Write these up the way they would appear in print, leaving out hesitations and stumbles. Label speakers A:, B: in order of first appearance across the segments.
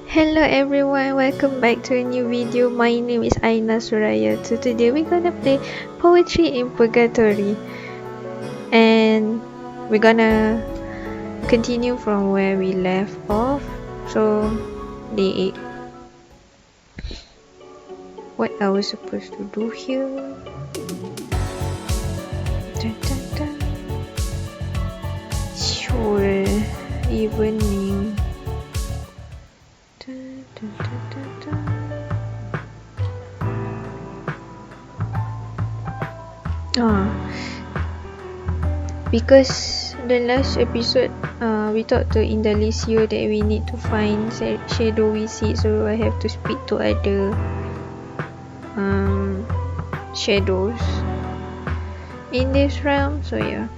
A: Hello everyone, welcome back to a new video. My name is Aina Suraya. So today we're gonna play Poetry in Purgatory, and we're gonna continue from where we left off. So day 8. What I was supposed to do here? Dun, dun, dun. Sheol Evening. Dun, dun, dun, dun, dun. Because the last episode we talked to Indalecio that we need to find shadowy seed, so I have to speak to other shadows in this realm. So yeah,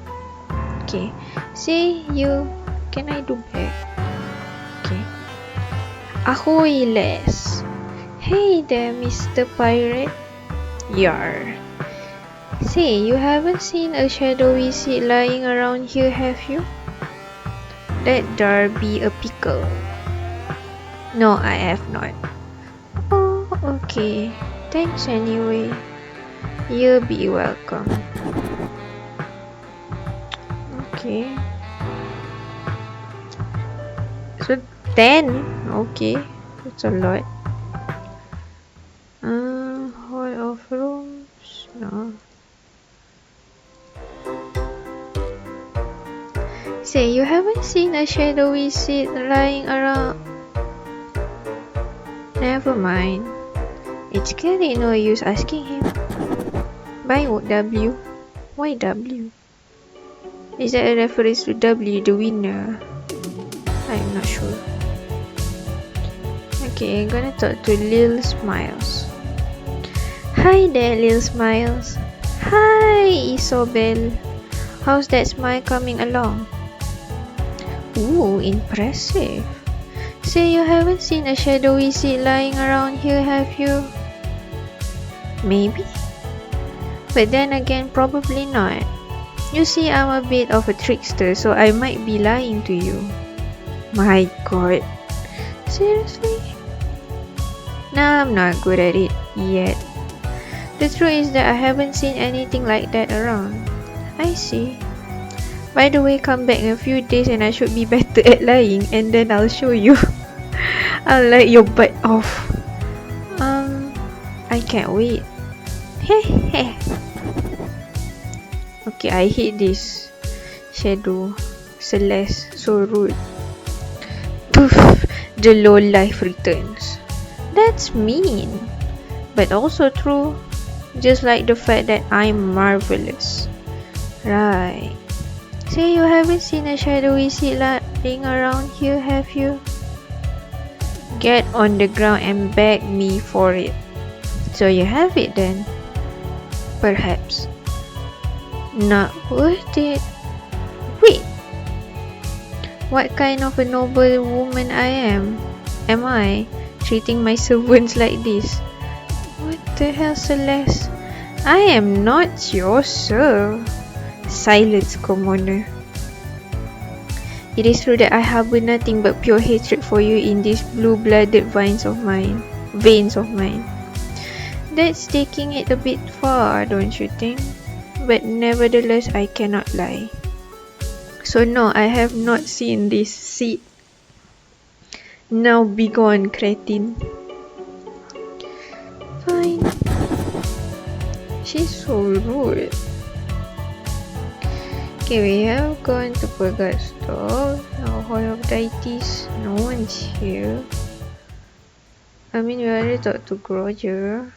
A: okay, say you, can I do back? Okay. Ahoy Les. Hey there, Mr. Pirate. Yar. Say, you haven't seen a shadowy seed lying around here, have you? Let there be a pickle. No, I have not. Oh, okay. Thanks anyway. You'll be welcome. Okay. So 10. Okay. That's a lot. Hall of rooms. No. Say, you haven't seen a shadowy seed lying around. Never mind. It's clearly no use asking him. By W? Why W? Is that a reference to W, the winner? I'm not sure. Okay, I'm gonna talk to Lil Smiles. Hi there, Lil Smiles. Hi, Isobel. How's that smile coming along? Ooh, impressive. Say, you haven't seen a shadowy seed lying around here, have you? Maybe. But then again, probably not. You see, I'm a bit of a trickster, so I might be lying to you. My god. Seriously? Nah, I'm not good at it yet. The truth is that I haven't seen anything like that around. I see. By the way, come back in a few days and I should be better at lying, and then I'll show you. I'll light your butt off. I can't wait. Heh. Okay, I hate this shadow. Celeste, so rude. Poof, the low life returns. That's mean, but also true. Just like the fact that I'm marvelous. Right. Say, you haven't seen a shadowy seed lying around here, have you? Get on the ground and beg me for it. So you have it then? Perhaps. Not worth it. Wait. What kind of a noble woman am I, treating my servants like this? What the hell, Celeste? I am not your serf. Silence, commoner. It is true that I harbor nothing but pure hatred for you in these blue-blooded veins of mine. That's taking it a bit far, don't you think? But nevertheless, I cannot lie. So no, I have not seen this seed. Now be gone, cretin. Fine. She's so rude. Okay, we have gone to Purgatory. Now, Hall of Deities. No one's here. I mean, we already talked to Groger.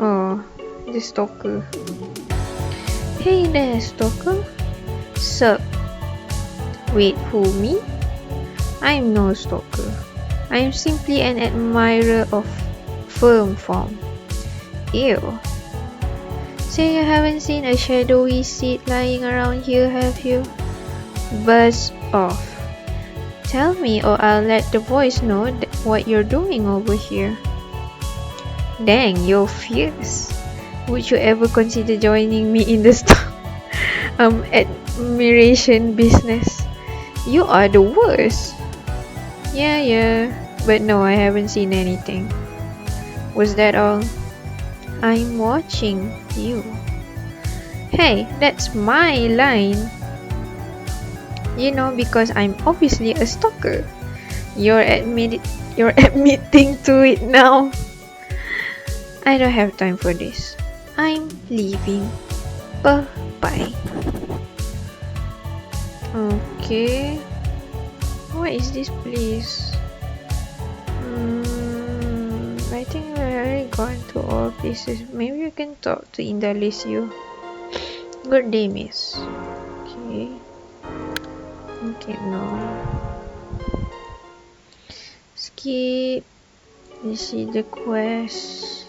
A: Oh, the stalker. Hey there, stalker. Sup? Wait, who, me? I'm no stalker. I'm simply an admirer of firm form. Ew. Say, you haven't seen a shadowy seed lying around here, have you? Buzz off. Tell me, or I'll let the voice know what you're doing over here. Dang, you're fierce. Would you ever consider joining me in the admiration business? You are the worst. Yeah. But no, I haven't seen anything. Was that all? I'm watching you. Hey, that's my line. You know, because I'm obviously a stalker. You're admitting to it now. I don't have time for this. I'm leaving. Bye. Okay. What is this place? I think I already gone to all places. Maybe you can talk to Indalecio. Good day, miss. Okay, no. Skip. You see the quest.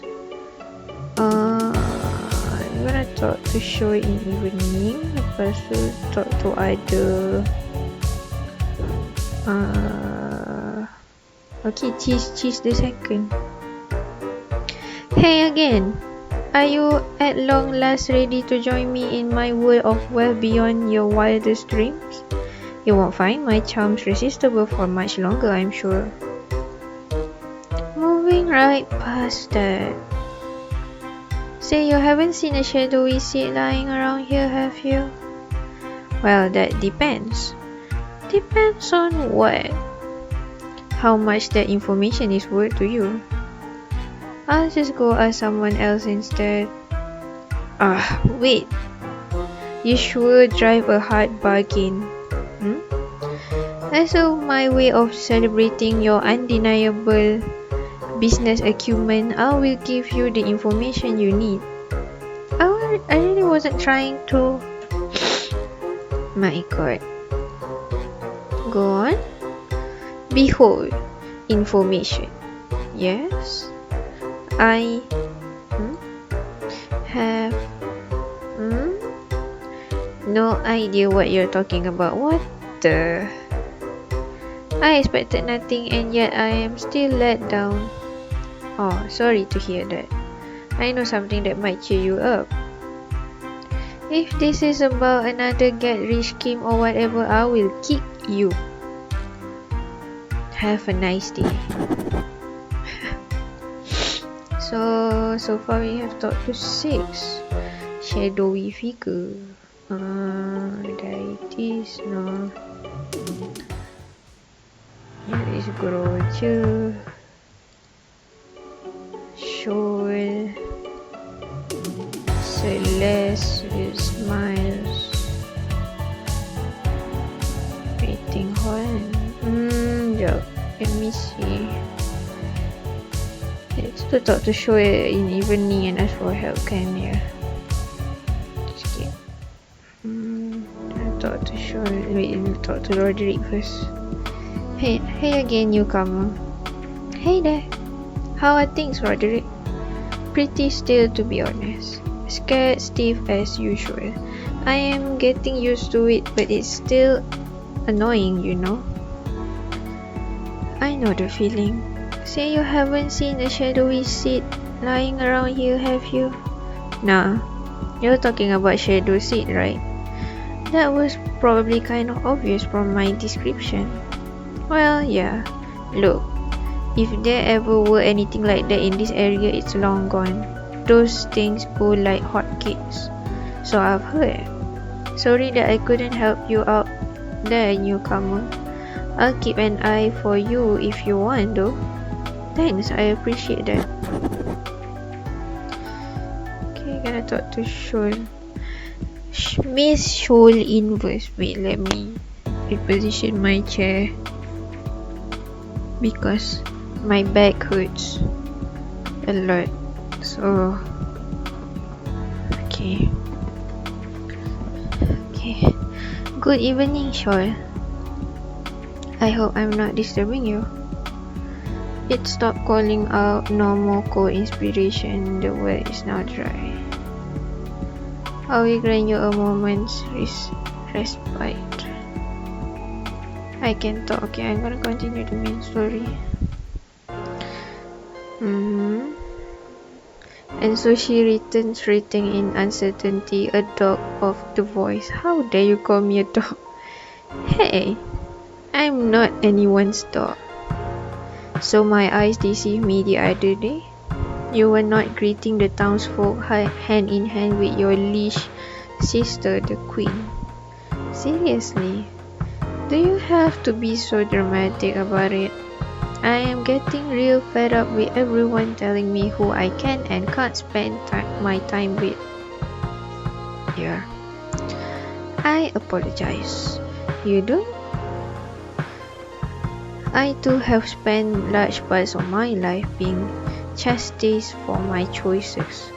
A: I'm gonna talk to Sheol in evening. Lepas tu talk to other. Okay, cheese the second. Hey again. Are you at long last ready to join me in my world of well beyond your wildest dreams? You won't find my charms resistible for much longer, I'm sure. Moving right past that. Say you haven't seen a shadowy seed lying around here, have you? Well, that depends. Depends on what? How much that information is worth to you. I'll just go ask someone else instead. Wait. You sure drive a hard bargain. As of my way of celebrating your undeniable business acumen, I will give you the information you need. I really wasn't trying to. My god. Go on. Behold, information. Yes? I have no idea what you're talking about. What the? I expected nothing and yet I am still let down. Oh, sorry to hear that. I know something that might cheer you up. If this is about another get-rich scheme or whatever, I will kick you. Have a nice day. So far we have talked to 6 shadowy figure. Deities, no. Here is Groja, Sheol, Celeste with smiles, waiting hall. Let me see. Let's talk to Sheol in evening and ask for help, can you? Skip. I'll talk to Sheol. Wait, we'll talk to Roderick first. Hey again, newcomer. Hey there. How are things, Roderick? Pretty still, to be honest. Scared stiff as usual. I am getting used to it, but it's still annoying, you know. I know the feeling. Say you haven't seen a shadowy seed lying around here, have you? Nah. You're talking about shadow seed, right? That was probably kind of obvious from my description. Well, yeah. Look, if there ever were anything like that in this area, it's long gone. Those things go like hotcakes. So I've heard. Sorry that I couldn't help you out there, newcomer. I'll keep an eye for you if you want, though. Thanks, I appreciate that. Okay, gonna talk to Sheol. Miss Sheol Inverse. Wait, let me reposition my chair because my back hurts a lot. So, okay. Good evening, Sheol. I hope I'm not disturbing you. It stopped calling out no more co-inspiration. The well is now dry. I will grant you a moment's respite. I can talk. Okay, I'm gonna continue the main story. And so she returns, written in uncertainty, a dog of the voice. How dare you call me a dog? Hey, I'm not anyone's dog. So my eyes deceived me the other day? You were not greeting the townsfolk hand in hand with your liege sister, the queen. Seriously, do you have to be so dramatic about it? I am getting real fed up with everyone telling me who I can and can't spend my time with. Yeah. I apologize. You do? I too have spent large parts of my life being chastised for my choices.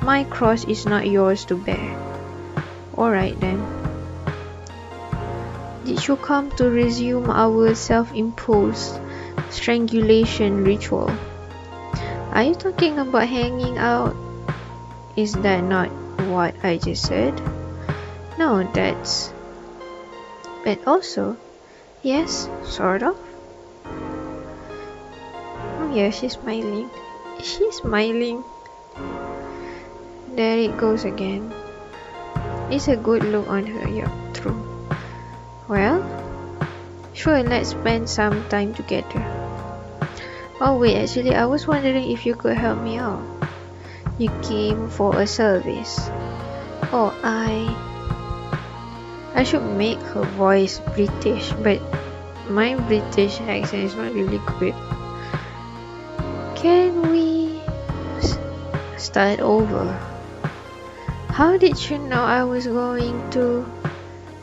A: My cross is not yours to bear. Alright then. Did you come to resume our self-imposed strangulation ritual? Are you talking about hanging out? Is that not what I just said? No, that's... But also, yes, sort of. Yeah, she's smiling. She's smiling. There it goes again. It's a good look on her, yeah, true. Well, sure, let's spend some time together. Oh wait, actually I was wondering if you could help me out. You came for a service. Oh, I should make her voice British, but my British accent is not really good. Can we start over? How did you know I was going to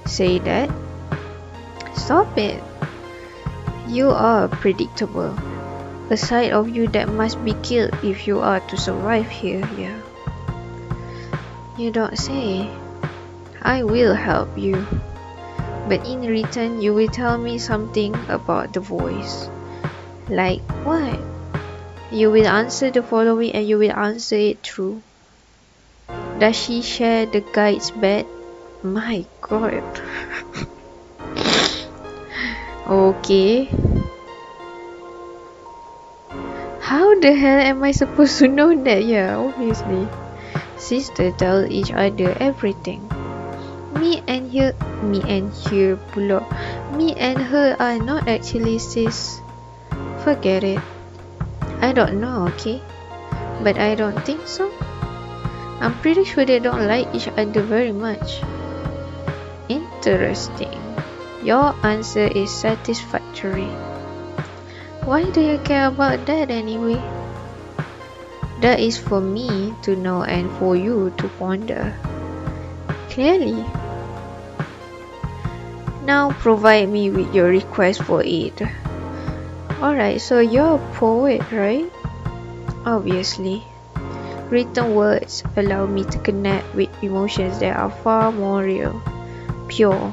A: say that? Stop it. You are predictable. A side of you that must be killed if you are to survive here, yeah. You don't say. I will help you. But in return, you will tell me something about the voice. Like what? You will answer the following and you will answer it true. Does she share the guide's bed? My god. Okay. How the hell am I supposed to know that? Yeah, obviously. Sisters tell each other everything. Me and her are not actually sis. Forget it. I don't know, okay? But I don't think so. I'm pretty sure they don't like each other very much. Interesting. Your answer is satisfactory. Why do you care about that anyway? That is for me to know and for you to ponder. Clearly. Now provide me with your request for aid. Alright, so you're a poet, right? Obviously. Written words allow me to connect with emotions that are far more real, pure,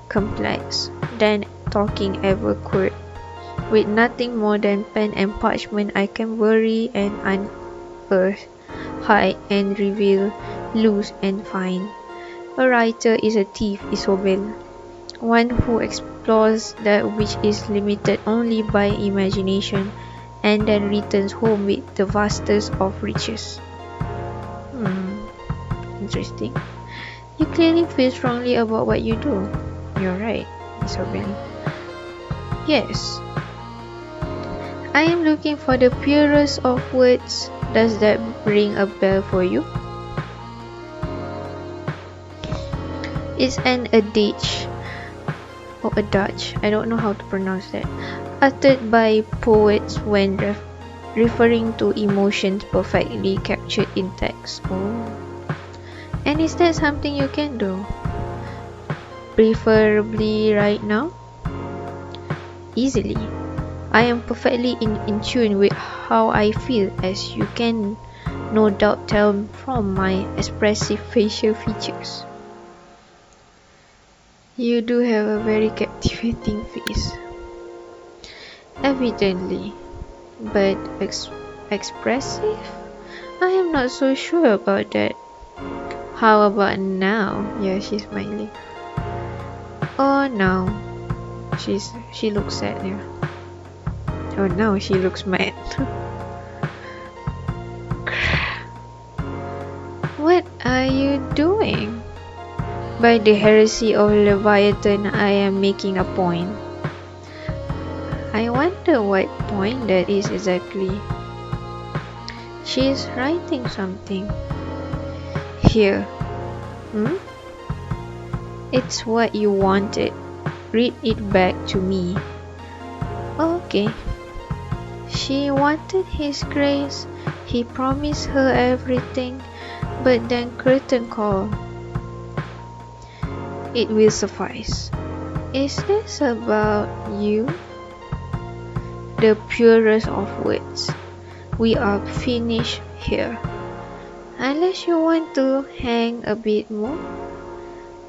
A: complex than talking ever could. With nothing more than pen and parchment, I can bury and unearth, hide and reveal, lose and find. A writer is a thief, Isobel. One who explores that which is limited only by imagination and then returns home with the vastest of riches. Interesting. You clearly feel strongly about what you do. You're right, Isobel. Yes. I am looking for the purest of words. Does that ring a bell for you? It's an adage, or adage, I don't know how to pronounce that, uttered by poets when referring to emotions perfectly captured in text. Oh. And is that something you can do? Preferably right now? Easily. I am perfectly in tune with how I feel, as you can no doubt tell from my expressive facial features. You do have a very captivating face. Evidently. But expressive? I am not so sure about that. How about now? Yeah, she's smiling. Oh no. She looks sad there. Oh no, she looks mad. What are you doing? By the heresy of Leviathan, I am making a point. I wonder what point that is exactly. She's writing something. Here. Hmm? It's what you wanted. Read it back to me. Okay. She wanted his grace. He promised her everything. But then curtain call. It will suffice. Is this about you? The purest of words. We are finished here. Unless you want to hang a bit more.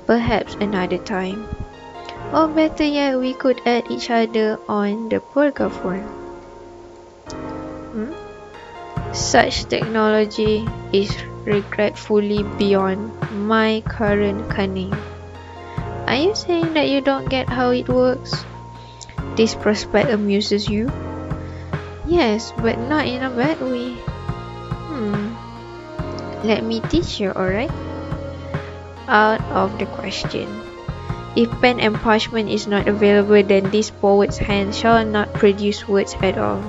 A: Perhaps another time. Or better yet, we could add each other on the Purgatory. Such technology is regretfully beyond my current cunning. Are you saying that you don't get how it works? This prospect amuses you? Yes, but not in a bad way. Let me teach you, alright? Out of the question. If pen and parchment is not available, then this poet's hand shall not produce words at all.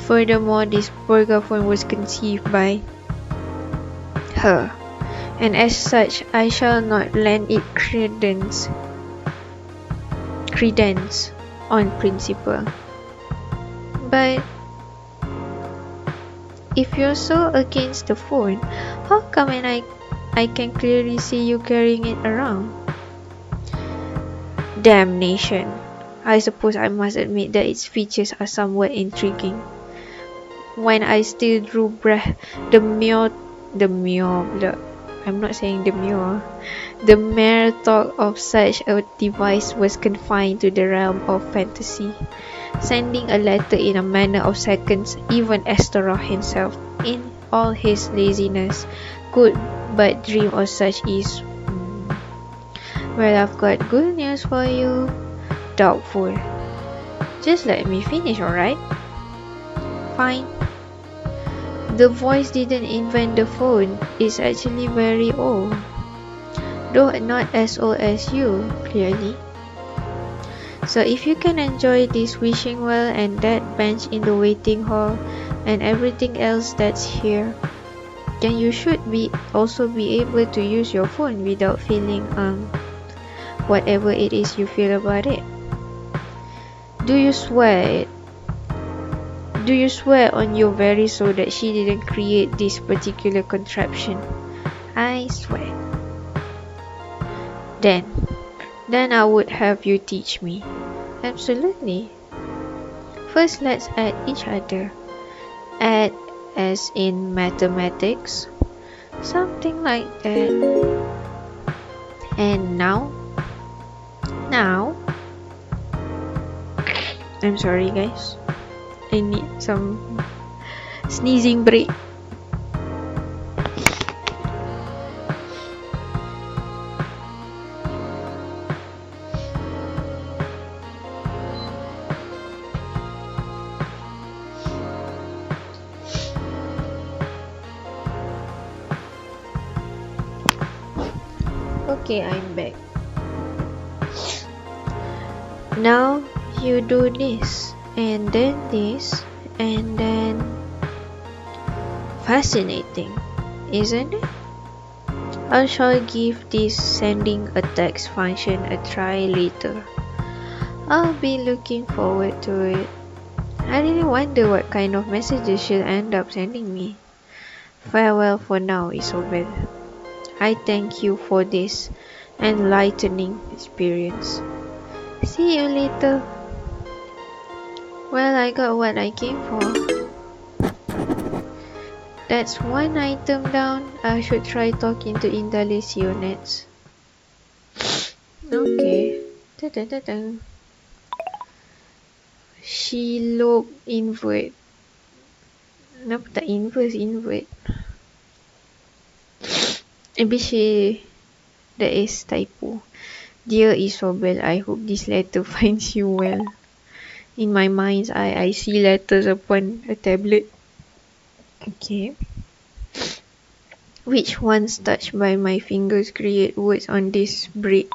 A: Furthermore, this Purgatory was conceived by her, and as such, I shall not lend it credence on principle. But if you're so against the phone, how come I can clearly see you carrying it around? Damnation. I suppose I must admit that its features are somewhat intriguing. When I still drew breath, the mere talk of such a device was confined to the realm of fantasy. Sending a letter in a matter of seconds, even Astaroth himself, in all his laziness, could but dream of such ease. Well, I've got good news for you. Doubtful. Just let me finish, alright? Fine. The voice didn't invent the phone. It's actually very old. Though not as old as you, clearly. So if you can enjoy this wishing well and that bench in the waiting hall and everything else that's here, then you should also be able to use your phone without feeling whatever it is you feel about it. Do you swear on your very soul that she didn't create this particular contraption? I swear. Then I would have you teach me. Absolutely. First, let's add each other. Add as in mathematics. Something like that. And now, I'm sorry guys. I need some sneezing break. Okay, I'm back. Now you do this, and then this, and then... Fascinating, isn't it? I shall give this sending a text function a try later. I'll be looking forward to it. I really wonder what kind of messages she'll end up sending me. Farewell for now, Isobel. I thank you for this enlightening experience. See you later. Well, I got what I came for. That's one item down. I should try talking to Indalecio next. Okay. Sheol Invert. Kenapa tak inverse invert? Maybe that is typo. Dear Isobel, I hope this letter finds you well. In my mind's eye, I see letters upon a tablet. Okay. Which ones touched by my fingers create words on this bread?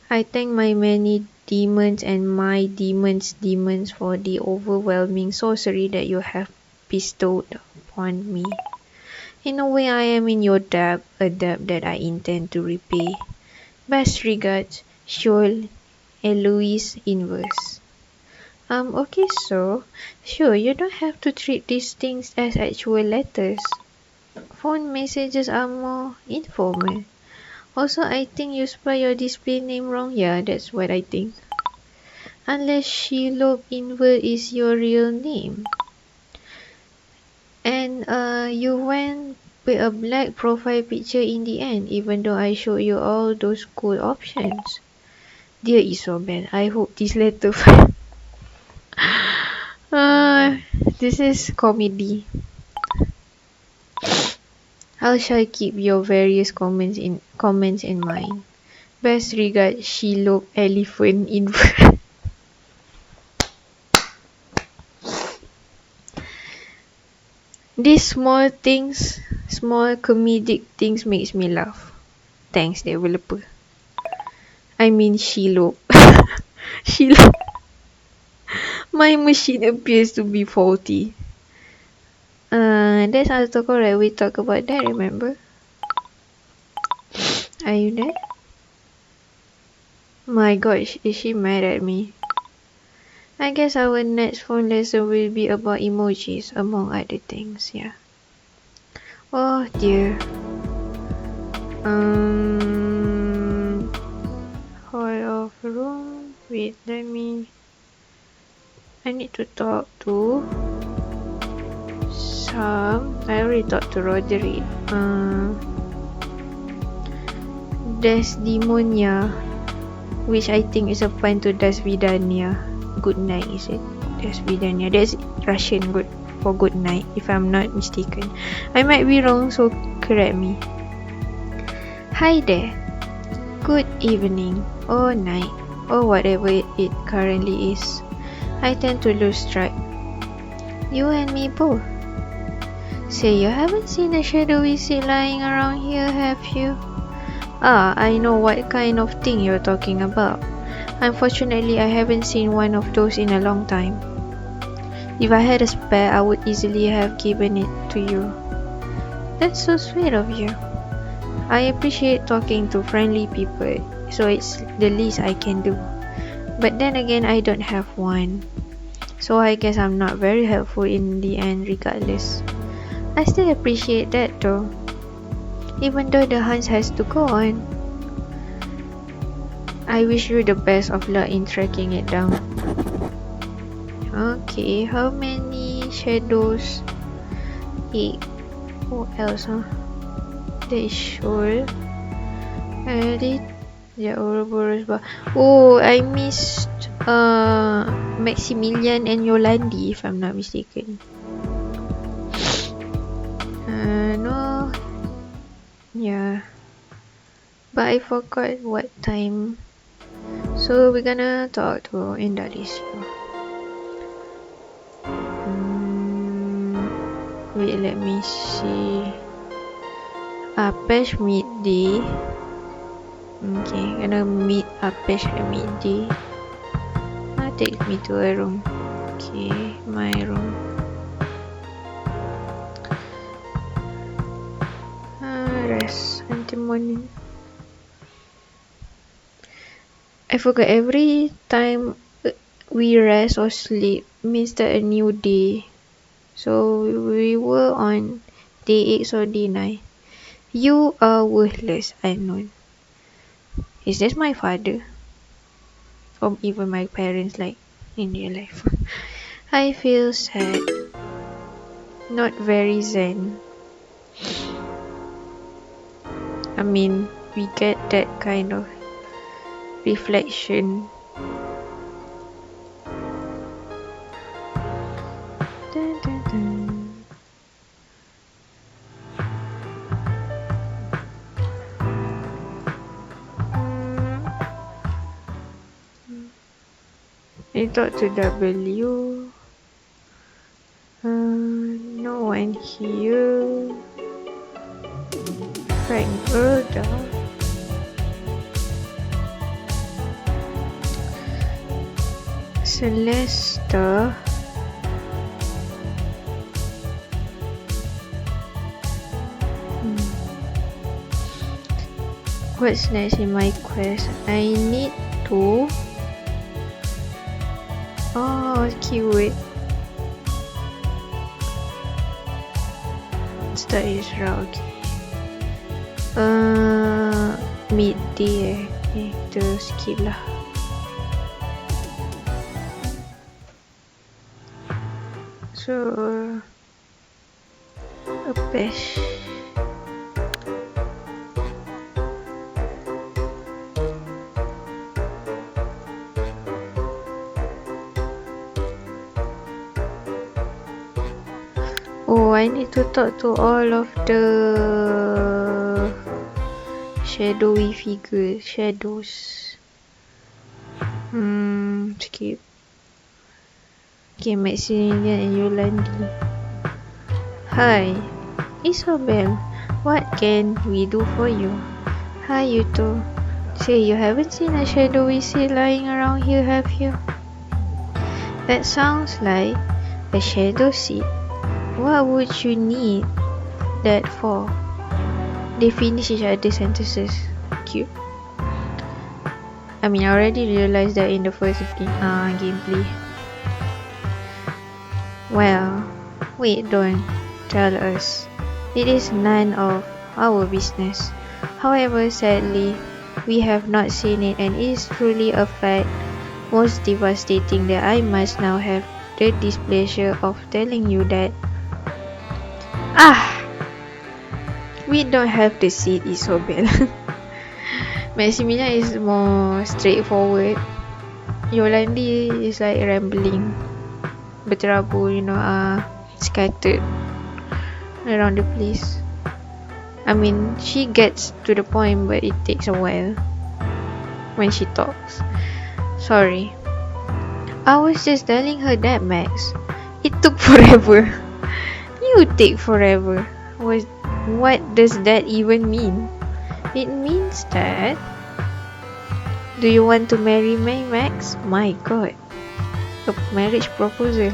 A: I thank my many demons and my demons for the overwhelming sorcery that you have bestowed upon me. In a way, I am in your debt, a debt that I intend to repay. Best regards, Sheol Inverse. Okay, so, sure, you don't have to treat these things as actual letters. Phone messages are more informal. Also, I think you spelled your display name wrong. Yeah, that's what I think. Unless Sheol Inverse is your real name. And you went with a black profile picture in the end, even though I showed you all those cool options. Dear Isobel, I hope this letter this is comedy. How shall I keep your various comments in mind? Best regards, Sheol Elephant in These small things, small comedic things makes me laugh. Thanks, developer. I mean Sheol. Sheol. My machine appears to be faulty. That's autocorrect. We talk about that, remember? Are you there? My gosh, is she mad at me? I guess our next phone lesson will be about emojis, among other things, yeah. Oh dear. Hall of room. Wait, I need to talk to I already talked to Roderick. Desdemonia, which I think is a pun to Das Vidania. Good night, is it? Das Vidania. That's Russian good for good night, if I'm not mistaken. I might be wrong, so correct me. Hi there. Good evening, or night, or whatever it currently is. I tend to lose track. You and me both. Say, you haven't seen a shadowy seed lying around here, have you? Ah, I know what kind of thing you're talking about. Unfortunately, I haven't seen one of those in a long time. If I had a spare, I would easily have given it to you. That's so sweet of you. I appreciate talking to friendly people, so it's the least I can do. But then again, I don't have one. So I guess I'm not very helpful in the end regardless. I still appreciate that though. Even though the hunt has to go on. I wish you the best of luck in tracking it down. Okay, how many shadows? 8. What else, huh? That is Sheol. Edit. Yeah, Ouroboros bar. Oh, I missed Maximilian and Yolandi, if I'm not mistaken. No. Yeah. But I forgot what time. So we're gonna talk to Indonesia. Wait, let me see. Apesh midday. Okay, gonna meet Apesh at midday. Take me to a room. Okay, my room. Rest until morning. I forgot, every time we rest or sleep means that a new day. So we were on day 8 or day 9. You are worthless, unknown. Is this my father? Or even my parents, like in real life? I feel sad. Not very zen. I mean, we get that kind of reflection. Dun, dun, dun. I talked to W. No one here. Frank Erda. Celesta. What's next in my quest? I need to... Oh, keyword. Start is route. Midday kita skip lah. So a pesh. Oh, I need to talk to all of the shadowy figures, shadows. Skip. Okay, Maximilian and Yolandi. Hi, Isabel. What can we do for you? Hi, you two. Say, you haven't seen a shadowy seed lying around here, have you? That sounds like a shadow seed. What would you need that for? They finish each other's sentences. Cute. I mean, I already realized that in the first gameplay. Well, wait, don't tell us. It is none of our business. However, sadly, we have not seen it, and it is truly a fact most devastating that I must now have the displeasure of telling you that we don't have the seed, Isobel. Maximilian is more straightforward. Yolandi is like rambling, berterabur, scattered around the place. I mean, she gets to the point, but it takes a while when she talks. Sorry. I was just telling her that, Max. It took forever. You take forever. What does that even mean? It means that... Do you want to marry me, Max? My god. A marriage proposal.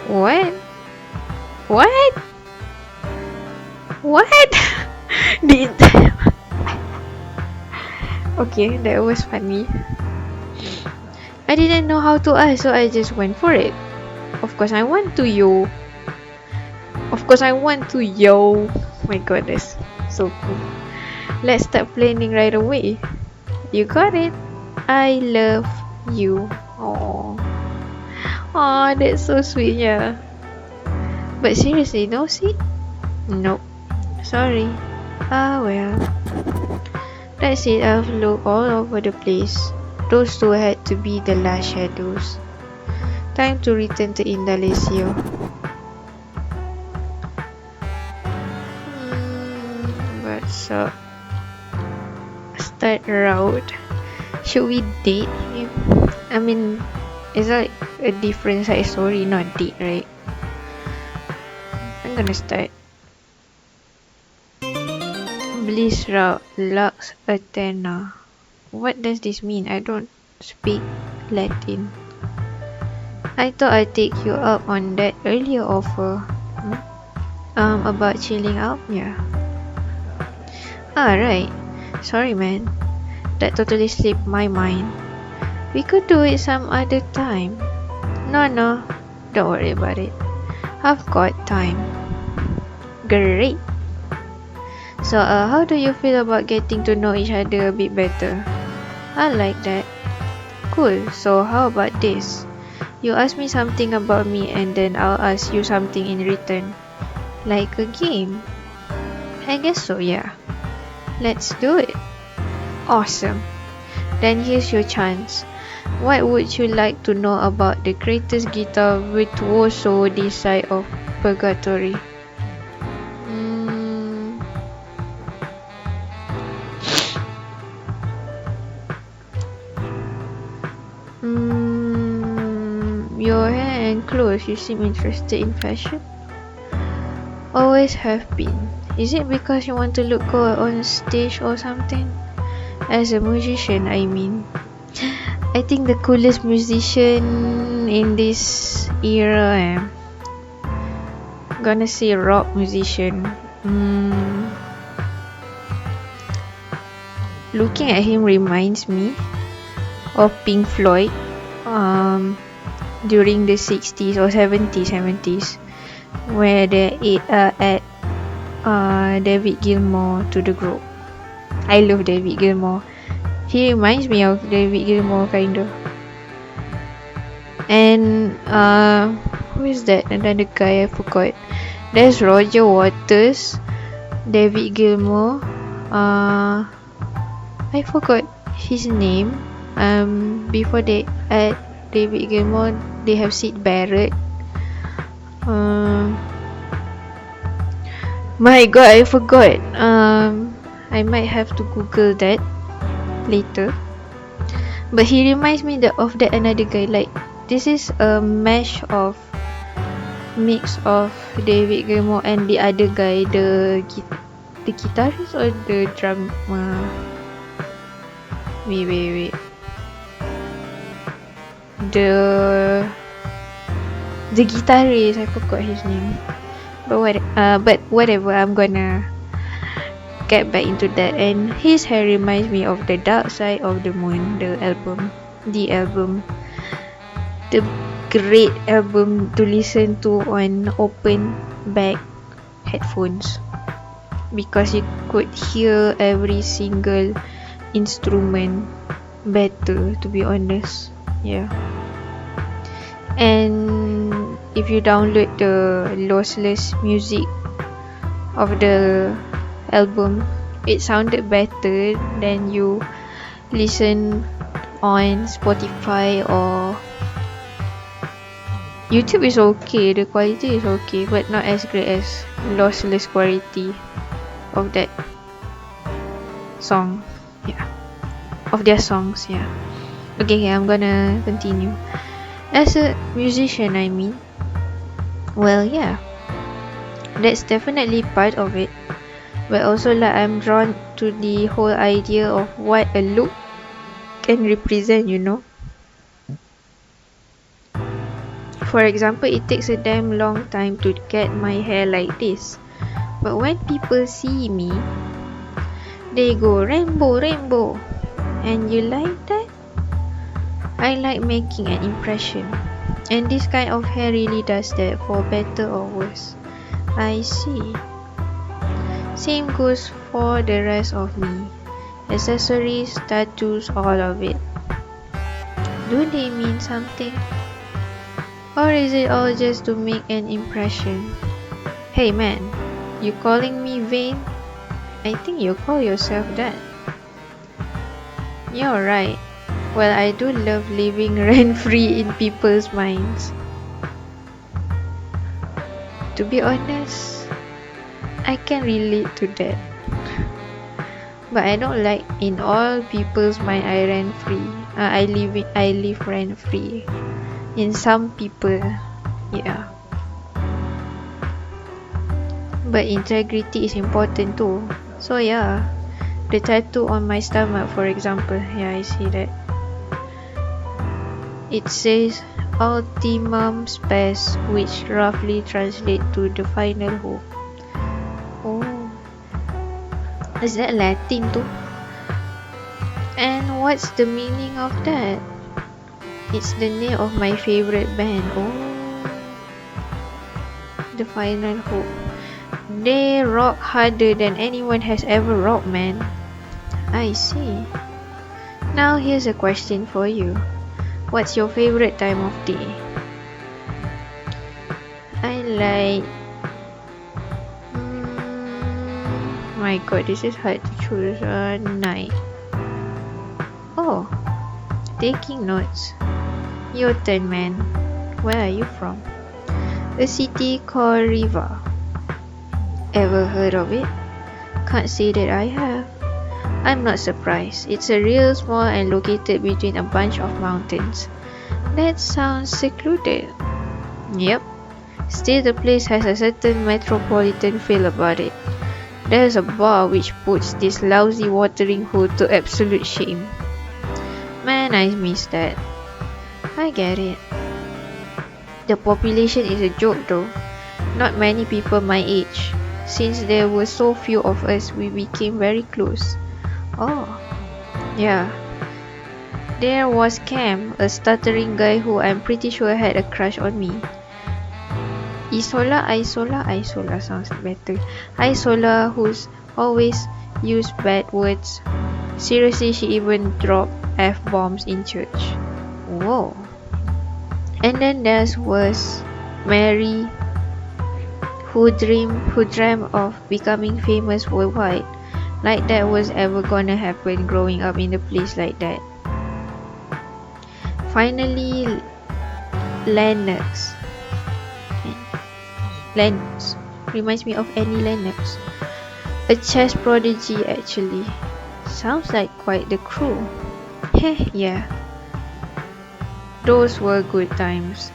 A: What? What? What? Okay, that was funny. I didn't know how to ask, so I just went for it. Of course I want to, yo. Of course I want to, yo. My god, that's so cool. Let's start planning right away. You got it. I love you. Oh, that's so sweet, yeah. But seriously, no seat? Nope. Sorry. Well. That's it. I've looked all over the place. Those two had to be the last shadows. Time to return to Indalecio. What's up? Start route. Should we date him? I mean, it's like a different side story, not date, right? I'm gonna start. Bliss route. Lux Athena. What does this mean? I don't speak Latin. I thought I'd take you up on that earlier offer. About chilling out? Yeah. Right. Sorry, man. That totally slipped my mind. We could do it some other time. No. Don't worry about it. I've got time. Great. So, how do you feel about getting to know each other a bit better? I like that. Cool. So, how about this? You ask me something about me and then I'll ask you something in return. Like a game. I guess so, yeah. Let's do it. Awesome. Then here's your chance. What would you like to know about the greatest guitar virtuoso this side of Purgatory? Your hair and clothes. You seem interested in fashion. Always have been. Is it because you want to look good on stage or something? As a musician, I mean. I think the coolest musician in this era, gonna say rock musician. Looking at him reminds me of Pink Floyd during the 60s or 70s, where they add David Gilmour to the group. I love David Gilmour. He reminds me of David Gilmour, kind of. And who is that? Another guy I forgot. There's Roger Waters, David Gilmour. I forgot his name. Before they add David Gilmour, they have Syd Barrett. My God, I forgot. I might have to Google that later. But he reminds me of that another guy. Like, this is a mix of David Gilmour and the other guy, the guitarist or the drum. Wait. The guitarist, I forgot his name. But whatever, I'm gonna get back into that. And his hair reminds me of The Dark Side of the Moon, the album, the great album to listen to on open back headphones, because you could hear every single instrument better, to be honest. Yeah. And if you download the lossless music of the album, it sounded better than you listen on Spotify or YouTube. Is okay, the quality is okay, but not as great as lossless quality of that song. Yeah, of their songs. Yeah. Okay, I'm gonna continue. As a musician, I mean, well, yeah, that's definitely part of it. But also, like, I'm drawn to the whole idea of what a look can represent, you know. For example, it takes a damn long time to get my hair like this, but when people see me, they go rainbow, and you like that? I like making an impression, and this kind of hair really does that, for better or worse. I see. Same goes for the rest of me. Accessories, tattoos, all of it. Do they mean something? Or is it all just to make an impression? Hey man, you calling me vain? I think you call yourself that. You're right. Well, I do love living rent-free in people's minds. To be honest, I can relate to that. But I don't like in all people's mind I rent-free. I live rent-free. In some people, yeah. But integrity is important too. So yeah, the tattoo on my stomach, for example, yeah, I see that. It says Ultimum Spes, which roughly translates to the final hope. Oh, is that Latin too? And what's the meaning of that? It's the name of my favorite band. Oh, the final hope. They rock harder than anyone has ever rocked, man. I see. Now here's a question for you. What's your favorite time of day? I like... my god, this is hard to choose. Night. Oh, taking notes. Your turn, man. Where are you from? A city called Riva. Ever heard of it? Can't say that I have. I'm not surprised. It's a real small and located between a bunch of mountains. That sounds secluded. Yep. Still, the place has a certain metropolitan feel about it. There's a bar which puts this lousy watering hole to absolute shame. Man, nice miss that. I get it. The population is a joke though. Not many people my age. Since there were so few of us, we became very close. Oh, yeah. There was Cam, a stuttering guy who I'm pretty sure had a crush on me. Isola sounds better. Isola, who's always used bad words. Seriously, she even dropped F-bombs in church. Whoa. And then there was Mary, who dreamed of becoming famous worldwide. Like that was ever gonna happen growing up in a place like that. Finally, Lennox. Lennox reminds me of Annie Lennox. A chess prodigy actually. Sounds like quite the crew. Heh, yeah. Those were good times.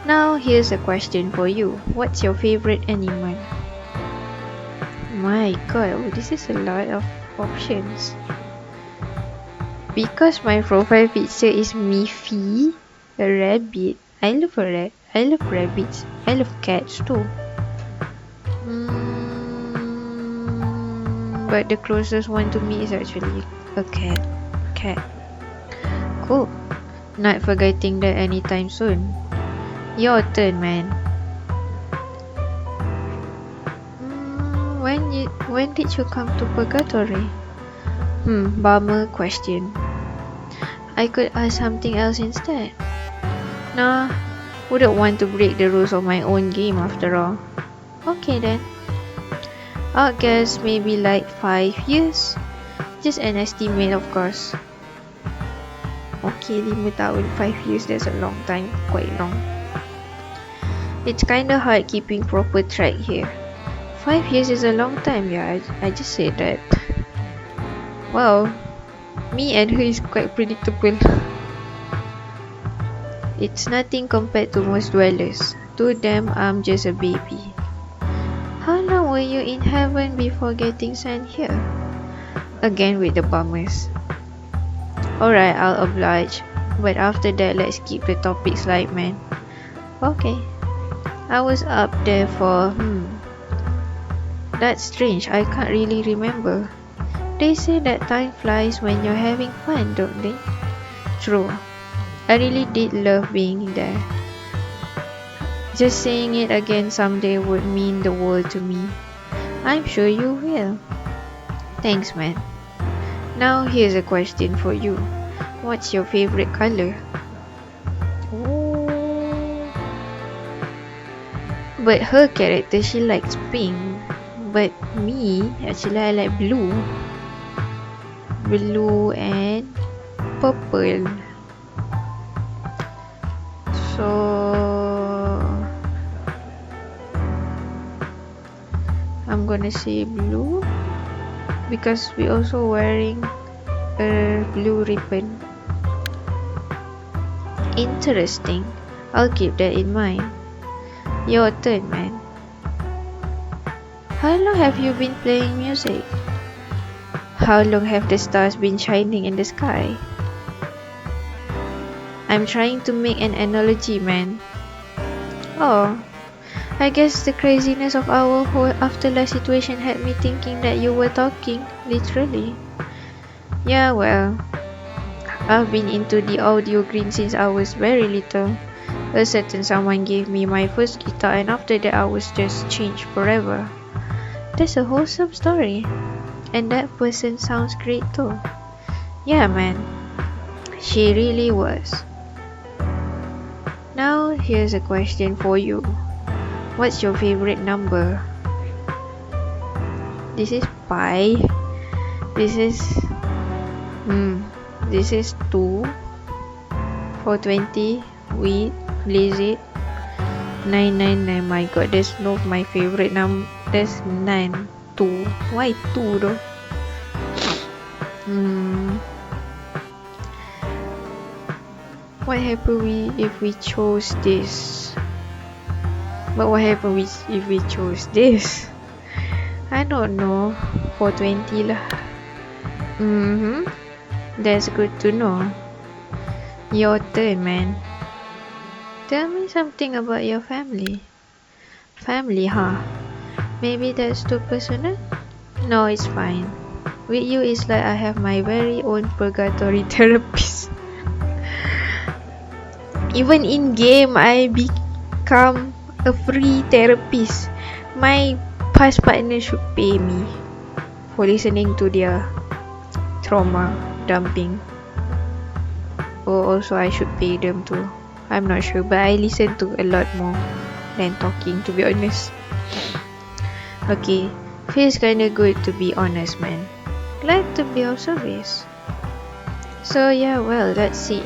A: Now here's a question for you. What's your favorite animal? My god, this is a lot of options. Because my profile picture is Miffy, a rabbit. I love rabbits. I love cats too. But the closest one to me is actually a cat. Cool. Not forgetting that anytime soon. Your turn, man. When did you come to Purgatory? Bummer question. I could ask something else instead. Nah, wouldn't want to break the rules of my own game after all. Okay then. I'll guess maybe like 5 years. Just an estimate, of course. Okay, 5 tahun, 5 years, that's a long time, quite long. It's kinda hard keeping proper track here. 5 years is a long time, yeah, I just said that. Wow, me and her is quite predictable. It's nothing compared to most dwellers. To them, I'm just a baby. How long were you in heaven before getting sent here? Again with the bummers. Alright, I'll oblige. But after that, let's keep the topics light, man. Okay. I was up there for... That's strange, I can't really remember. They say that time flies when you're having fun, don't they? True. I really did love being there. Just saying it again someday would mean the world to me. I'm sure you will. Thanks, man. Now here's a question for you. What's your favorite color? Oh. But her character, she likes pink. But me, actually I like blue. Blue and purple. So I'm gonna say blue because we also wearing a blue ribbon. Interesting. I'll keep that in mind. Your turn, man. How long have you been playing music? How long have the stars been shining in the sky? I'm trying to make an analogy, man. Oh, I guess the craziness of our whole afterlife situation had me thinking that you were talking, literally. Yeah, well, I've been into the audio green since I was very little. A certain someone gave me my first guitar and after that I was just changed forever. That's a wholesome story. And that person sounds great too. Yeah, man. She really was. Now, here's a question for you. What's your favorite number? This is pi. This is 2. 420 with Blizzard 999. My god, there's no my favorite number. There's 9. 2. Why 2 though? What happened if we chose this? But what happened if we chose this? I don't know. 420 lah. That's good to know. Your turn, man. Tell me something about your family. Family, huh? Maybe that's too personal? No, it's fine. With you, it's like I have my very own purgatory therapist. Even in game, I become a free therapist. My past partner should pay me for listening to their trauma dumping. Or also I should pay them too. I'm not sure, but I listen to a lot more than talking, to be honest. Okay, feels kinda good to be honest, man. Glad to be of service. So yeah, well, let's see.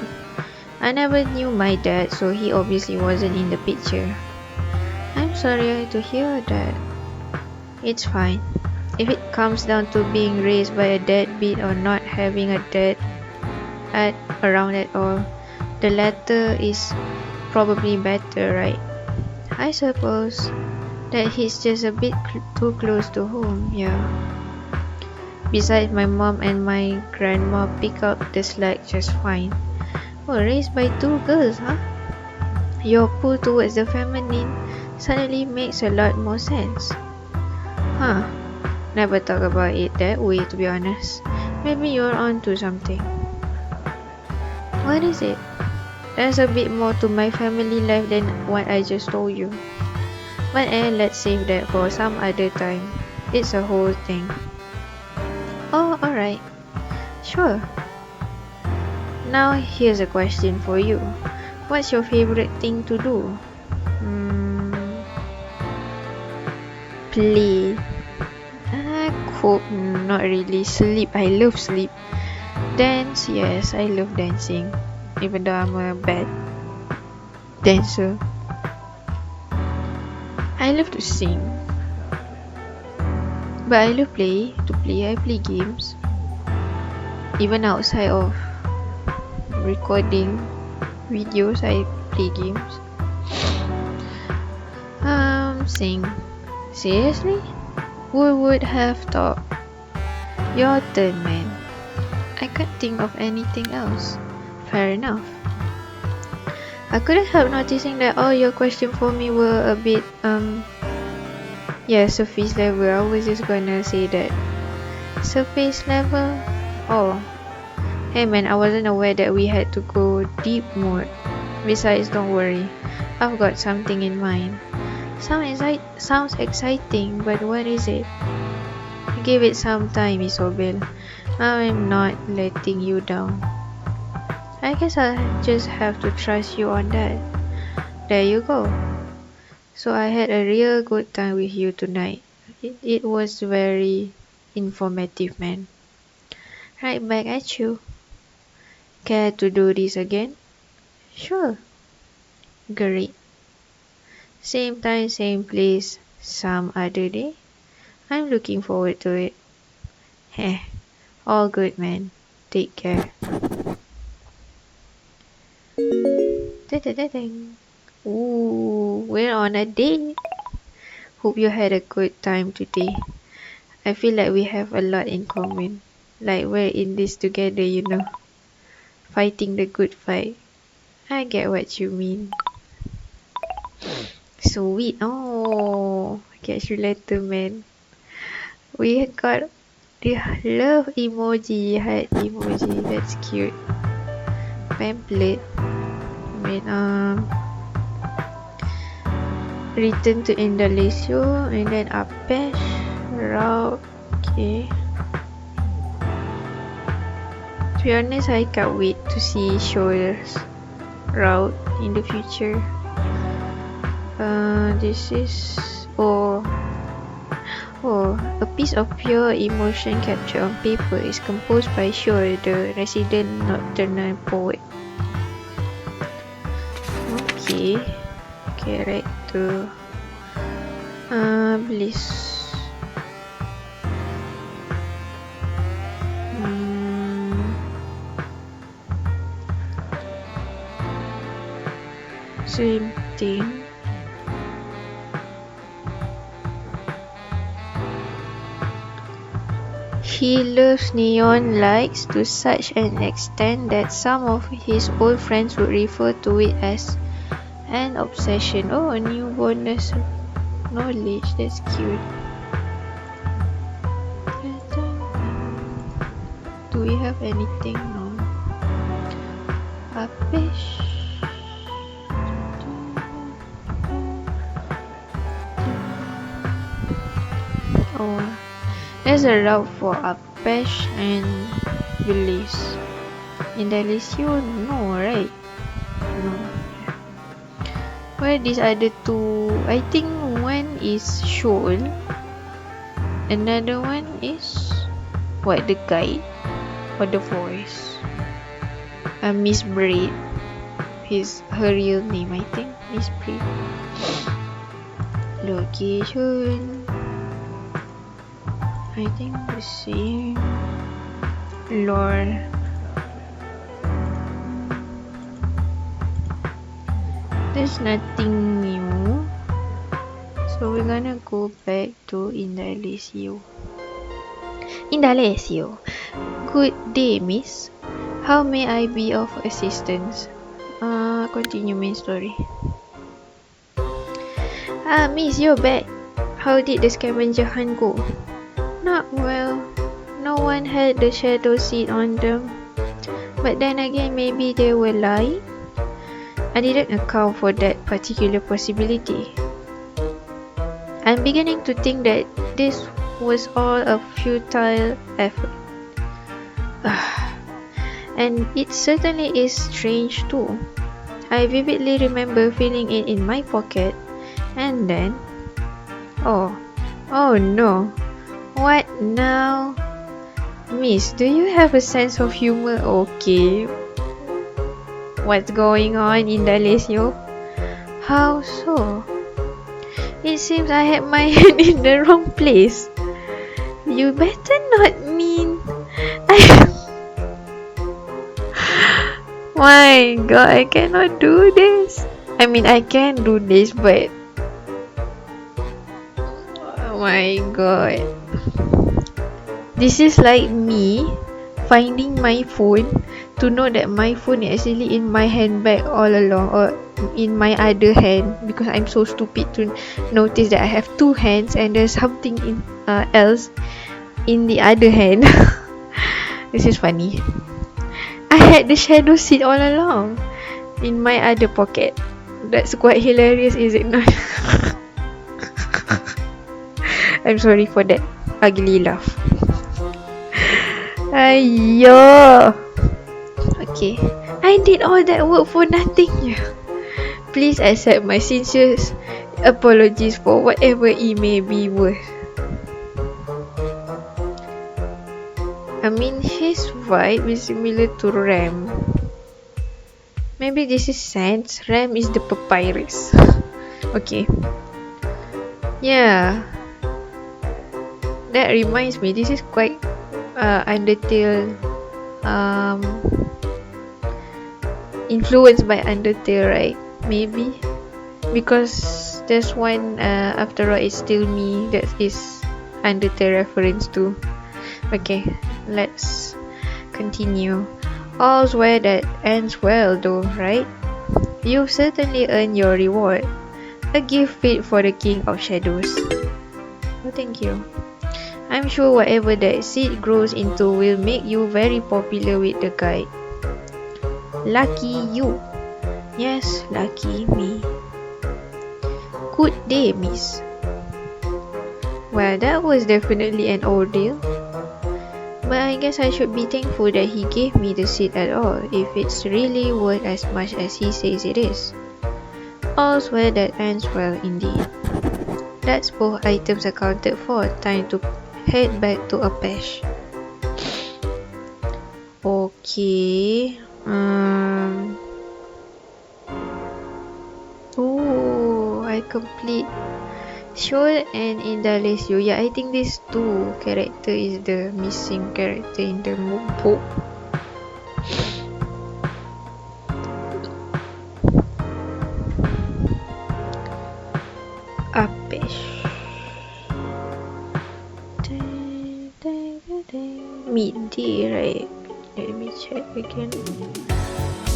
A: I never knew my dad, so he obviously wasn't in the picture. I'm sorry to hear that. It's fine. If it comes down to being raised by a deadbeat or not having a dad around at all, the latter is probably better, right? I suppose that he's just a bit too close to home, yeah. Besides, my mom and my grandma pick up the slack just fine. Oh, raised by two girls, huh? Your pull towards the feminine suddenly makes a lot more sense. Huh. Never thought about it that way, to be honest. Maybe you're onto something. What is it? There's a bit more to my family life than what I just told you. But let's save that for some other time. It's a whole thing. Oh, alright. Sure. Now here's a question for you. What's your favorite thing to do? Play. Cope, not really. Sleep. I love sleep. Dance, yes, I love dancing. Even though I'm a bad dancer. I love to sing. But I love to play. I play games. Even outside of recording videos, I play games. Sing. Seriously? Who would have thought? Your turn, man. I can't think of anything else. Fair enough. I couldn't help noticing that all your questions for me were a bit, surface level. I was just gonna say that. Surface level? Oh. Hey man, I wasn't aware that we had to go deep mode. Besides, don't worry. I've got something in mind. Sounds exciting, but what is it? Give it some time, Isobel. I'm not letting you down. I guess I'll just have to trust you on that. There you go. So I had a real good time with you tonight. It was very informative, man. Right back at you. Care to do this again? Sure. Great. Same time, same place, some other day. I'm looking forward to it. Heh. All good, man. Take care. Da-da-da-ding. Ooh, we're on a date. Hope you had a good time today. I feel like we have a lot in common. Like we're in this together, you know. Fighting the good fight. I get what you mean. Sweet. Oh, catch you later, man. We got the love emoji, heart emoji. That's cute. Pamphlet. Return to Indonesia and then Apesh route. Okay. To be honest, I can't wait to see Sheol's route in the future. This is a piece of pure emotion captured on paper is composed by Sheol, the resident nocturnal poet. Okay, right to bliss. Same thing. He loves neon lights to such an extent that some of his old friends would refer to it as an obsession. Oh, a new bonus knowledge. That's cute. Do we have anything? No. A fish. Oh, there's a route for Apesh and Belize. In Delisio, no, right? No. Where these other two? I think one is Sheol. Another one is what? The guide or the voice? Miss Braid. Her real name, I think. Miss Braid. Location. I think the same. Lore. There's nothing new. So we're gonna go back to Indalecio. Indalecio. Good day, miss. How may I be of assistance? Continue main story. Miss, you're back. How did the scavenger hunt go? Not well. No one had the shadow seed on them. But then again, maybe they were lying. I didn't account for that particular possibility. I'm beginning to think that this was all a futile effort. And it certainly is strange too. I vividly remember feeling it in my pocket, and then... Oh no. What now? Miss, do you have a sense of humor? Okay. What's going on in Dalesio? How so? It seems I had my hand in the wrong place. You better not mean... My god, I cannot do this. I mean, I can do this, but... Oh my god. This is like me finding my phone to know that my phone is actually in my handbag all along, or in my other hand, because I'm so stupid to notice that I have two hands and there's something else in the other hand. This is funny. I had the shadow seed all along in my other pocket. That's quite hilarious, is it not? I'm sorry for that ugly laugh. Ayyo. Okay, I did all that work for nothing. Please accept my sincere apologies for whatever it may be worth. I mean, his vibe is similar to Ram. Maybe this is Sans. Ram is the papyrus. Okay. Yeah. That reminds me, this is quite Undertale, influenced by Undertale, right? Maybe because there's one after all, it's still me, that is Undertale reference too. Okay, let's continue. All's well that ends well though, right? You've certainly earned your reward. A gift fit for the King of Shadows. Oh, thank you. I'm sure whatever that seed grows into will make you very popular with the guide. Lucky you. Yes, lucky me. Good day, miss. Well, that was definitely an ordeal. But I guess I should be thankful that he gave me the seed at all, if it's really worth as much as he says it is. All's well that ends well indeed. That's both items accounted for. Time to head back to Apesh. Okay. Oh, I complete Sheol and Indalecio. Yeah, I think these two character is the missing character in the book. Apesh. midday, right? Let me check again.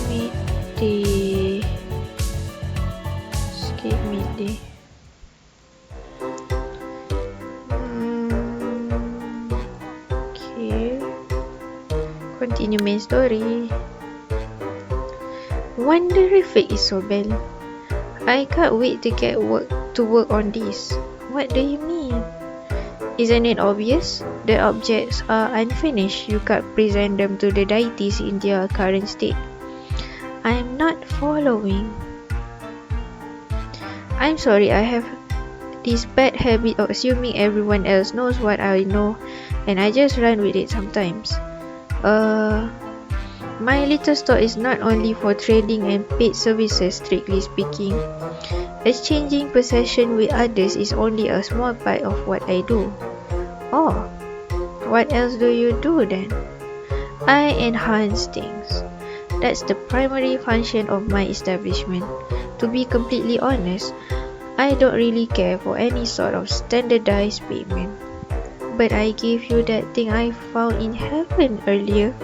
A: Midday. Skip midday. Okay. Continue main story. Wonderific, Isobel. I can't wait to get to work on this. What do you mean? Isn't it obvious? The objects are unfinished. You can't present them to the deities in their current state. I'm not following. I'm sorry, I have this bad habit of assuming everyone else knows what I know, and I just run with it sometimes. My little store is not only for trading and paid services, strictly speaking. Exchanging possession with others is only a small part of what I do. Oh, what else do you do then? I enhance things. That's the primary function of my establishment. To be completely honest, I don't really care for any sort of standardized payment. But I gave you that thing I found in heaven earlier.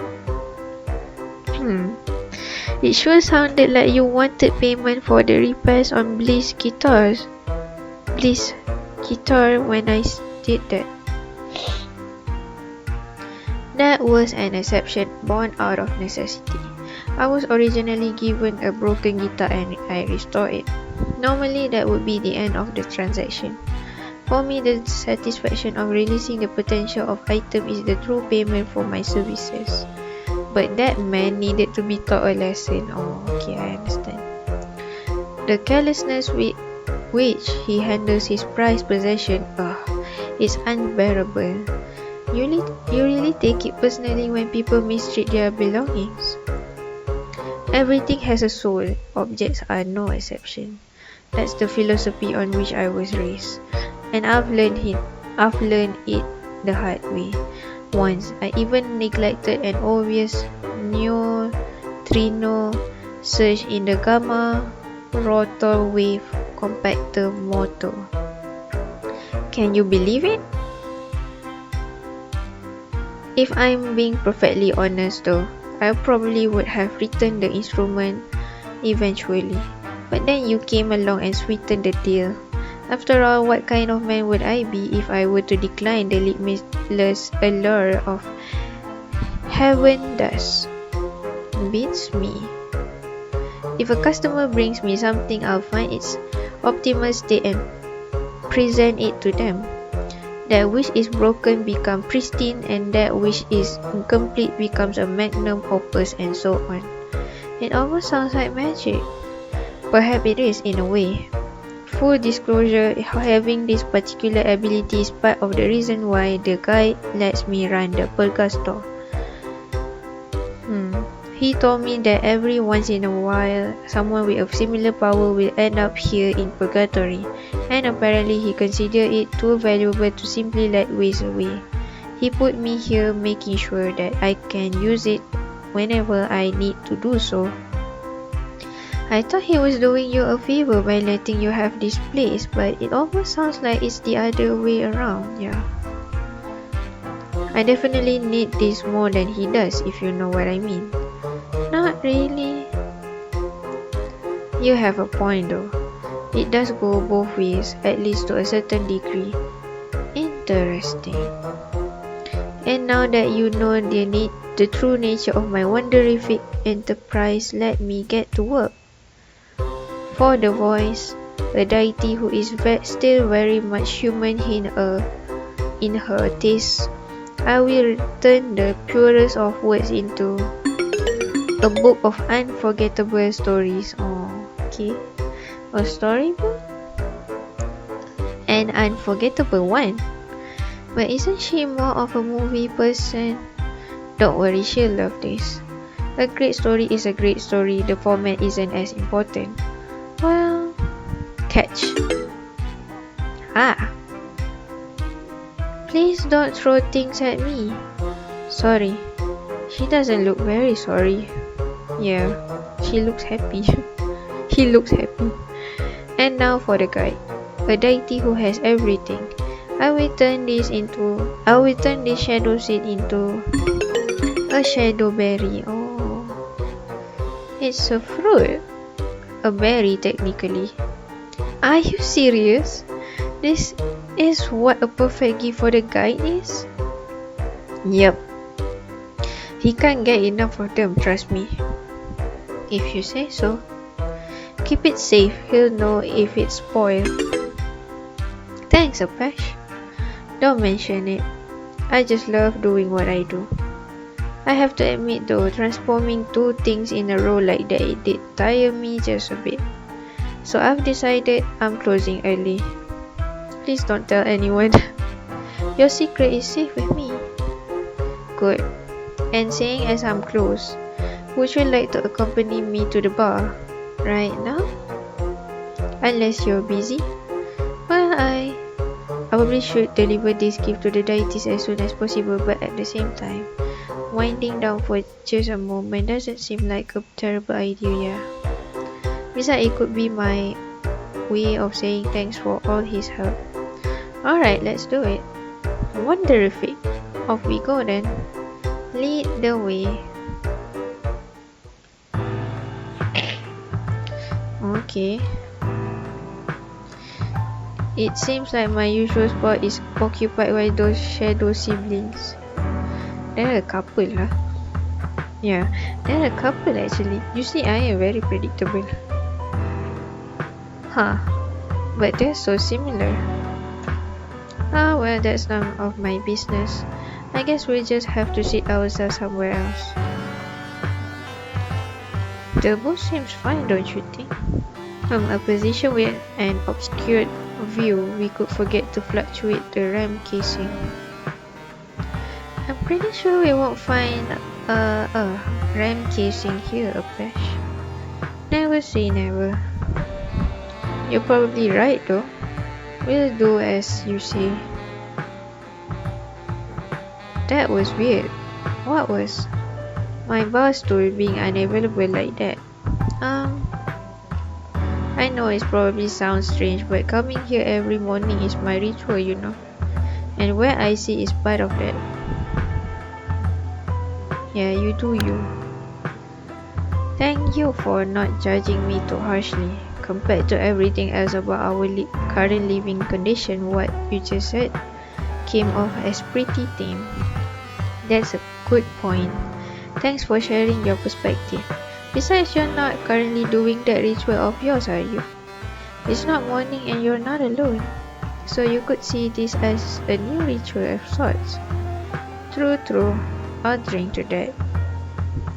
A: It sure sounded like you wanted payment for the repairs on Bliss guitar when I did that. That was an exception born out of necessity. I was originally given a broken guitar and I restored it. Normally that would be the end of the transaction. For me, the satisfaction of releasing the potential of item is the true payment for my services. But that man needed to be taught a lesson. Oh, okay, I understand. The carelessness with which he handles his prized possession is unbearable. You really take it personally when people mistreat their belongings. Everything has a soul. Objects are no exception. That's the philosophy on which I was raised. And I've learned it the hard way. Once, I even neglected an obvious neutrino search in the Gamma rotor wave compactor motor. Can you believe it? If I'm being perfectly honest though, I probably would have returned the instrument eventually. But then you came along and sweetened the deal. After all, what kind of man would I be if I were to decline the limitless allure of heaven dust? Beats me. If a customer brings me something, I'll find its optimal state and present it to them. That which is broken becomes pristine, and that which is incomplete becomes a magnum opus, and so on. It almost sounds like magic. Perhaps it is in a way. Full disclosure, having this particular ability is part of the reason why the guy lets me run the Purgatory. He told me that every once in a while, someone with a similar power will end up here in Purgatory, and apparently he considered it too valuable to simply let waste away. He put me here making sure that I can use it whenever I need to do so. I thought he was doing you a favor by letting you have this place, but it almost sounds like it's the other way around, yeah. I definitely need this more than he does, if you know what I mean. Not really. You have a point though. It does go both ways, at least to a certain degree. Interesting. And now that you know the true nature of my wonderific enterprise, let me get to work. For the voice, a deity who is still very much human in her taste, I will turn the purest of words into a book of unforgettable stories. Oh, okay. A storybook? An unforgettable one. But isn't she more of a movie person? Don't worry, she'll love this. A great story is a great story. The format isn't as important. Well, catch. Please don't throw things at me. Sorry. She doesn't look very sorry. Yeah, she looks happy. He looks happy. And now for the guide. A deity who has everything. I will turn this shadow seed into A shadow berry. Oh, it's a fruit. A berry, technically. Are you serious? This is what a perfect gift for the guy is? Yep. He can't get enough of them, trust me. If you say so. Keep it safe, he'll know if it's spoiled. Thanks, Apache. Don't mention it. I just love doing what I do. I have to admit though, transforming two things in a row like that, it did tire me just a bit. So I've decided I'm closing early. Please don't tell anyone. Your secret is safe with me. Good. And saying as I'm close, would you like to accompany me to the bar? Right now? Unless you're busy? Well, I probably should deliver this gift to the deities as soon as possible, but at the same time, winding down for just a moment doesn't seem like a terrible idea, yeah. Besides, it could be my way of saying thanks for all his help. Alright, let's do it. Wonderific. Off we go then. Lead the way. Okay. It seems like my usual spot is occupied by those shadow siblings. They're a couple lah. Yeah, they're a couple actually. Usually I am very predictable. Huh. But they're so similar. Ah well, that's none of my business. I guess we'll just have to sit ourselves somewhere else. The booth seems fine, don't you think? From a position with an obscured view, we could forget to fluctuate the ram casing. I'm pretty sure we won't find a ram casing here, Apache. Never say never. You're probably right though. We'll do as you say. That was weird. What was? My bar stool being unavailable like that. I know it probably sounds strange, but coming here every morning is my ritual, you know. And where I see is part of that. Yeah, you do you. Thank you for not judging me too harshly. Compared to everything else about our current living condition, what you just said came off as pretty tame. That's a good point. Thanks for sharing your perspective. Besides, you're not currently doing that ritual of yours, are you? It's not morning and you're not alone. So you could see this as a new ritual of sorts. True. I'll drink to that.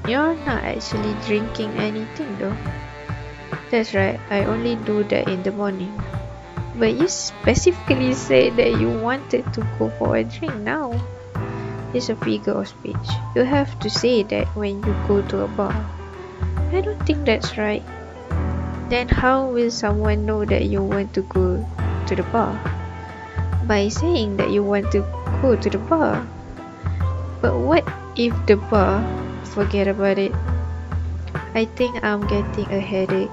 A: You're not actually drinking anything though. That's right, I only do that in the morning. But you specifically said that you wanted to go for a drink now. It's a figure of speech. You have to say that when you go to a bar. I don't think that's right. Then how will someone know that you want to go to the bar? By saying that you want to go to the bar. But what if the bar? Forget about it. I think I'm getting a headache.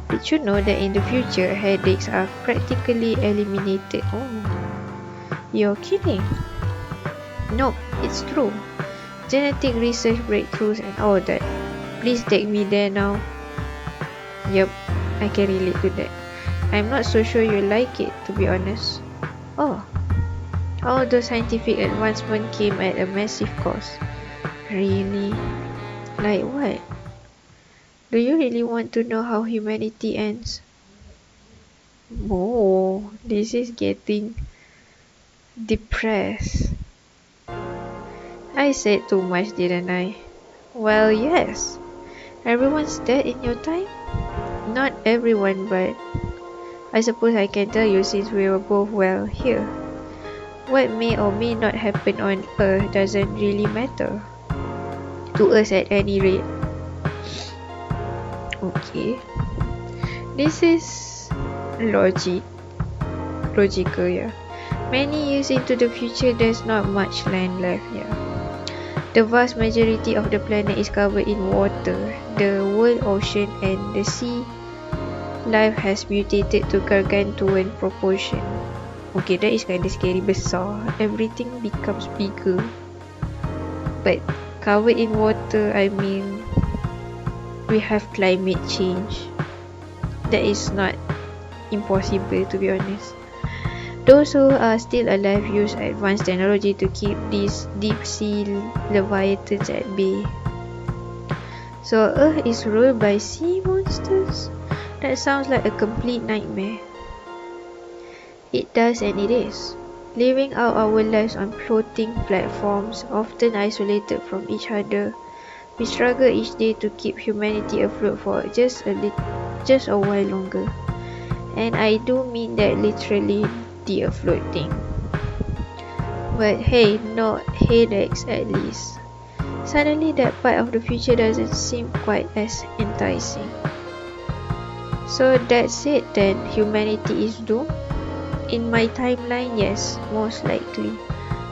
A: Did you know that in the future headaches are practically eliminated? Oh, you're kidding. Nope, it's true. Genetic research breakthroughs and all that. Please take me there now. Yup, I can relate to that. I'm not so sure you like it, to be honest. Oh, all those scientific advancements came at a massive cost. Really? Like what? Do you really want to know how humanity ends? Oh, this is getting depressed. I said too much, didn't I? Well, yes. Everyone's dead in your time? Not everyone, but I suppose I can tell you since we were both well here. What may or may not happen on Earth doesn't really matter. To us at any rate. Okay. This is logical, yeah. Many years into the future, there's not much land left, yeah. The vast majority of the planet is covered in water. The world ocean and the sea life has mutated to gargantuan proportion. Okay, that is kind of scary. Besar. Everything becomes bigger. But covered in water, I mean, we have climate change. That is not impossible, to be honest. Those who are still alive use advanced technology to keep these deep sea leviathans at bay. So Earth is ruled by sea monsters? That sounds like a complete nightmare. It does, and it is. Living out our lives on floating platforms, often isolated from each other, we struggle each day to keep humanity afloat for just a while longer. And I do mean that literally, the afloat thing. But hey, no headaches at least. Suddenly that part of the future doesn't seem quite as enticing. So that's it then, humanity is doomed? In my timeline, yes, most likely.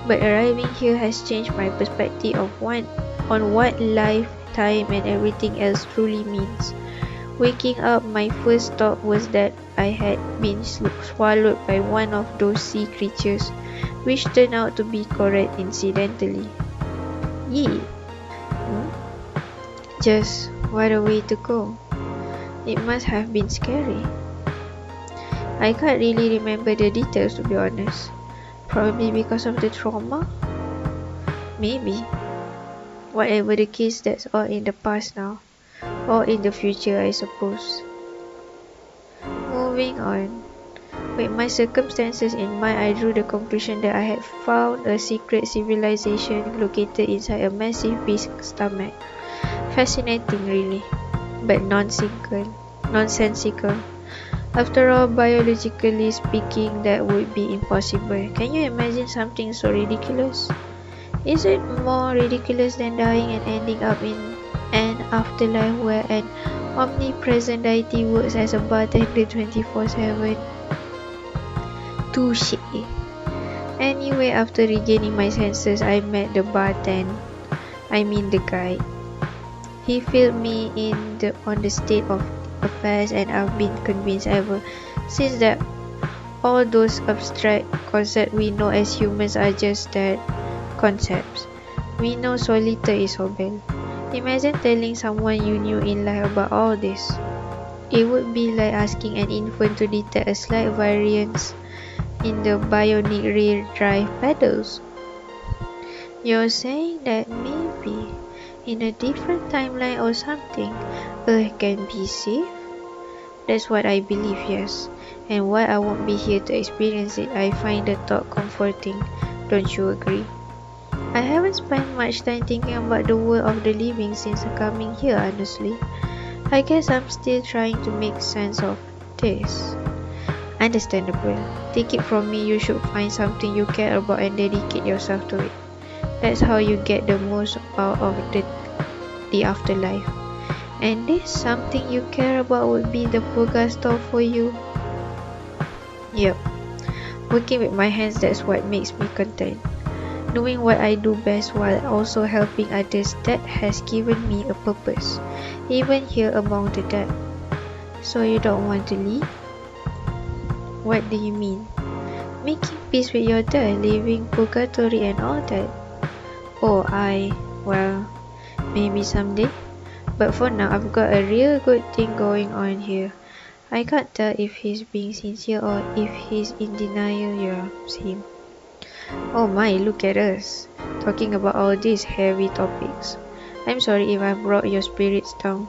A: But arriving here has changed my perspective on what life, time and everything else truly means. Waking up, my first thought was that I had been swallowed by one of those sea creatures, which turned out to be correct incidentally. Yee! Just what a way to go. It must have been scary. I can't really remember the details, to be honest. Probably because of the trauma? Maybe. Whatever the case, that's all in the past now. Or in the future, I suppose. Moving on. With my circumstances in mind, I drew the conclusion that I had found a secret civilization located inside a massive beast's stomach. Fascinating, really, but nonsensical. After all, biologically speaking, that would be impossible. Can you imagine something so ridiculous? Is it more ridiculous than dying and ending up in an afterlife where an omnipresent deity works as a bartender 24/7? Touché. Anyway, after regaining my senses, I met the the guide. He filled me on the state of affairs, and I've been convinced ever since that all those abstract concepts we know as humans are just that, concepts. We know solitaire is Sobel. Imagine telling someone you knew in life about all this. It would be like asking an infant to detect a slight variance in the bionic rear drive pedals. You're saying that maybe in a different timeline or something, Earth can be safe? That's what I believe, yes. And while I won't be here to experience it, I find the thought comforting. Don't you agree? I haven't spent much time thinking about the world of the living since coming here, honestly. I guess I'm still trying to make sense of this. Understandable. Take it from me, you should find something you care about and dedicate yourself to it. That's how you get the most out of the afterlife. And this something you care about would be the Purgatory for you. Yep. Working with my hands, that's what makes me content. Doing what I do best while also helping others, that has given me a purpose, even here among the dead. So you don't want to leave? What do you mean? Making peace with your death, leaving Purgatory and all that? Oh, well, maybe someday. But for now, I've got a real good thing going on here. I can't tell if he's being sincere or if he's in denial. Yeah, same. Oh my, look at us, talking about all these heavy topics. I'm sorry if I brought your spirits down.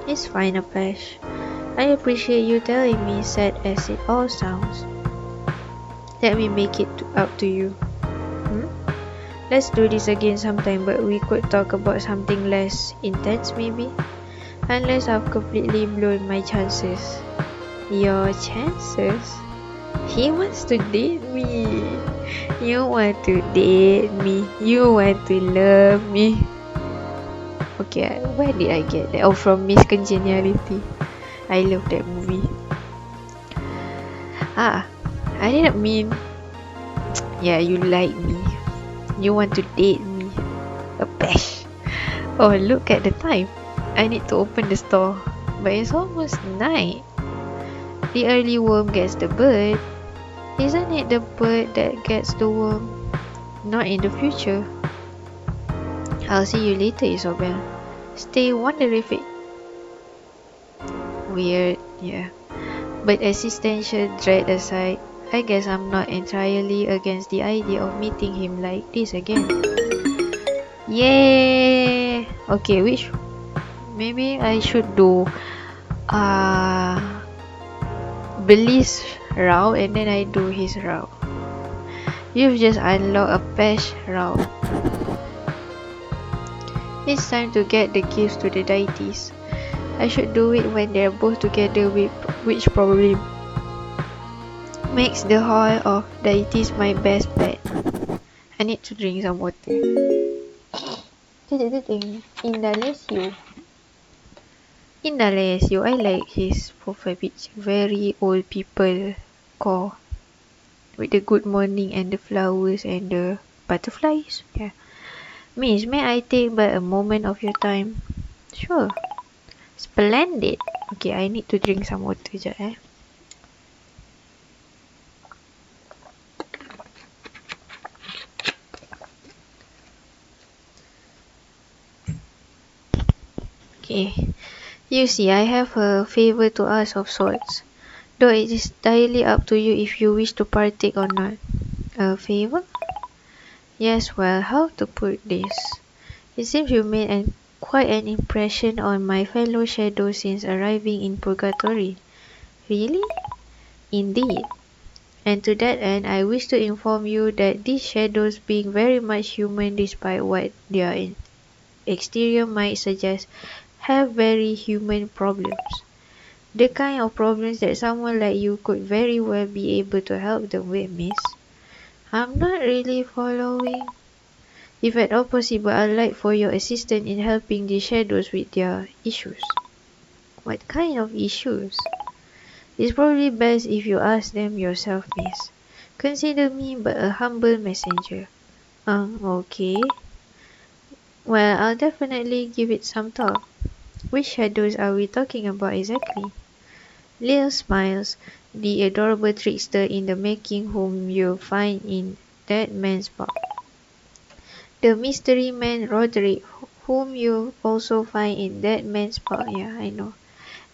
A: It's fine, Apash. I appreciate you telling me, sad as it all sounds. Let me make it up to you. Let's do this again sometime, but we could talk about something less intense maybe? Unless I've completely blown my chances. Your chances? He wants to date me. You want to date me. You want to love me. Okay, where did I get that? Oh, from Miss Congeniality. I love that movie. I didn't mean... Yeah, you like me. You want to date me. A bash. Oh, look at the time. I need to open the store. But it's almost night. The early worm gets the bird. Isn't it the bird that gets the worm? Not in the future. I'll see you later, Isobel. Stay wonderific. Weird, yeah. But existential dread aside, I guess I'm not entirely against the idea of meeting him like this again. Yay! Okay, which maybe I should do Billy's route and then I do his route. You've just unlocked a patch route. It's time to get the gifts to the deities. I should do it when they're both together, which probably makes the Hall of Deities my best bet. I need to drink some water. Indalesio, I like his profile picture. Very old people core. With the good morning and the flowers and the butterflies. Yeah. Miss, may I take but a moment of your time? Sure. Splendid. Okay, I need to drink some water sekejap Okay. You see, I have a favor to ask of sorts. Though it is entirely up to you if you wish to partake or not. A favor? Yes, well, how to put this? It seems you made quite an impression on my fellow shadows since arriving in Purgatory. Really? Indeed. And to that end, I wish to inform you that these shadows, being very much human despite what their exterior might suggest, have very human problems. The kind of problems that someone like you could very well be able to help them with, miss. I'm not really following. If at all possible, I'd like for your assistance in helping the shadows with their issues. What kind of issues? It's probably best if you ask them yourself, miss. Consider me but a humble messenger. Okay. Well, I'll definitely give it some thought. Which shadows are we talking about exactly? Lil smiles, the adorable trickster in the making whom you'll find in that man's pub. The mystery man Roderick, whom you'll also find in that man's pub. Yeah, I know.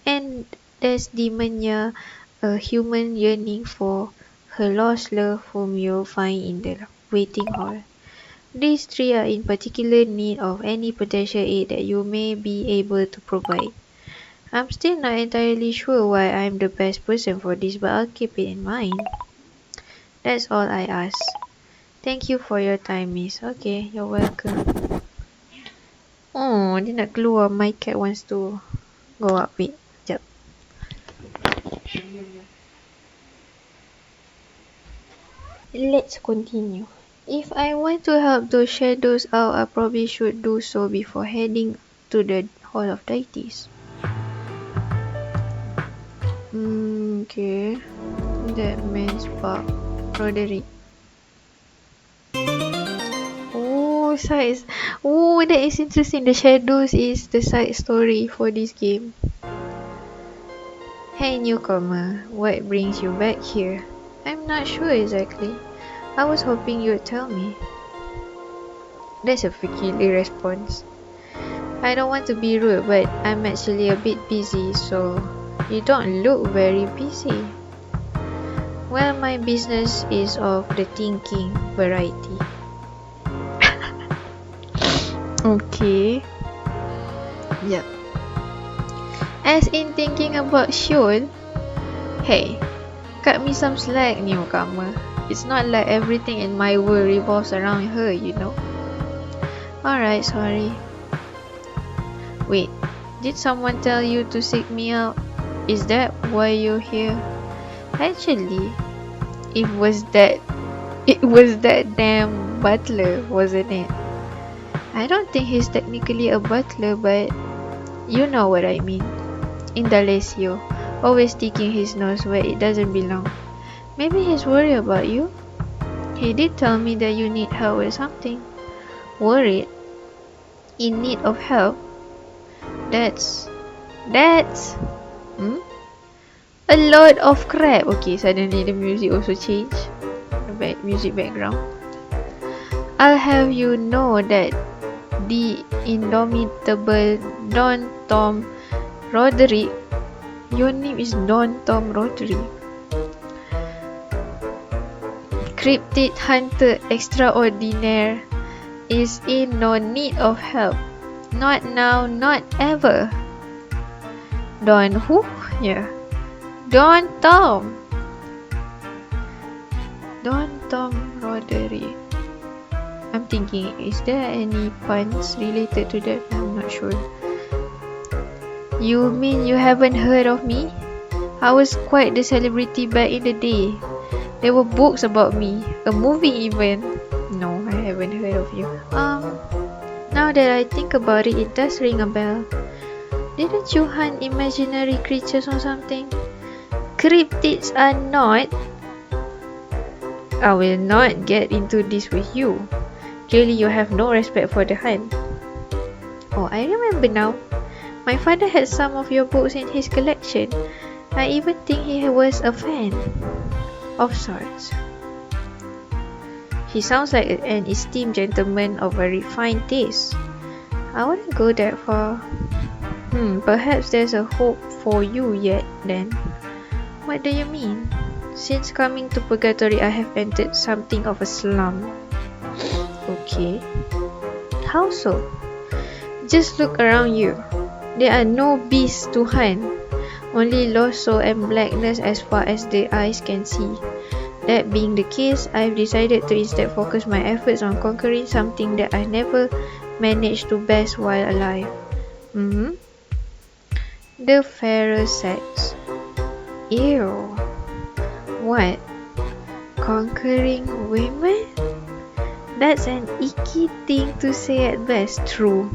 A: And there's Demonia, a human yearning for her lost love, whom you'll find in the waiting hall. These three are in particular need of any potential aid that you may be able to provide. I'm still not entirely sure why I'm the best person for this, but I'll keep it in mind. That's all I ask. Thank you for your time, miss. Okay, you're welcome. Oh, dia nak keluar. My cat wants to go up. Wait, sekejap. Let's continue. If I want to help those shadows out, I probably should do so before heading to the Hall of Deities. Okay. That man's pub. Roderick. Oh, sides. Oh, that is interesting. The shadows is the side story for this game. Hey newcomer, what brings you back here? I'm not sure exactly. I was hoping you'd tell me. That's a peculiar response. I don't want to be rude, but I'm actually a bit busy, so you don't look very busy. Well, my business is of the thinking variety. Okay. Yep. As in thinking about Sheol? Hey, cut me some slack, newcomer. It's not like everything in my world revolves around her, you know. Alright, sorry. Wait, did someone tell you to seek me out? Is that why you're here? Actually, it was that damn butler, wasn't it? I don't think he's technically a butler, but you know what I mean. Indalesio, always sticking his nose where it doesn't belong. Maybe he's worried about you. He did tell me that you need help with something. Worried? In need of help? That's a lot of crap. Okay, suddenly the music also changed. The music background. I'll have you know that the indomitable Don Tom Roderick. Your name is Don Tom Roderick. Cryptid hunter extraordinaire is in no need of help. Not now, not ever. Don who? Yeah. Don Tom. Don Tom Roderick. I'm thinking, is there any puns related to that? I'm not sure. You mean you haven't heard of me? I was quite the celebrity back in the day. There were books about me, a movie even. No, I haven't heard of you. Now that I think about it, it does ring a bell. Didn't you hunt imaginary creatures or something? Cryptids are not. I will not get into this with you. Clearly you have no respect for the hunt. Oh, I remember now. My father had some of your books in his collection. I even think he was a fan. Of sorts. He sounds like an esteemed gentleman of a refined taste. I wouldn't go that far. Perhaps there's a hope for you yet then. What do you mean? Since coming to Purgatory, I have entered something of a slump. Okay. How so? Just look around you. There are no beasts to hunt. Only lost soul and blackness as far as the eyes can see. That being the case, I've decided to instead focus my efforts on conquering something that I never managed to best while alive. The fairer sex. Ew. What? Conquering women? That's an icky thing to say at best, true.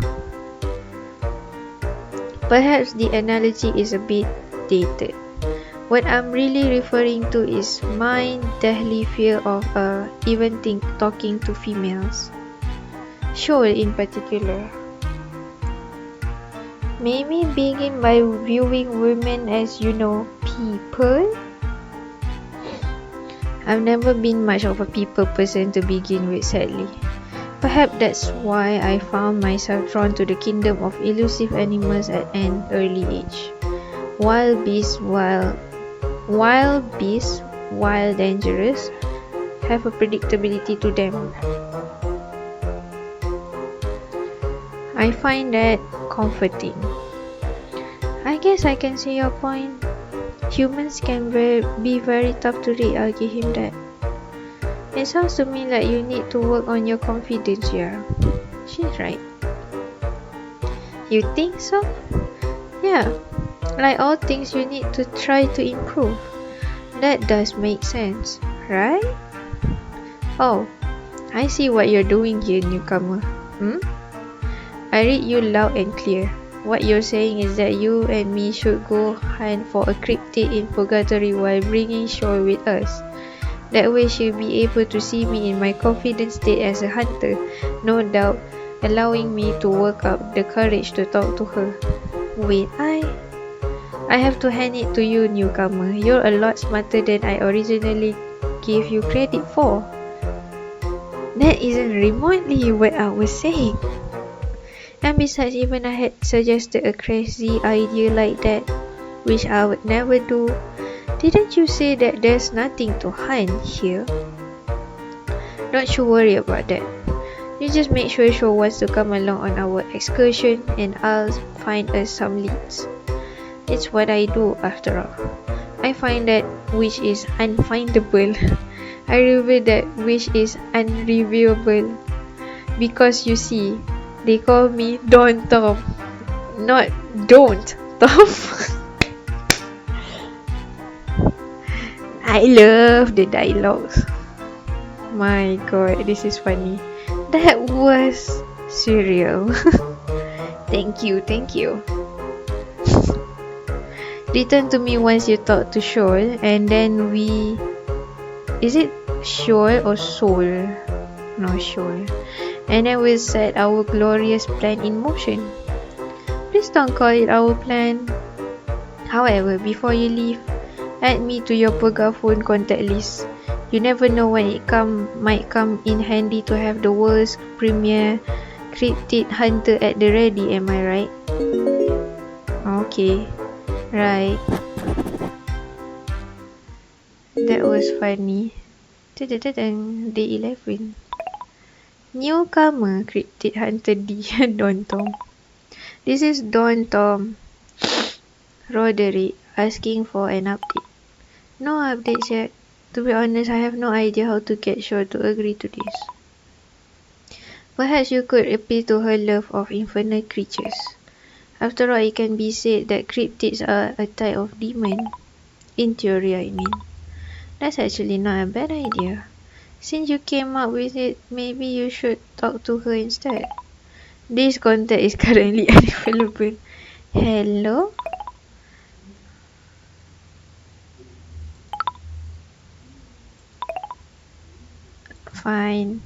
A: Perhaps the analogy is a bit dated. What I'm really referring to is my deathly fear of even talking to females. Sheol in particular. Maybe begin by viewing women as, people? I've never been much of a people person to begin with, sadly. Perhaps that's why I found myself drawn to the kingdom of elusive animals at an early age. Wild beasts, while dangerous, have a predictability to them. I find that comforting. I guess I can see your point. Humans can be very tough to read, I'll give him that. It sounds to me like you need to work on your confidence, yeah. She's right. You think so? Yeah. Like all things, you need to try to improve. That does make sense, right? Oh, I see what you're doing here, newcomer. I read you loud and clear. What you're saying is that you and me should go hunt for a cryptid in Purgatory while bringing Sheol with us. That way she'll be able to see me in my confident state as a hunter, no doubt, allowing me to work up the courage to talk to her. Wait, I have to hand it to you, newcomer. You're a lot smarter than I originally gave you credit for. That isn't remotely what I was saying. And besides, even I had suggested a crazy idea like that, which I would never do. Didn't you say that there's nothing to hunt here? Don't you worry about that. You just make sure Sheol wants to come along on our excursion and I'll find us some leads. It's what I do after all. I find that which is unfindable. I reveal that which is unrevealable. Because you see, they call me Don Tom, not Don't Tom. I love the dialogues. My god, this is funny. That was surreal. Thank you. Return to me once you talk to Sheol, and then is it Sheol or Soul? No, Sheol. And then we'll set our glorious plan in motion. Please don't call it our plan. However, before you leave, add me to your Purgaphone contact list. You never know when it might come in handy to have the world's premier cryptid hunter at the ready, am I right? Okay, right. That was funny. Day 11. Newcomer cryptid hunter D. Don Tom. This is Don Tom Roderick asking for an update. No updates yet. To be honest, I have no idea how to get Sheol to agree to this. Perhaps you could appeal to her love of infernal creatures. After all, it can be said that cryptids are a type of demon. In theory, I mean. That's actually not a bad idea. Since you came up with it, maybe you should talk to her instead. This contact is currently unavailable. Hello? Fine.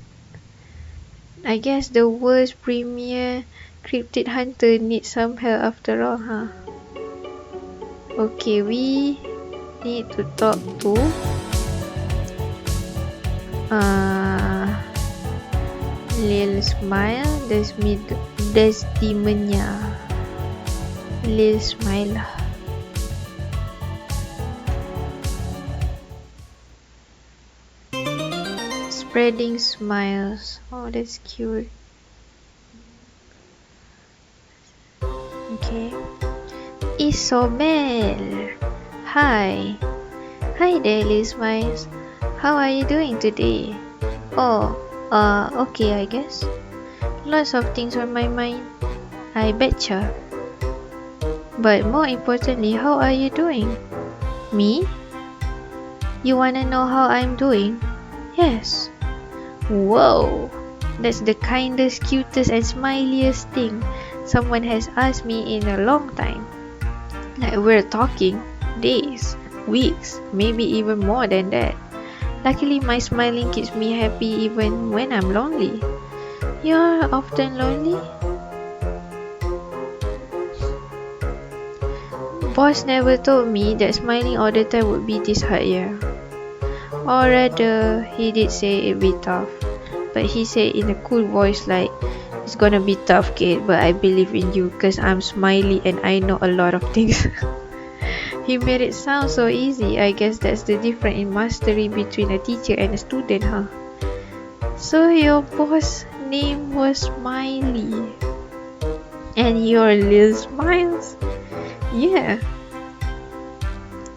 A: I guess the world's premier cryptid hunter needs some help after all, huh? Okay, we need to talk to Lil Smile, Desdemona. Lil Smile. Spreading smiles. Oh, that's cute. Okay. Isobel. Hi. Hi there, Lil Smiles. How are you doing today? Oh, okay, I guess. Lots of things on my mind. I betcha. But more importantly, how are you doing? Me? You wanna know how I'm doing? Yes. Whoa. That's the kindest, cutest and smiliest thing someone has asked me in a long time. Like we're talking days, weeks, maybe even more than that. Luckily, my smiling keeps me happy even when I'm lonely. You're often lonely? Boss never told me that smiling all the time would be this hard, yeah. Or rather, he did say it'd be tough. But he said in a cool voice like, it's gonna be tough, kid, but I believe in you cause I'm smiley and I know a lot of things. He made it sound so easy. I guess that's the difference in mastery between a teacher and a student, huh? So your boss name was Smiley. And your Lil Smiles? Yeah.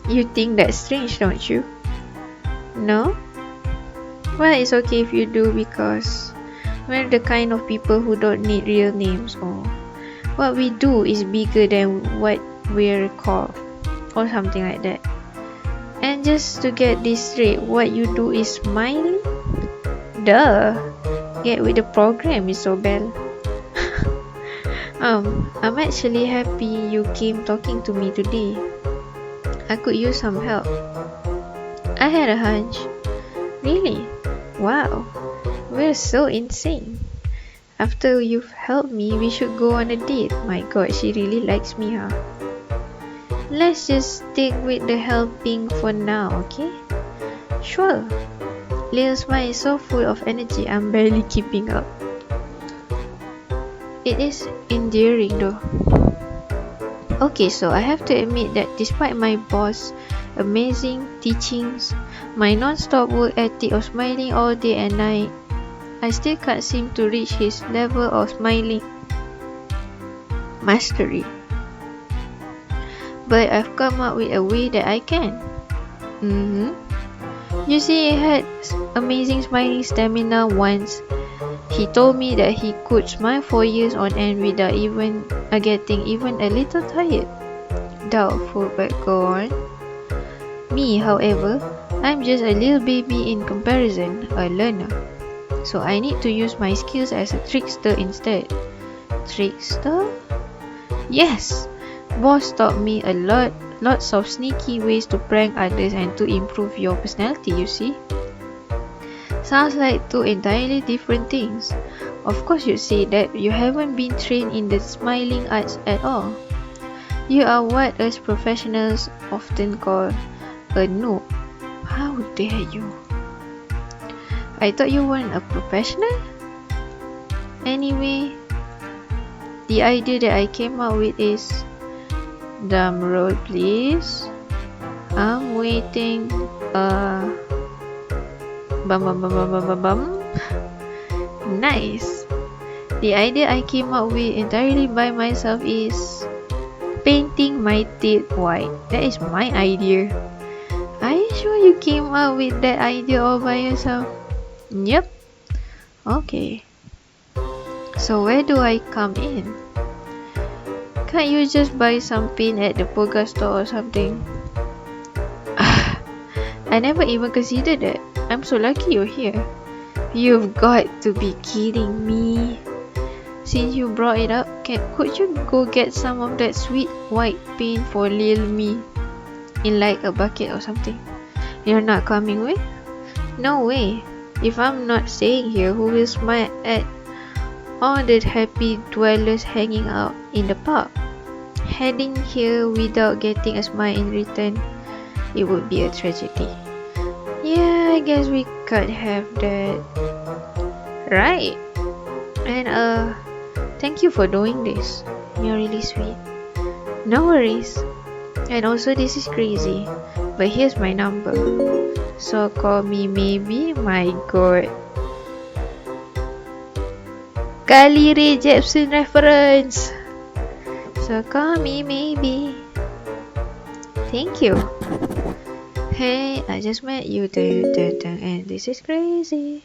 A: You think that's strange, don't you? No? Well, it's okay if you do because we're the kind of people who don't need real names, or what we do is bigger than what we're called, or something like that. And just to get this straight, what you do is smiling? Duh! Get with the program, Isobel. I'm actually happy you came talking to me today. I could use some help. I had a hunch. Really? Wow. We're so insane. After you've helped me, we should go on a date. My god, she really likes me, huh? Let's just stick with the helping for now, okay? Sure. Lil Smile is so full of energy, I'm barely keeping up. It is endearing though. Okay, so I have to admit that despite my boss' amazing teachings, my non-stop work ethic of smiling all day and night, I still can't seem to reach his level of smiling mastery. But I've come up with a way that I can. You see, he had amazing smiling stamina once. He told me that he could smile for years on end without even getting even a little tired. Doubtful, but go on. Me, however, I'm just a little baby in comparison, a learner. So I need to use my skills as a trickster instead. Trickster? Yes! Boss taught me a lots of sneaky ways to prank others and to improve your personality, you see. Sounds like two entirely different things. Of course you'd say that you haven't been trained in the smiling arts at all. You are what us professionals often call a noob. How dare you? I thought you weren't a professional? Anyway, The idea that I came up with is, drum roll please. I'm waiting. Bum bum bum bum bum bum bum. Nice. The idea I came up with entirely by myself is painting my teeth white. That is my idea. Are you sure you came up with that idea all by yourself? Yep. Okay. So where do I come in? Can't you just buy some paint at the Purgatory store or something? I never even considered that. I'm so lucky you're here. You've got to be kidding me. Since you brought it up, could you go get some of that sweet white paint for little me? In like a bucket or something. You're not coming with? No way. If I'm not staying here, who will smile at all the happy dwellers hanging out in the park? Heading here without getting a smile in return, it would be a tragedy. Yeah, I guess we can't have that. Right. And thank you for doing this. You're really sweet. No worries. And also this is crazy, but here's my number. So call me maybe. My god. Kali Ray Jepsen reference. So call me maybe. Thank you. Hey, I just met you, and this is crazy.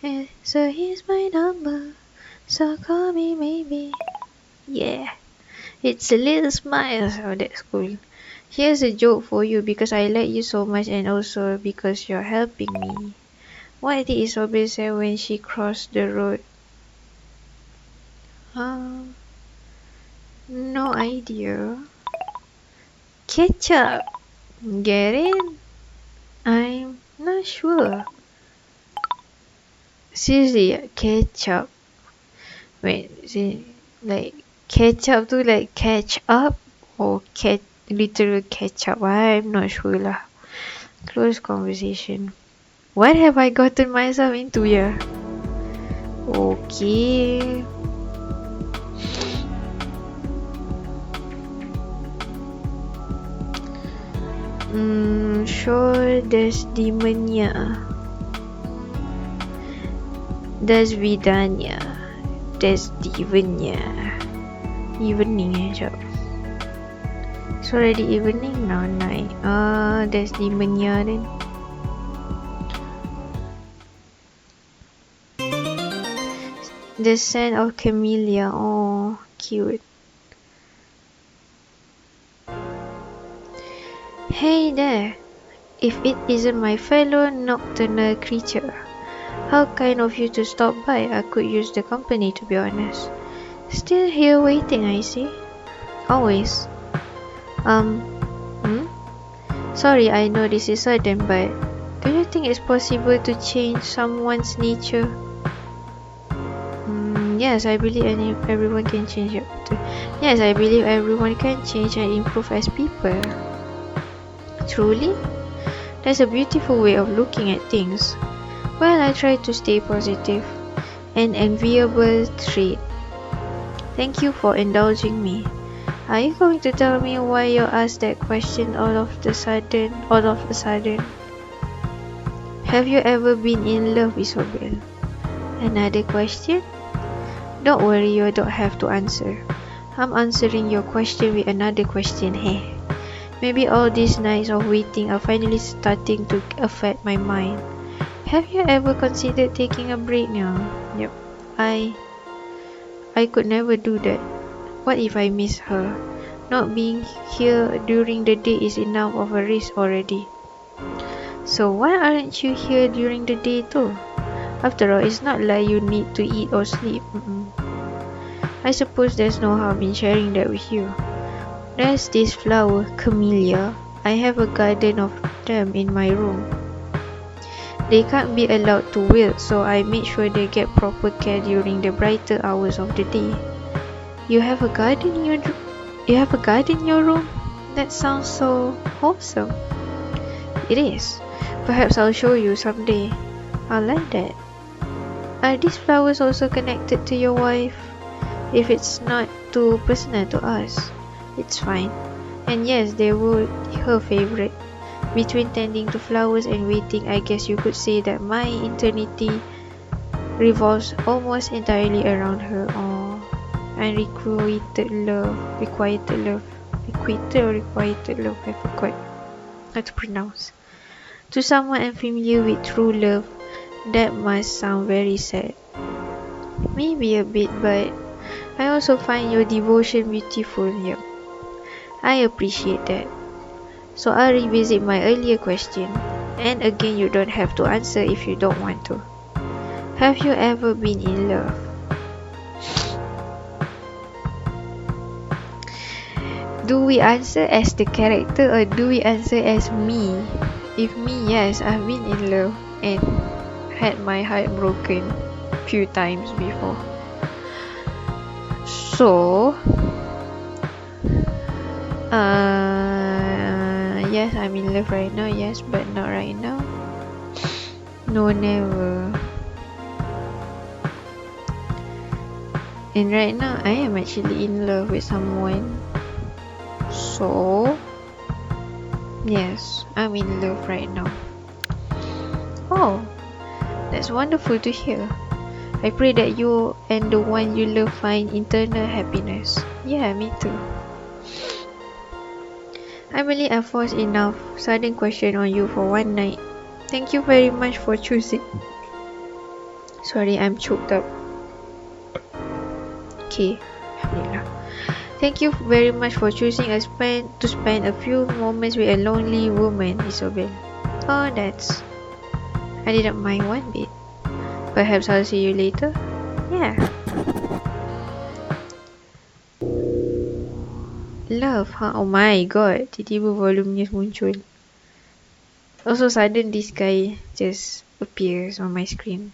A: And so here's my number. So call me maybe. Yeah. It's a little smile. Oh, that's cool. Here's a joke for you because I like you so much and also because you're helping me. What did Isobel say when she crossed the road? No idea. Ketchup. Get it? I'm not sure. Seriously, ketchup. Wait, see, like ketchup to like catch up or literal ketchup? I'm not sure lah. Close conversation. What have I gotten myself into here? Okay. Sure, there's Demania. There's Vidania. There's Divania. Evening job. It's already evening now, night. There's Demania then. The scent of camellia. Oh, cute. Hey there. If it isn't my fellow nocturnal creature, how kind of you to stop by. I could use the company, to be honest. Still here waiting, I see. Always. Sorry, I know this is sudden, but do you think it's possible to change someone's nature? Yes, I believe everyone can change. Yes, I believe everyone can change and improve as people. Truly? That's a beautiful way of looking at things. Well, I try to stay positive. An enviable trait. Thank you for indulging me. Are you going to tell me why you asked that question all of a sudden? Have you ever been in love, Isobel? Another question? Don't worry, you don't have to answer. I'm answering your question with another question, hey. Maybe all these nights of waiting are finally starting to affect my mind. Have you ever considered taking a break now? Yep. I could never do that. What if I miss her? Not being here during the day is enough of a risk already. So why aren't you here during the day too? After all, it's not like you need to eat or sleep. I suppose there's no harm in sharing that with you. There's this flower, camellia. I have a garden of them in my room. They can't be allowed to wilt, so I made sure they get proper care during the brighter hours of the day. You have a garden in your room? That sounds so wholesome. It is. Perhaps I'll show you someday. I like that. Are these flowers also connected to your wife? If it's not too personal to us, it's fine. And yes, they were her favorite. Between tending to flowers and waiting, I guess you could say that my eternity revolves almost entirely around her. Oh, unrequited love, requited love, I forgot how to pronounce. To someone unfamiliar with true love, that must sound very sad. Maybe a bit, but I also find your devotion beautiful. Yep, I appreciate that. So I'll revisit my earlier question, and again, you don't have to answer if you don't want to. Have you ever been in love? Do we answer as the character or do we answer as me? If me, yes, I've been in love and had my heart broken few times before. So, yes, I'm in love right now, yes, but not right now. No, never. And right now, I am actually in love with someone. So, yes, I'm in love right now. Oh, that's wonderful to hear. I pray that you and the one you love find internal happiness. Yeah, me too. I believe I forced enough sudden question on you for one night. Thank you very much for choosing. Sorry, I'm choked up. Okay, alhamdulillah. Thank you very much for choosing to spend a few moments with a lonely woman, Isobel. Oh, I didn't mind one bit. Perhaps I'll see you later. Yeah. Love, huh? Oh my god, tiba-tiba volumenya muncul. Also sudden this guy just appears on my screen.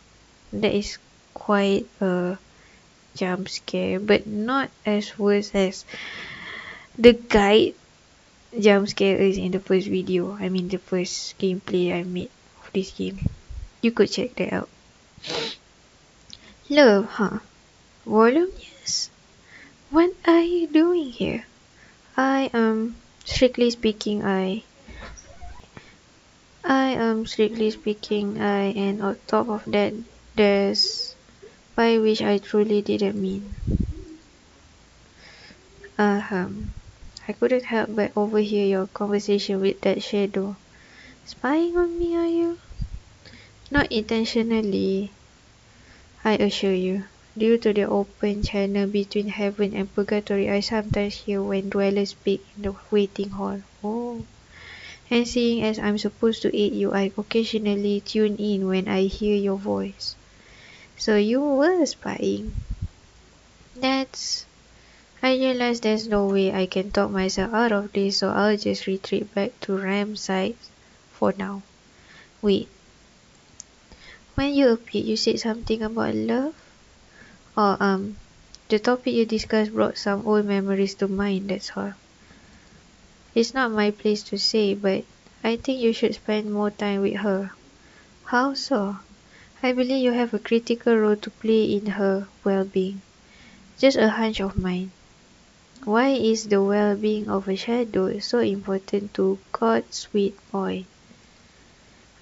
A: That is quite a jump scare, but not as worse as the guide jump scare is in the first video. I mean the first gameplay I made of this game. You could check that out. Love, huh? Volume, yes. What are you doing here? Strictly speaking, and on top of that, there's by which I truly didn't mean. I couldn't help but overhear your conversation with that shadow. Spying on me, are you? Not intentionally, I assure you. Due to the open channel between heaven and purgatory, I sometimes hear when dwellers speak in the waiting hall. Oh. And seeing as I'm supposed to aid you, I occasionally tune in when I hear your voice. So you were spying. I realize there's no way I can talk myself out of this, so I'll just retreat back to Ram's side for now. Wait. When you appeared, you said something about love? Or, the topic you discussed brought some old memories to mind, that's all. It's not my place to say, but I think you should spend more time with her. How so? I believe you have a critical role to play in her well-being. Just a hunch of mine. Why is the well-being of a shadow so important to God's sweet boy?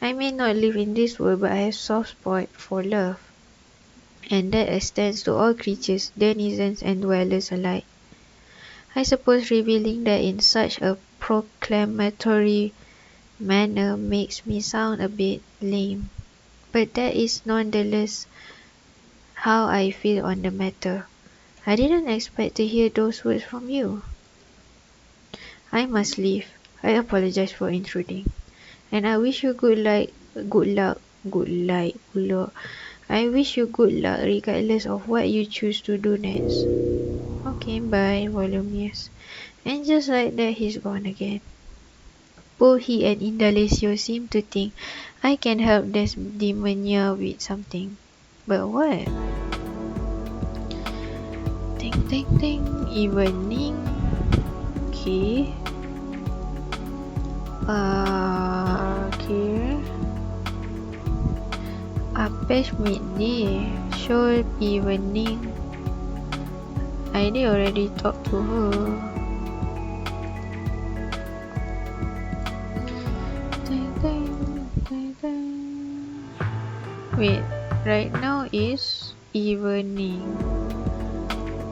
A: I may not live in this world, but I have soft spot for love. And that extends to all creatures, denizens and dwellers alike. I suppose revealing that in such a proclamatory manner makes me sound a bit lame, but that is nonetheless how I feel on the matter. I didn't expect to hear those words from you. I must leave. I apologize for intruding. And I wish you good luck. I wish you good luck regardless of what you choose to do next. Okay, bye, Voluminous. And just like that, he's gone again. Both he and Indalecio seem to think I can help this demonia with something. But what? Ting ting ting, evening. Okay. Okay. Apesh midday. Sheol evening. I did already talk to her. Wait, right now is evening.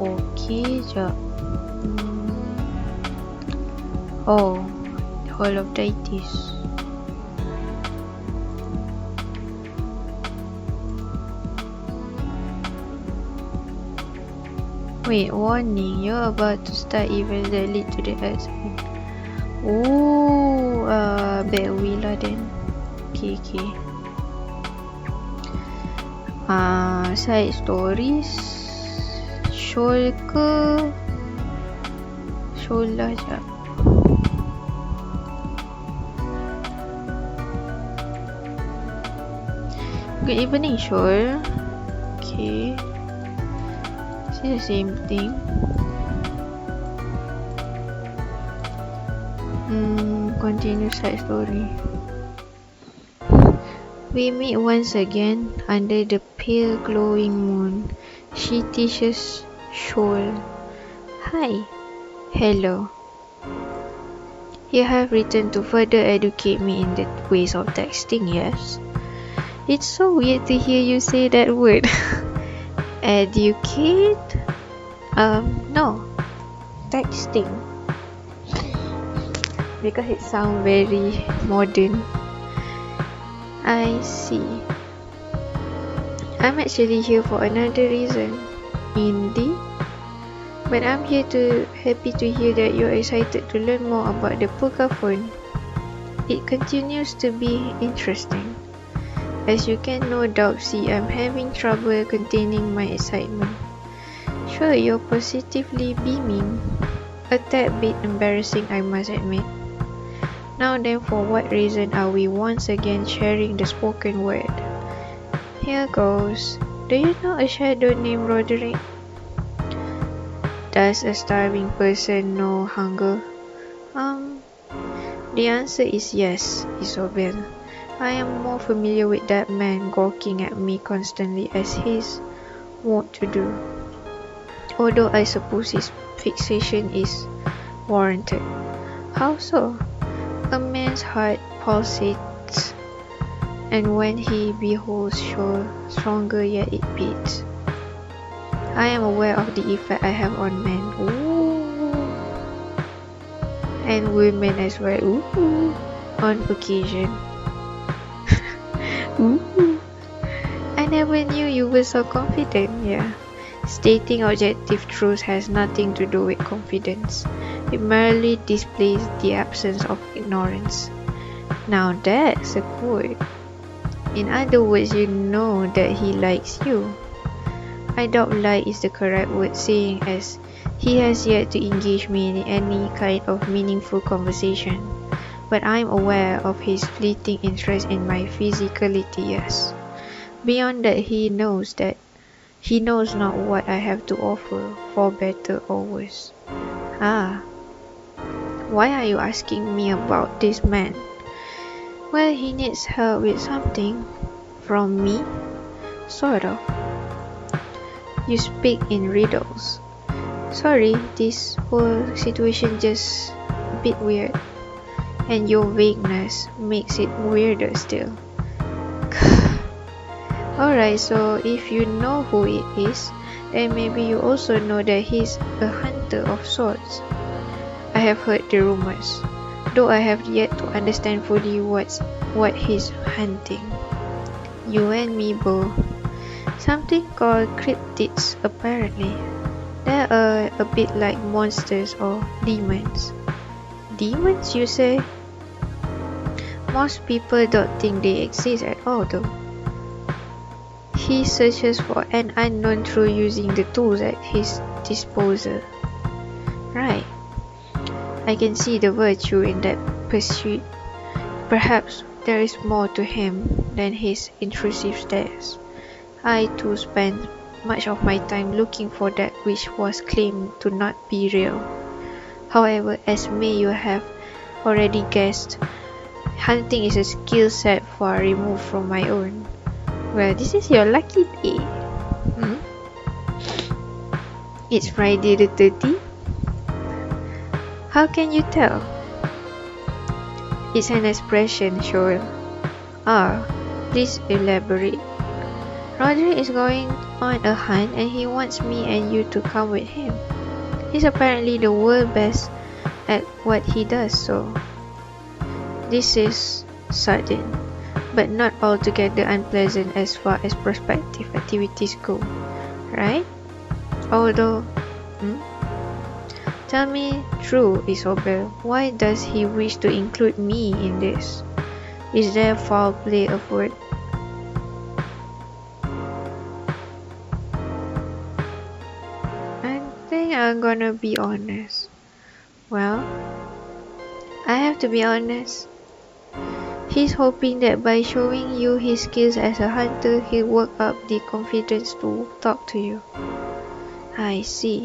A: Okay, jap. Oh, Hall of Deities. Wait, warning, you're about to start events that lead to the outside. Oh, bad way lah then. Okay. Side stories. Sheol ke? Sheol lah jap. Good evening, Sheol. Okay. Is it the same thing? Continue side story. We meet once again under the pale glowing moon. She teaches Sheol. Hi. Hello. You have returned to further educate me in the ways of texting, yes? It's so weird to hear you say that word. Educate? No. Texting. Because it sounds very modern. I see. I'm actually here for another reason. Indeed. But I'm happy to hear that you're excited to learn more about the Purgatory. It continues to be interesting. As you can no doubt see, I'm having trouble containing my excitement. Sure, you're positively beaming. A tad bit embarrassing, I must admit. Now then, for what reason are we once again sharing the spoken word? Here goes. Do you know a shadow named Roderick? Does a starving person know hunger? The answer is yes, Isobel. I am more familiar with that man gawking at me constantly as he's wont to do. Although I suppose his fixation is warranted. How so? A man's heart pulsates, and when he beholds Sheol, stronger yet it beats. I am aware of the effect I have on men. Ooh. And women as well. Ooh. On occasion. Ooh. I never knew you were so confident. Yeah. Stating objective truths has nothing to do with confidence. It merely displays the absence of ignorance. Now that's a quote. In other words, you know that he likes you. I doubt like is the correct word, seeing as he has yet to engage me in any kind of meaningful conversation. But I'm aware of his fleeting interest in my physicality, yes. Beyond that, he knows not what I have to offer, for better or worse. Why are you asking me about this man? Well, he needs help with something. From me? Sort of. You speak in riddles. Sorry, this whole situation just a bit weird. And your vagueness makes it weirder still. Alright, so if you know who it is, then maybe you also know that he's a hunter of sorts. I have heard the rumors, though I have yet to understand fully what he's hunting. You and me both. Something called cryptids, apparently. They are a bit like monsters or demons. Demons, you say? Most people don't think they exist at all, though. He searches for an unknown through using the tools at his disposal. Right. I can see the virtue in that pursuit. Perhaps there is more to him than his intrusive stares. I too spent much of my time looking for that which was claimed to not be real. However, as may you have already guessed, hunting is a skill set far removed from my own. Well, this is your lucky day. It's Friday the 30th? How can you tell? It's an expression, Sheol. Please elaborate. Roderick is going on a hunt and he wants me and you to come with him. He's apparently the world best at what he does, so this is sudden, but not altogether unpleasant as far as prospective activities go, right? Although, tell me true, Isobel, why does he wish to include me in this? Is there foul play afoot? I think I'm gonna be honest. Well, I have to be honest. He's hoping that by showing you his skills as a hunter, he'll work up the confidence to talk to you. I see.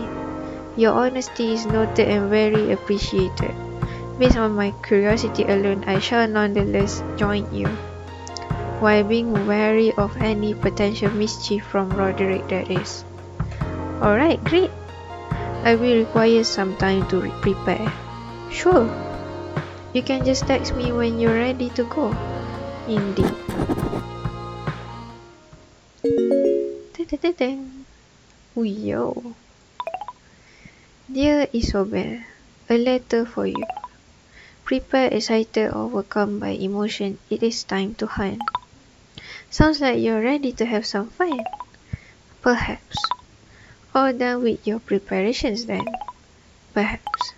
A: Your honesty is noted and very appreciated. Based on my curiosity alone, I shall nonetheless join you, while being wary of any potential mischief from Roderick, that is. Alright, great. I will require some time to prepare. Sure. You can just text me when you're ready to go. Indeed. Yo. Dear Isobel, a letter for you. Prepare, excited, overcome by emotion, it is time to hunt. Sounds like you're ready to have some fun. Perhaps. All done with your preparations then. Perhaps.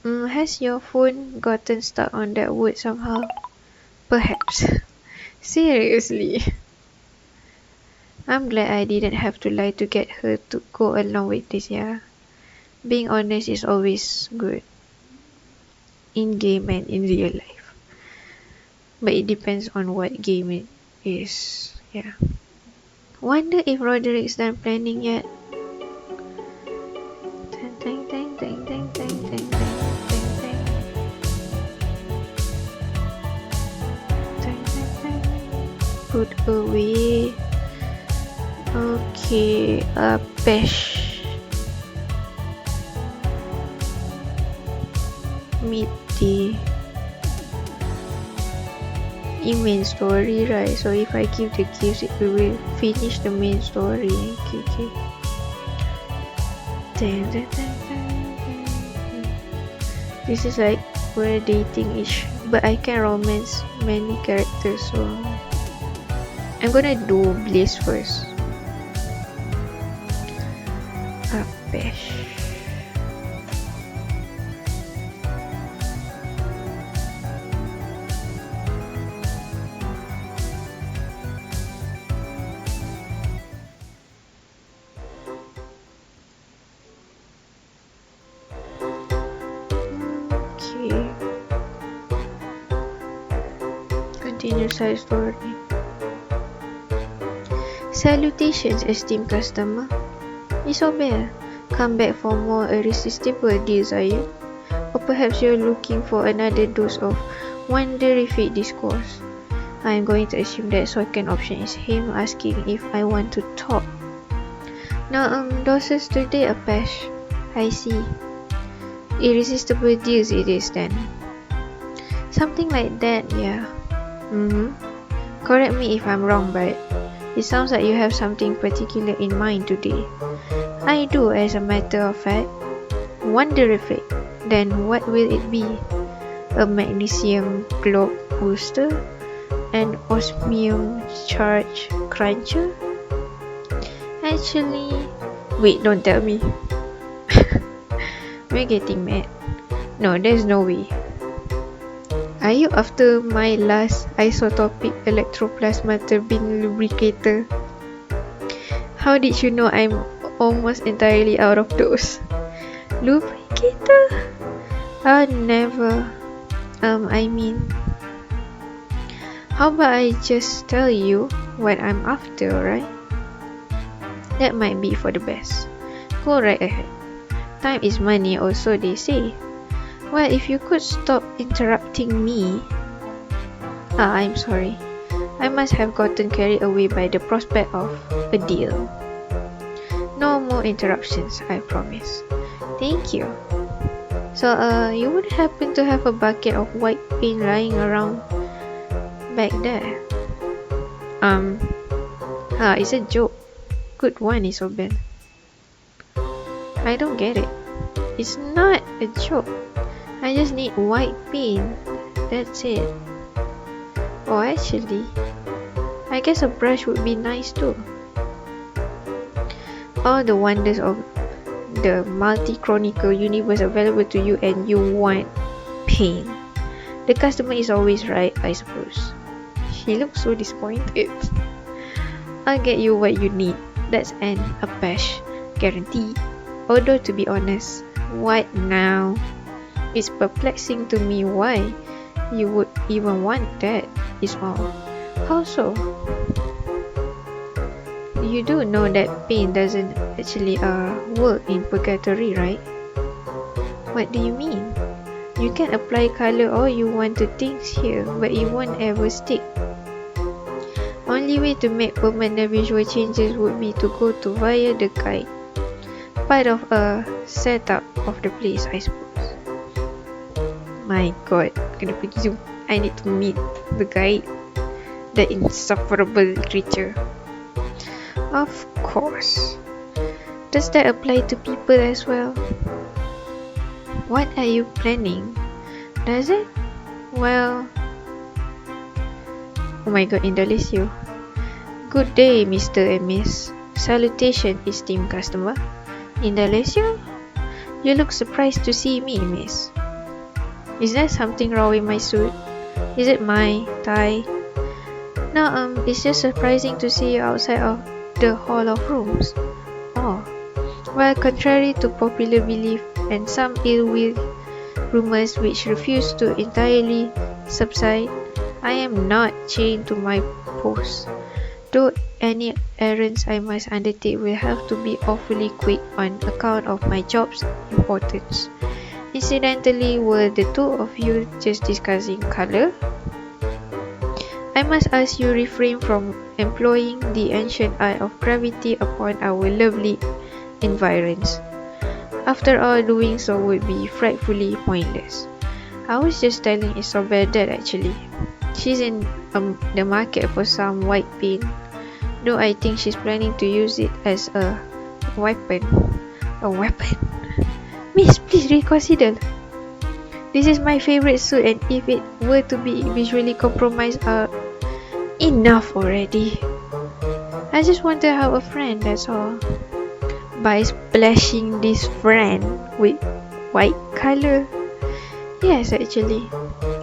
A: Has your phone gotten stuck on that wood somehow? Perhaps. Seriously. I'm glad I didn't have to lie to get her to go along with this, yeah. Being honest is always good. In game and in real life. But it depends on what game it is, yeah. Wonder if Roderick's done planning yet. Put away. Okay, Pesh. Meet the main story, right? So if I give the gifts, it will finish the main story. Okay. This is like we're dating-ish, but I can romance many characters, so I'm gonna do Bliss first. Pesh. Okay. Continue side story. Salutations, esteemed customer. Isobel, come back for more irresistible deals, are you? Or perhaps you're looking for another dose of wonderific discourse. I'm going to assume that second option is him asking if I want to talk. Now, doses today, Pesh. I see. Irresistible deals it is then. Something like that, yeah. Correct me if I'm wrong, but it sounds like you have something particular in mind today. I do, as a matter of fact. Wonderific. Then what will it be? A magnesium globe booster? An osmium charge cruncher? Actually, wait, don't tell me. We're getting mad. No, there's no way. Are you after my last isotopic electroplasma turbine lubricator? How did you know I'm almost entirely out of those? Lubricator? Never. How about I just tell you what I'm after, right? That might be for the best. Go right ahead. Time is money also, they say. Well, if you could stop interrupting me. I'm sorry. I must have gotten carried away by the prospect of a deal. No more interruptions, I promise. Thank you. So, you would happen to have a bucket of white paint lying around back there? It's a joke. Good one, Isobel. I don't get it. It's not a joke. I just need white paint. That's it. Oh, actually, I guess a brush would be nice too. All the wonders of the multi-chronicle universe available to you, and you want paint. The customer is always right, I suppose. He looks so disappointed. I'll get you what you need. That's an apache guarantee. Although to be honest, what now? It's perplexing to me why you would even want that, is all. How so? You do know that paint doesn't actually work in Purgatory, right? What do you mean? You can apply color all you want to things here, but it won't ever stick. Only way to make permanent visual changes would be to go to via the guide. Part of a setup of the place, I suppose. My god, kena pergi Zoom. I need to meet the guide. The insufferable creature. Of course. Does that apply to people as well? What are you planning? Does it? Well... Oh my god, Indalecio. Good day, Mr. and Miss. Salutation, esteemed customer. Indalecio? You look surprised to see me, miss. Is there something wrong with my suit? Is it my tie? No, it's just surprising to see you outside of the Hall of Rooms. Oh. Well, contrary to popular belief and some ill-will rumors which refuse to entirely subside, I am not chained to my post, though any errands I must undertake will have to be awfully quick on account of my job's importance. Incidentally, were the two of you just discussing color? I must ask you refrain from employing the ancient art of gravity upon our lovely environs. After all, doing so would be frightfully pointless. I was just telling Isobel that actually. She's in the market for some white paint, though I think she's planning to use it as a weapon. A weapon? Miss, please reconsider. This is my favorite suit, and if it were to be visually compromised, enough already. I just want to have a friend, that's all. By splashing this friend with white color. Yes, actually.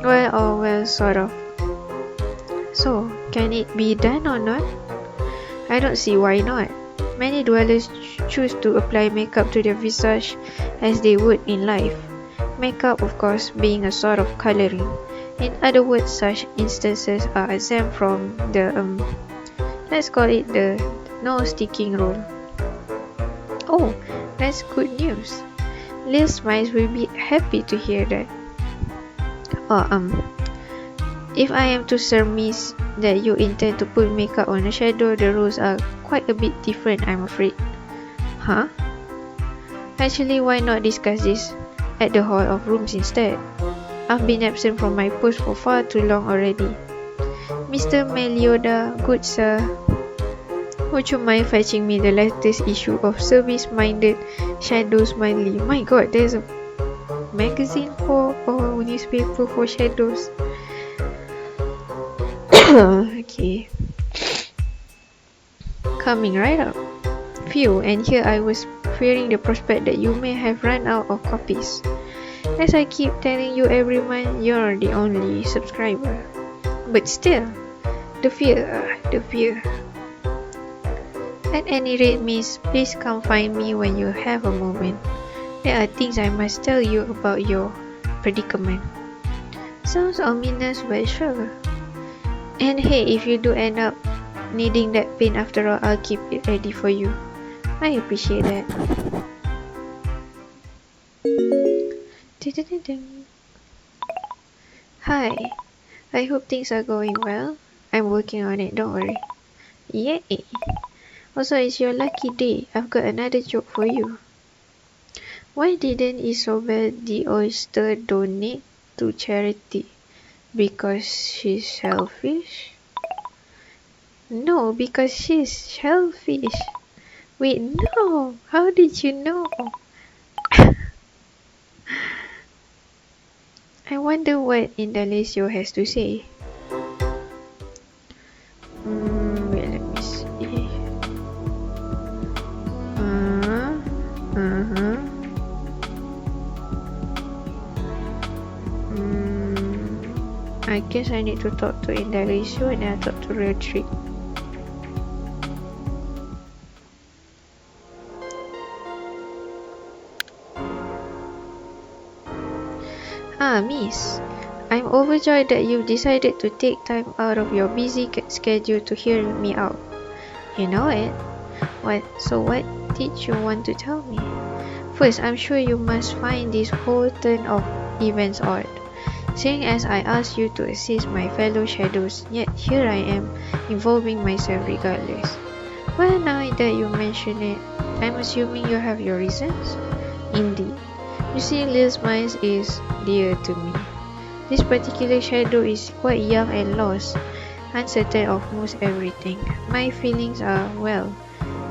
A: Well, sort of. So, can it be done or not? I don't see why not. Many dwellers choose to apply makeup to their visage as they would in life. Makeup, of course, being a sort of coloring. In other words, such instances are exempt from the, let's call it the no sticking rule. Oh, that's good news. Lil Smiles will be happy to hear that. If I am to surmise that you intend to put makeup on a shadow, the rules are quite a bit different, I'm afraid. Huh? Actually, why not discuss this at the Hall of Rooms instead? I've been absent from my post for far too long already. Mr. Melioda, good sir, would you mind fetching me the latest issue of Service-Minded Shadows Monthly? My god, there's a magazine for or newspaper for shadows. Okay. Coming right up. Phew, and here I was fearing the prospect that you may have run out of copies. As I keep telling you every month, you're the only subscriber. But still, the fear. At any rate, miss, please come find me when you have a moment. There are things I must tell you about your predicament. Sounds ominous, but sure. And hey, if you do end up needing that paint after all, I'll keep it ready for you. I appreciate that. Hi, I hope things are going well. I'm working on it, don't worry. Yay! Also, it's your lucky day. I've got another joke for you. Why didn't Isobel the oyster donate to charity? Because she's selfish? No, because she's shellfish. Wait, no. How did you know? I wonder what Indalecio has to say. Wait, let me see. I guess I need to talk to Indalecio and then I'll talk to Roderick. Miss, I'm overjoyed that you've decided to take time out of your busy schedule to hear me out. You know it. So what did you want to tell me? First, I'm sure you must find this whole turn of events odd, seeing as I asked you to assist my fellow shadows, yet here I am, involving myself regardless. Well, now that you mention it, I'm assuming you have your reasons? Indeed. You see, Lil's mind is dear to me. This particular shadow is quite young and lost, uncertain of most everything. My feelings are, well,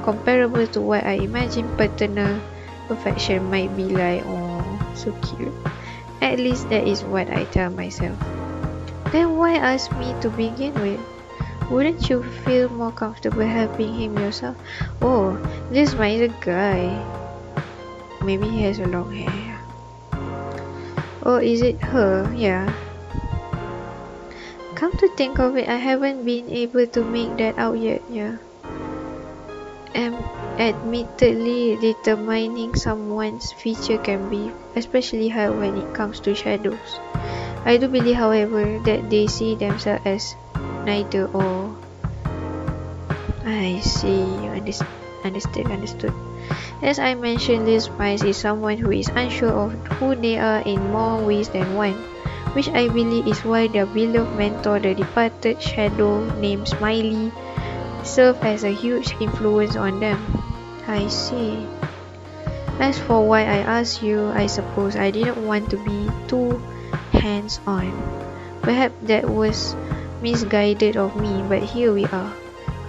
A: comparable to what I imagine paternal affection might be like. Oh, so cute. At least that is what I tell myself. Then why ask me to begin with? Wouldn't you feel more comfortable helping him yourself? Oh, this might is a guy. Maybe he has a long hair. Or is it her? Yeah. Come to think of it, I haven't been able to make that out yet. Yeah. Admittedly, determining someone's feature can be especially hard when it comes to shadows. I do believe, however, that they see themselves as neither or. I see. Understood. As I mentioned, Lil Spice is someone who is unsure of who they are in more ways than one, which I believe is why their beloved mentor, the departed shadow named Smiley, served as a huge influence on them. I see. As for why I asked you, I suppose I didn't want to be too hands-on. Perhaps that was misguided of me, but here we are.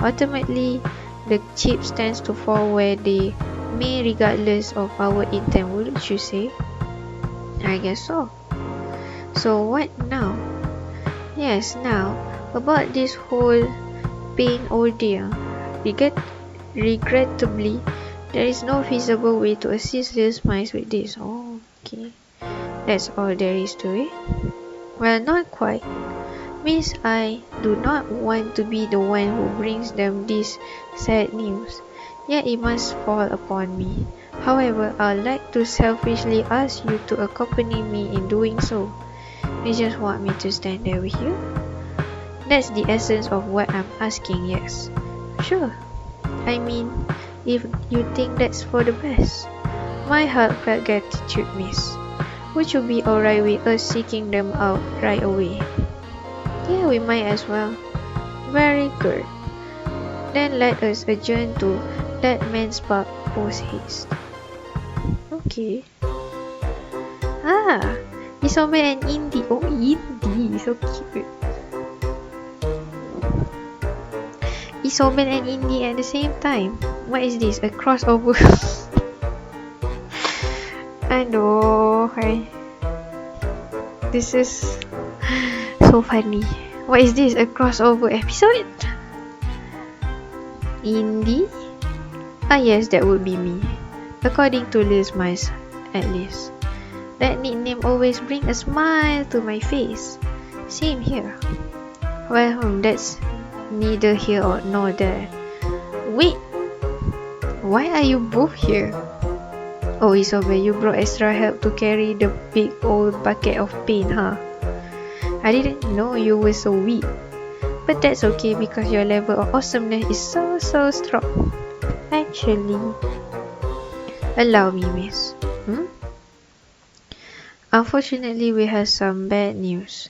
A: Ultimately, the chips tends to fall where they may regardless of our intent, wouldn't you say? I guess so. So what now? Yes, now, about this whole pain ordeal. Regrettably, there is no feasible way to assist Lil Spice with this. Oh, okay. That's all there is to it? Well, not quite. Miss, I do not want to be the one who brings them this sad news. Yet it must fall upon me. However, I'd like to selfishly ask you to accompany me in doing so. You just want me to stand there with you? That's the essence of what I'm asking, yes. Sure. I mean, if you think that's for the best. My heartfelt gratitude, miss. Would you be alright with us seeking them out right away? Yeah, we might as well. Very good. Then let us adjourn to that man's park post haste. Okay. Isome and Indy. Oh, Indy, so cute. Isobel and Indy at the same time. What is this? A crossover? I know. This is so funny. What is this? A crossover episode? Indy? Yes, that would be me. According to Liz Mice, at least. That nickname always brings a smile to my face. Same here. Well, that's neither here nor there. Wait! Why are you both here? Oh, Isobel, you brought extra help to carry the big old bucket of paint, huh? I didn't know you were so weak. But that's okay because your level of awesomeness is so strong. Actually, allow me, miss. Unfortunately, we have some bad news.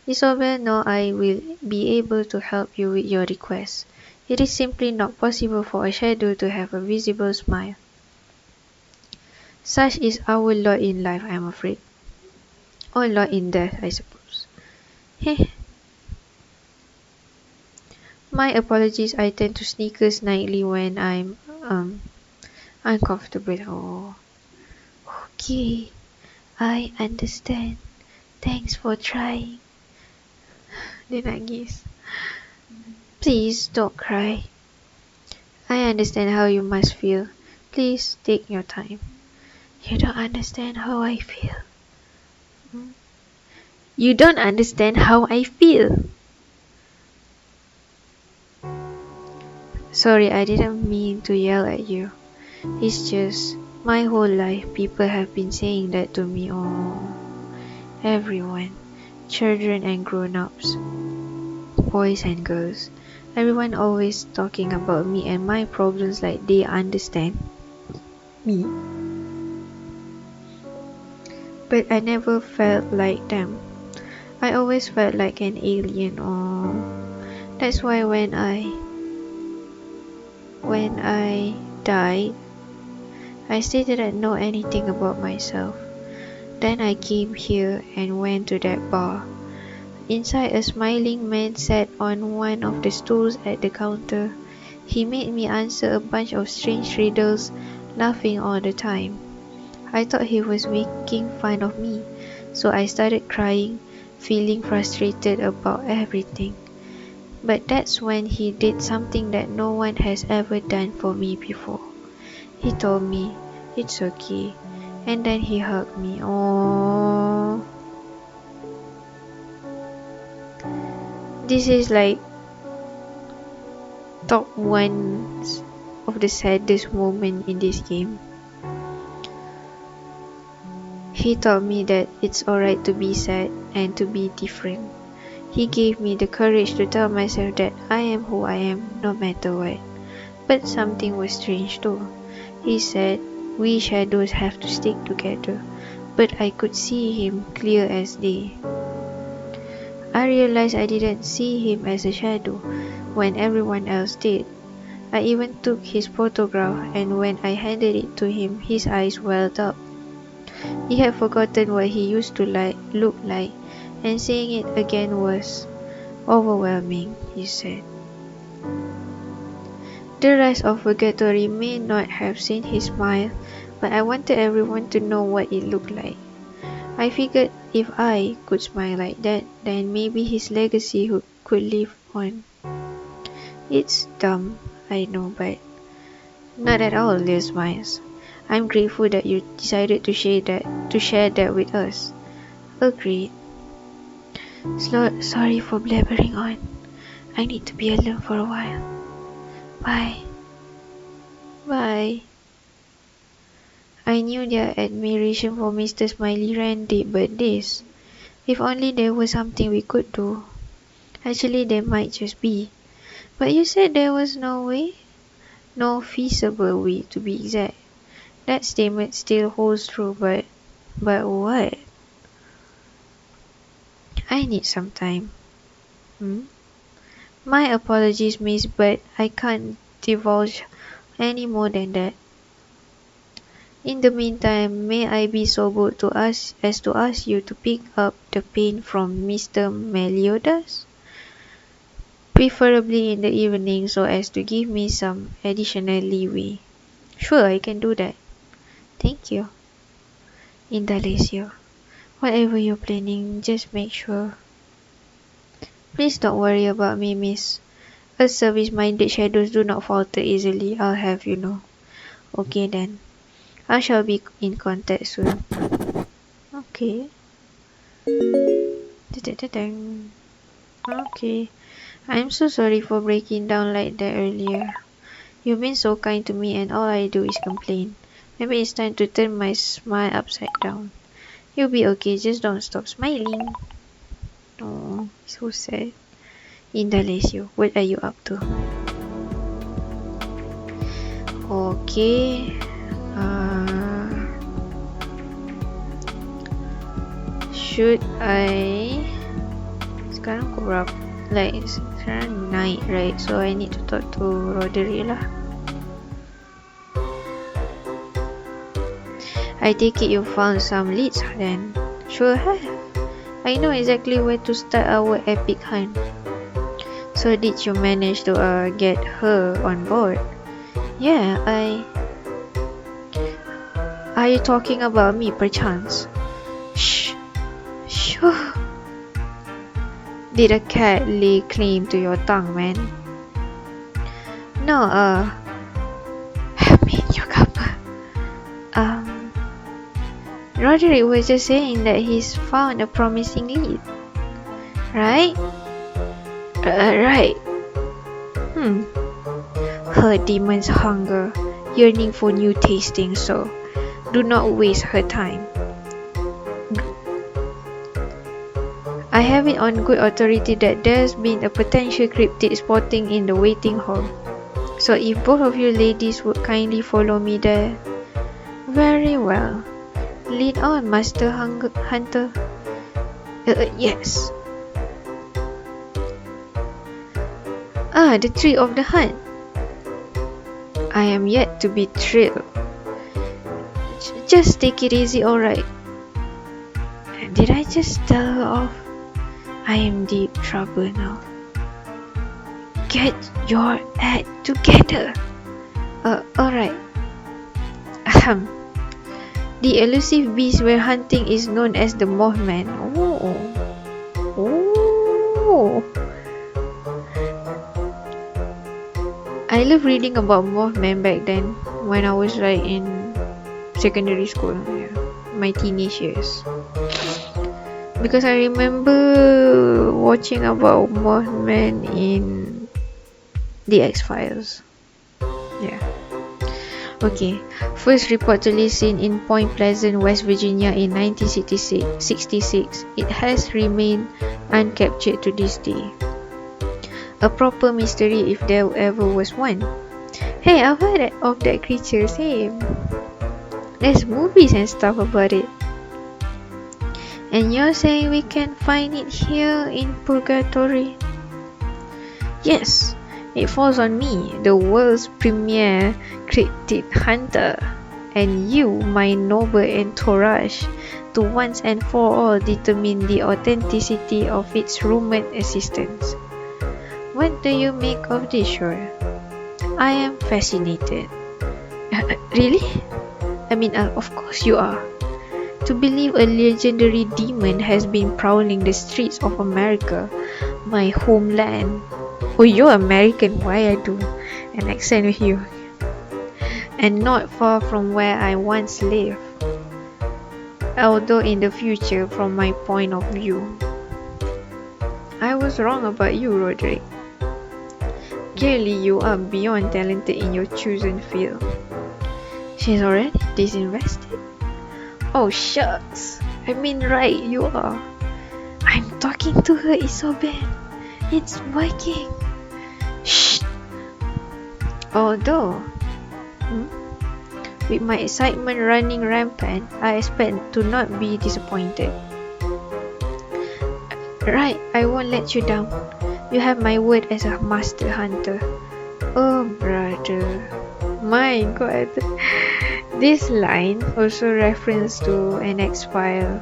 A: Isobel, no, I will be able to help you with your request. It is simply not possible for a shadow to have a visible smile. Such is our lot in life, I am afraid. Or lot in death, I suppose. Heh. My apologies, I tend to sneakers nightly when I'm uncomfortable. Oh, okay, I understand. Thanks for trying. Dia nangis. Please don't cry. I understand how you must feel. Please take your time. You don't understand how I feel. You don't understand how I feel. Sorry, I didn't mean to yell at you. It's just my whole life people have been saying that to me. Oh, everyone, children and grown-ups, boys and girls, everyone always talking about me and my problems like they understand me. But I never felt like them. I always felt like an alien. Oh, that's why when I died, I still didn't know anything about myself. Then I came here and went to that bar. Inside, a smiling man sat on one of the stools at the counter. He made me answer a bunch of strange riddles, laughing all the time. I thought he was making fun of me, so I started crying, feeling frustrated about everything. But that's when he did something that no one has ever done for me before. He told me, "It's okay," and then he hugged me. Oh, this is like top one of the saddest moment in this game. He told me that it's alright to be sad and to be different. He gave me the courage to tell myself that I am who I am, no matter what. But something was strange too. He said, "We shadows have to stick together," but I could see him clear as day. I realized I didn't see him as a shadow when everyone else did. I even took his photograph, and when I handed it to him, his eyes welled up. He had forgotten what he used to look like, and saying it again was overwhelming, he said. The rest of Purgatory may not have seen his smile, but I wanted everyone to know what it looked like. I figured if I could smile like that, then maybe his legacy could live on. It's dumb, I know, but not at all, Lil Smiles. I'm grateful that you decided to share that with us. Agreed. Sorry for blabbering on. I need to be alone for a while. Bye. Bye. I knew their admiration for Mr. Smiley ran deep, but this, if only there was something we could do. Actually, there might just be. But you said there was no way? No feasible way, to be exact. That statement still holds true, but what? I need some time. My apologies, miss, but I can't divulge any more than that. In the meantime, may I be so bold to ask you to pick up the paint from Mr. Meliodas? Preferably in the evening, so as to give me some additional leeway. Sure, I can do that. Thank you. Indalecio, whatever you're planning, just make sure. Please don't worry about me, miss. Us service-minded shadows do not falter easily, I'll have you know. Okay then. I shall be in contact soon. Okay. Okay. I'm so sorry for breaking down like that earlier. You've been so kind to me and all I do is complain. Maybe it's time to turn my smile upside down. You'll be okay, just don't stop smiling. Oh, so sad. Indalecio, what are you up to? Okay. Should I... Sekarang pukul berapa? like it's around night, right? So I need to talk to Roderick lah. I take it you found some leads then. Sure have. I know exactly where to start our epic hunt. So did you manage to get her on board? Yeah, Are you talking about me perchance? Shh. Sure. Did a cat lay claim to your tongue, man? No, I mean your cuppa. Roderick was just saying that he's found a promising lead. Right? Right. Her demon's hunger, yearning for new tasting, so do not waste her time. I have it on good authority that there's been a potential cryptid spotting in the waiting hall. So if both of you ladies would kindly follow me there. Very well. Lead on, Master Hunter. Yes. The tree of the hunt. I am yet to be thrilled. Just take it easy, alright? Did I just tell her off? I am deep trouble now. Get your act together. Alright. The elusive beast we're hunting is known as the Mothman. Oh. I love reading about Mothman back then when I was like in secondary school, my teenage years. Because I remember watching about Mothman in The X-Files. Yeah. Okay. First reportedly seen in Point Pleasant, West Virginia in 1966. It has remained uncaptured to this day. A proper mystery if there ever was one. Hey, I've heard of that creature. Same. There's movies and stuff about it. And you're saying we can find it here in Purgatory? Yes, it falls on me, the world's premier cryptid hunter, and you, my noble entourage, to once and for all determine the authenticity of its rumored existence. What do you make of this, Shore? I am fascinated. Really? I mean, of course you are. To believe a legendary demon has been prowling the streets of America, my homeland. Oh, you're American, why I do an accent with you? And not far from where I once lived. Although in the future, from my point of view. I was wrong about you, Roderick. Clearly you are beyond talented in your chosen field. She's already disinvested? Oh shucks, I mean right, you are. I'm talking to her, Isobel. It's working. Shh. Although, with my excitement running rampant, I expect to not be disappointed. Right, I won't let you down. You have my word as a master hunter. Oh brother, my god. This line also reference to an X-File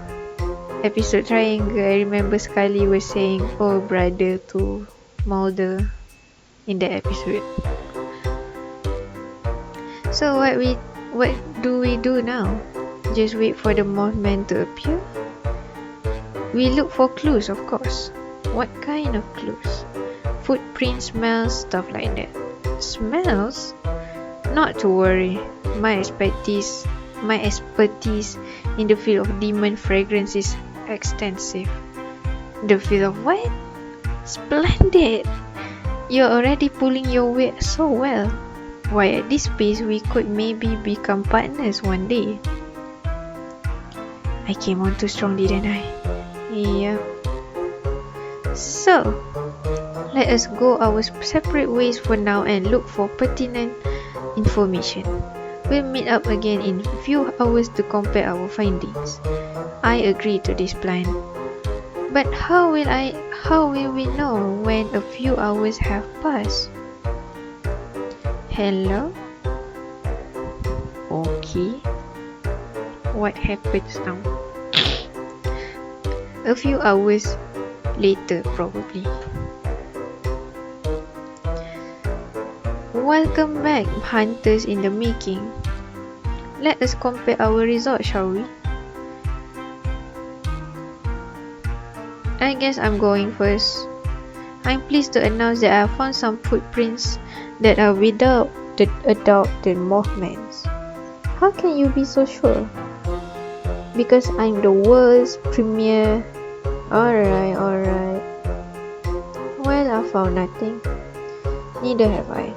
A: episode Triangle. I remember Scully was saying oh brother to Mulder in that episode. So what do we do now? Just wait for the Mothman to appear? We look for clues, of course. What kind of clues? Footprints, smells, stuff like that. Smells? Not to worry. My expertise in the field of demon fragrance is extensive. The field of what? Splendid! You're already pulling your weight so well. Why, at this pace, we could maybe become partners one day. I came on too strong, didn't I? Yeah. So, let us go our separate ways for now and look for pertinent information. We'll meet up again in a few hours to compare our findings. I agree to this plan. But how will we know when a few hours have passed? Hello? Okay. What happens now? A few hours later, probably. Welcome back, hunters in the making. Let us compare our results, shall we? I guess I'm going first. I'm pleased to announce that I found some footprints that are without the movements. How can you be so sure? Because I'm the world's premier. Alright. Well, I found nothing. Neither have I.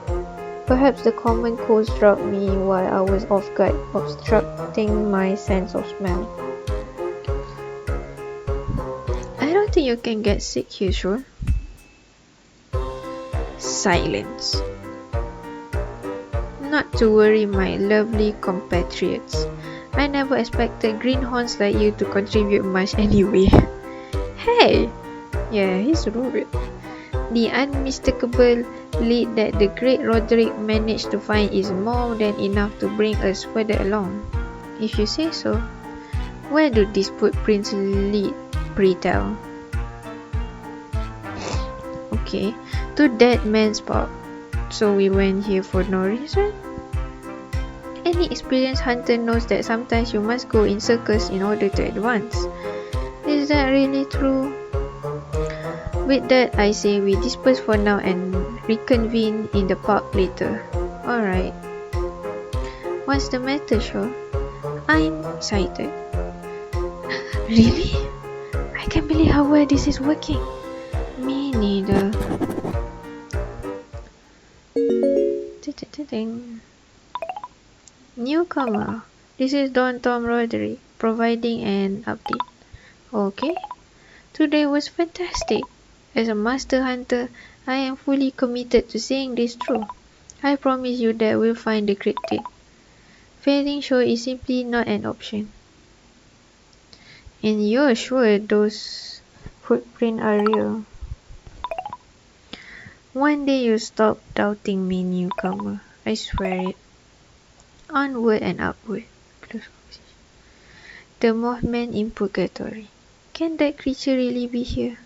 A: Perhaps the common cold struck me while I was off guard, obstructing my sense of smell. I don't think you can get sick here, sure? Silence. Not to worry, my lovely compatriots. I never expected greenhorns like you to contribute much anyway. Hey! Yeah, he's rude. The unmistakable lead that the great Roderick managed to find is more than enough to bring us further along. If you say so. Where do these footprints lead, pray tell? Okay, to that man's pub. So we went here for no reason? Any experienced hunter knows that sometimes you must go in circles in order to advance. Is that really true? With that, I say we disperse for now and reconvene in the park later. Alright. What's the matter, Shaw? I'm excited. Really? I can't believe how well this is working. Me neither. Newcomer. This is Don Tom Roderick providing an update. Okay. Today was fantastic. As a master hunter, I am fully committed to seeing this through. I promise you that we'll find the cryptid. Failing sure is simply not an option. And you're sure those footprints are real? One day you'll stop doubting me, newcomer. I swear it. Onward and upward. The Mothman in Purgatory. Can that creature really be here?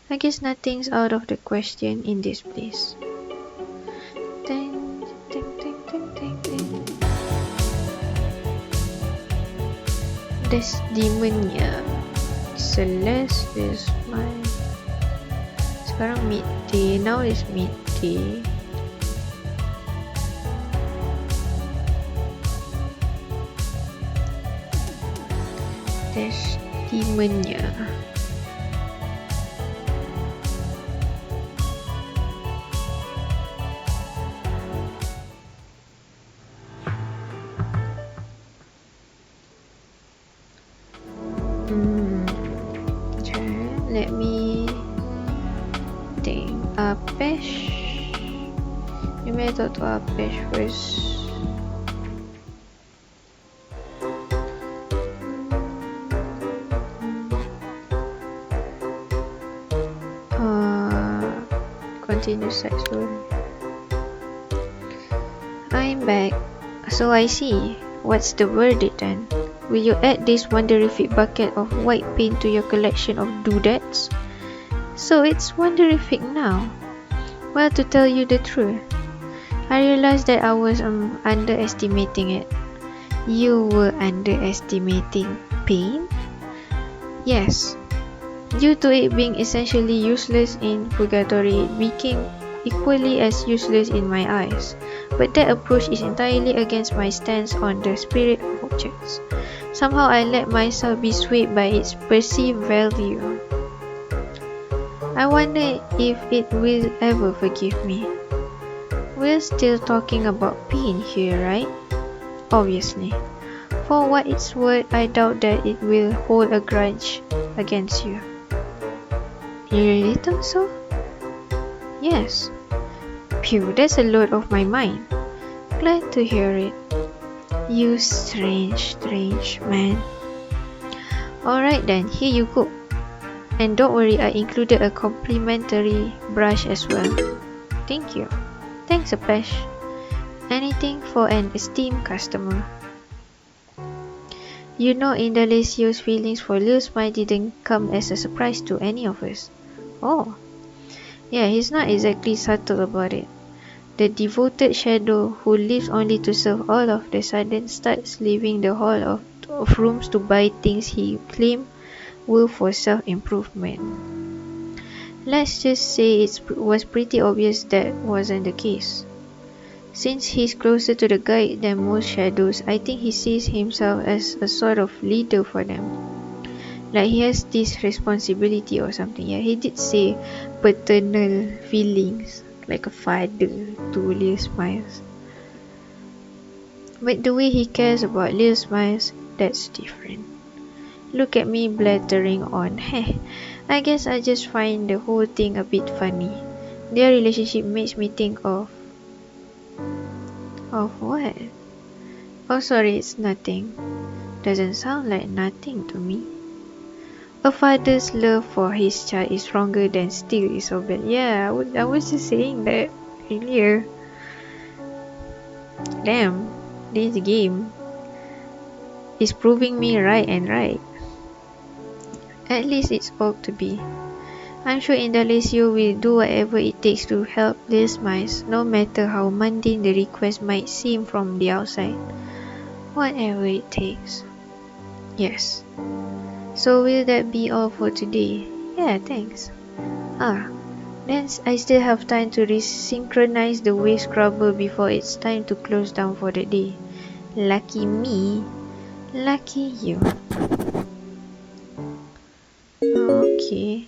A: I guess nothing's out of the question in this place. Ding, ding, ding, ding, ding, ding. There's demonnya. Celeste is mine. Sekarang midday. Now is midday. There's demonnya. Let me think. Apesh. You may talk to Apesh first. Continue side story. I'm back. So I see. What's the verdict then? Will you add this wonderific bucket of white paint to your collection of doodads? So it's wonderific now. Well, to tell you the truth, I realized that I was underestimating it. You were underestimating paint? Yes. Due to it being essentially useless in Purgatory, it became equally as useless in my eyes. But that approach is entirely against my stance on the spirit of objects. Somehow I let myself be swayed by its perceived value. I wonder if it will ever forgive me. We're still talking about pain here, right? Obviously. For what it's worth, I doubt that it will hold a grudge against you. You really think so? Yes. Phew, that's a load off my mind. Glad to hear it. You strange man. Alright then, here you go. And don't worry, I included a complimentary brush as well. Thank you. Thanks, Apesh. Anything for an esteemed customer. You know, Indalesio's feelings for Lil Smile didn't come as a surprise to any of us. Oh, yeah, he's not exactly subtle about it. The devoted shadow who lives only to serve all of the sudden starts leaving the hall of rooms to buy things he claimed were for self-improvement. Let's just say it was pretty obvious that wasn't the case. Since he's closer to the guide than most shadows, I think he sees himself as a sort of leader for them. Like he has this responsibility or something. Yeah, he did say paternal feelings, like a father to Lil Smiles. But the way he cares about Lil Smiles, that's different. Look at me blathering on. Heh, I guess I just find the whole thing a bit funny. Their relationship makes me think of what? Oh, sorry, it's nothing. Doesn't sound like nothing to me. A father's love for his child is stronger than steel, Isobel. Yeah, I was just saying that earlier. Damn, this game is proving me right and right. At least it's ought to be. I'm sure Indalecio will do whatever it takes to help these mice, no matter how mundane the request might seem from the outside. Whatever it takes. Yes. So will that be all for today? Yeah, thanks. Then I still have time to resynchronize the wave scrubber before it's time to close down for the day. Lucky me. Lucky you. Okay.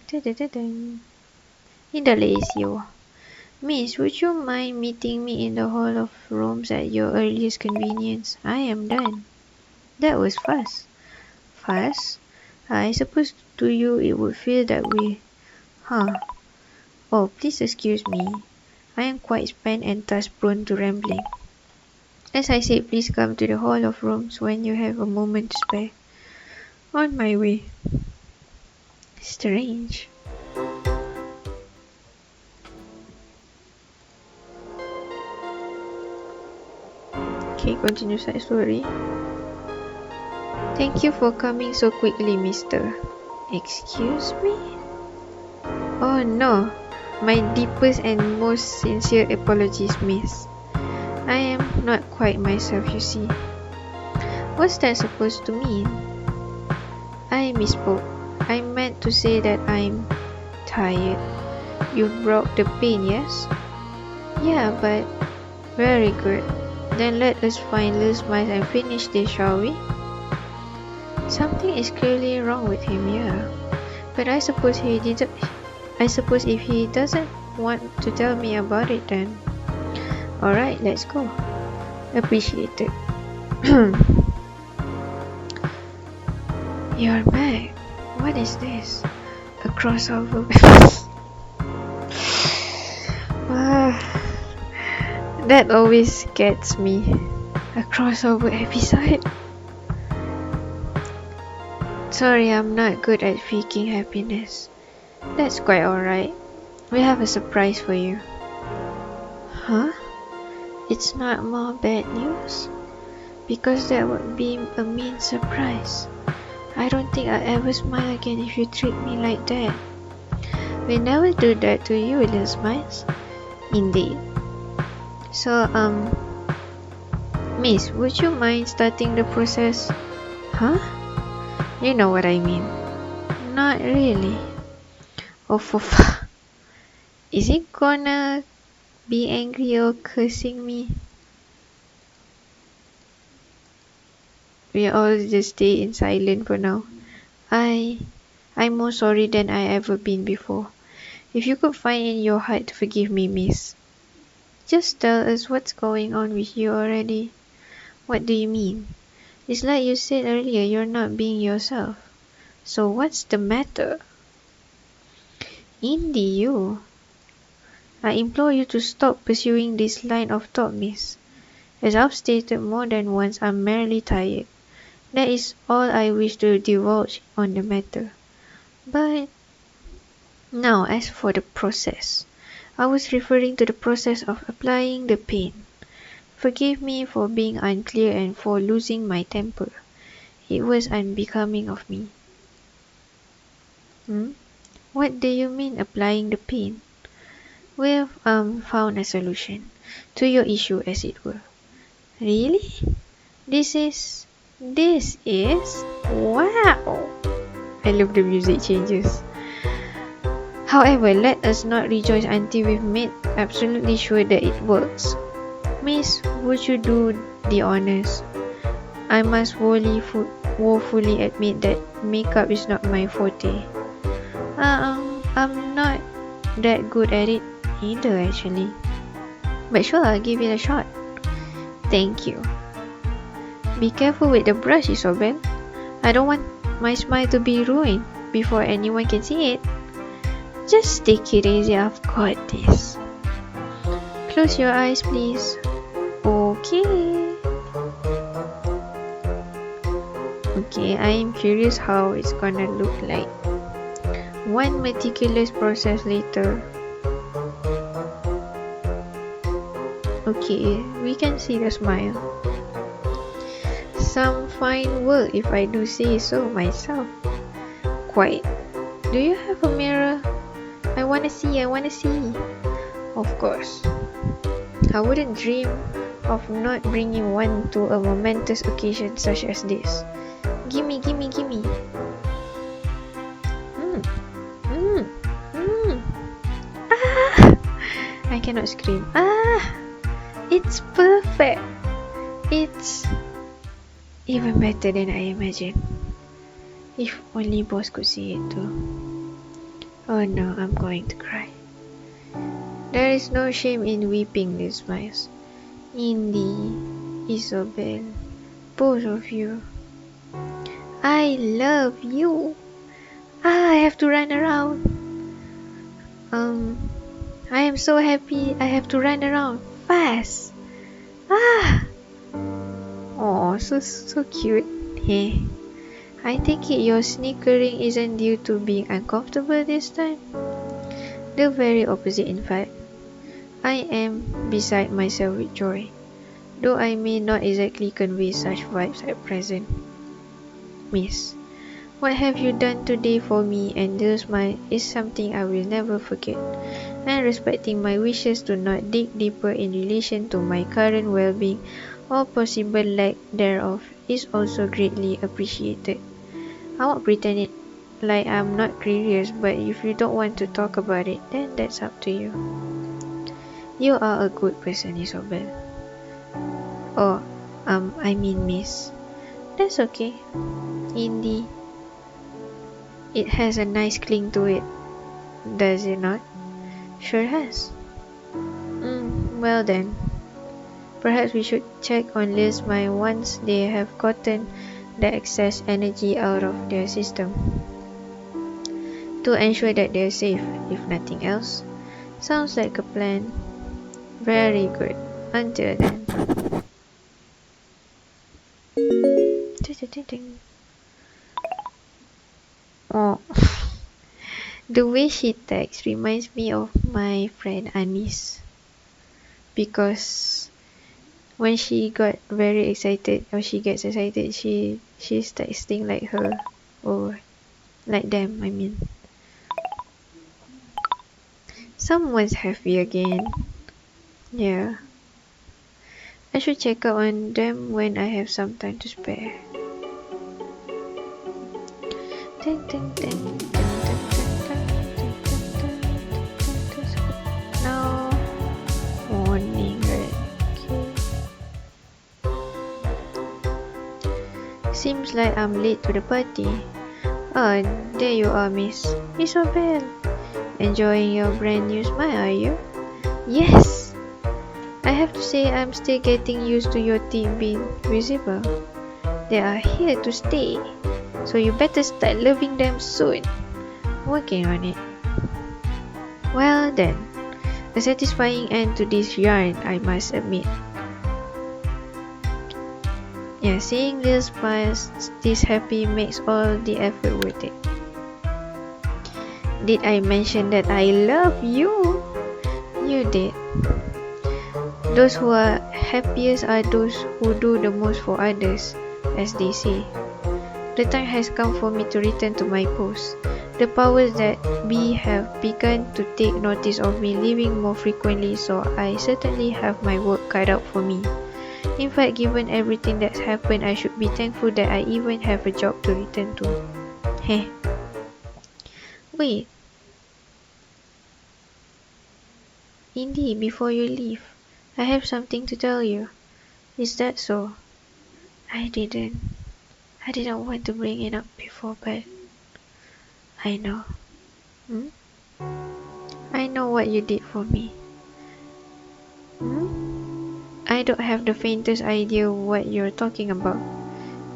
A: Indalecio. Miss, would you mind meeting me in the hall of rooms at your earliest convenience? I am done. That was fast. Fast? I suppose to you it would feel that way. Huh. Oh, please excuse me. I am quite spent and thus prone to rambling. As I said, please come to the hall of rooms when you have a moment to spare. On my way. Strange. Okay, continue side story. Thank you for coming so quickly, mister. Excuse me? Oh no. My deepest and most sincere apologies, miss. I am not quite myself, you see. What's that supposed to mean? I misspoke. I meant to say that I'm tired. You brought the pain, yes? Yeah, but... Very good. Then let us find Lil Smiles and finish this, shall we? Something is clearly wrong with him, yeah. But I suppose if he doesn't want to tell me about it, then... Alright, let's go. Appreciated. You're back. What is this? A crossover. That always gets me. A crossover episode. Sorry, I'm not good at faking happiness. That's quite alright. We have a surprise for you. Huh? It's not more bad news? Because that would be a mean surprise. I don't think I'll ever smile again if you treat me like that. We never do that to you, Lil Smiles. Indeed. So, miss, would you mind starting the process? Huh? You know what I mean. Not really. Oh, for Is he gonna be angry or cursing me? We all just stay in silence for now. I'm more sorry than I ever been before. If you could find in your heart to forgive me, miss. Just tell us what's going on with you already. What do you mean? It's like you said earlier, you're not being yourself. So what's the matter? Indy, you. I implore you to stop pursuing this line of thought, miss. As I've stated more than once, I'm merely tired. That is all I wish to divulge on the matter. But Now, as for the process, I was referring to the process of applying the paint. Forgive me for being unclear and for losing my temper. It was unbecoming of me. What do you mean applying the paint? We've found a solution to your issue, as it were. Really? This is wow. I love the music changes. However, let us not rejoice until we've made absolutely sure that it works. Miss, would you do the honors? I must woefully admit that makeup is not my forte. I'm not that good at it either, actually. But sure, I'll give it a shot. Thank you. Be careful with the brush, Isobel. I don't want my smile to be ruined before anyone can see it. Just take it easy, I've got this. Close your eyes, please. Okay. Okay, I am curious how it's gonna look like. One meticulous process later. Okay, we can see the smile. Some fine work if I do say so myself. Quite. Do you have a mirror? I wanna see. Of course. I wouldn't dream of not bringing one to a momentous occasion such as this. Gimme. Ah! I cannot scream. Ah! It's perfect. It's even better than I imagined. If only boss could see it too. Oh no, I'm going to cry. There is no shame in weeping, Liz smiles. Indy, Isobel, both of you. I love you. I have to run around. I am so happy I have to run around fast. Oh, so cute. Hey, I take it your snickering isn't due to being uncomfortable this time. The very opposite, in fact. I am beside myself with joy, though I may not exactly convey such vibes at present. Miss, what have you done today for me and this smile is something I will never forget, and respecting my wishes to not dig deeper in relation to my current well-being or possible lack thereof is also greatly appreciated. I won't pretend it like I'm not curious, but if you don't want to talk about it, then that's up to you. You are a good person, Isobel. Oh, I mean Miss. That's okay. Indy. It has a nice cling to it, does it not? Sure has. Well then. Perhaps we should check on Liz mind once they have gotten the excess energy out of their system, to ensure that they are safe, if nothing else. Sounds like a plan. Very good. Until then. Oh, the way she texts reminds me of my friend Anis, because when she got very excited or she gets excited, she's texting like her, or like them, I mean. Someone's happy again. Yeah. I should check out on them when I have some time to spare. Now, morning, right? Okay. Seems like I'm late to the party. Oh, there you are, Miss Isobel. Enjoying your brand new smile, are you? Yes! I have to say I'm still getting used to your teeth being visible. They are here to stay, so you better start loving them soon. Working on it. Well then, a satisfying end to this yarn, I must admit. Yeah, seeing Lil smiles this happy makes all the effort worth it. Did I mention that I love you? You did. Those who are happiest are those who do the most for others, as they say. The time has come for me to return to my post. The powers that be have begun to take notice of me leaving more frequently, so I certainly have my work cut out for me. In fact, given everything that's happened, I should be thankful that I even have a job to return to. Heh. Wait. Indy, before you leave, I have something to tell you. Is that so? I didn't want to bring it up before, but I know. Hmm? I know what you did for me. I don't have the faintest idea what you're talking about.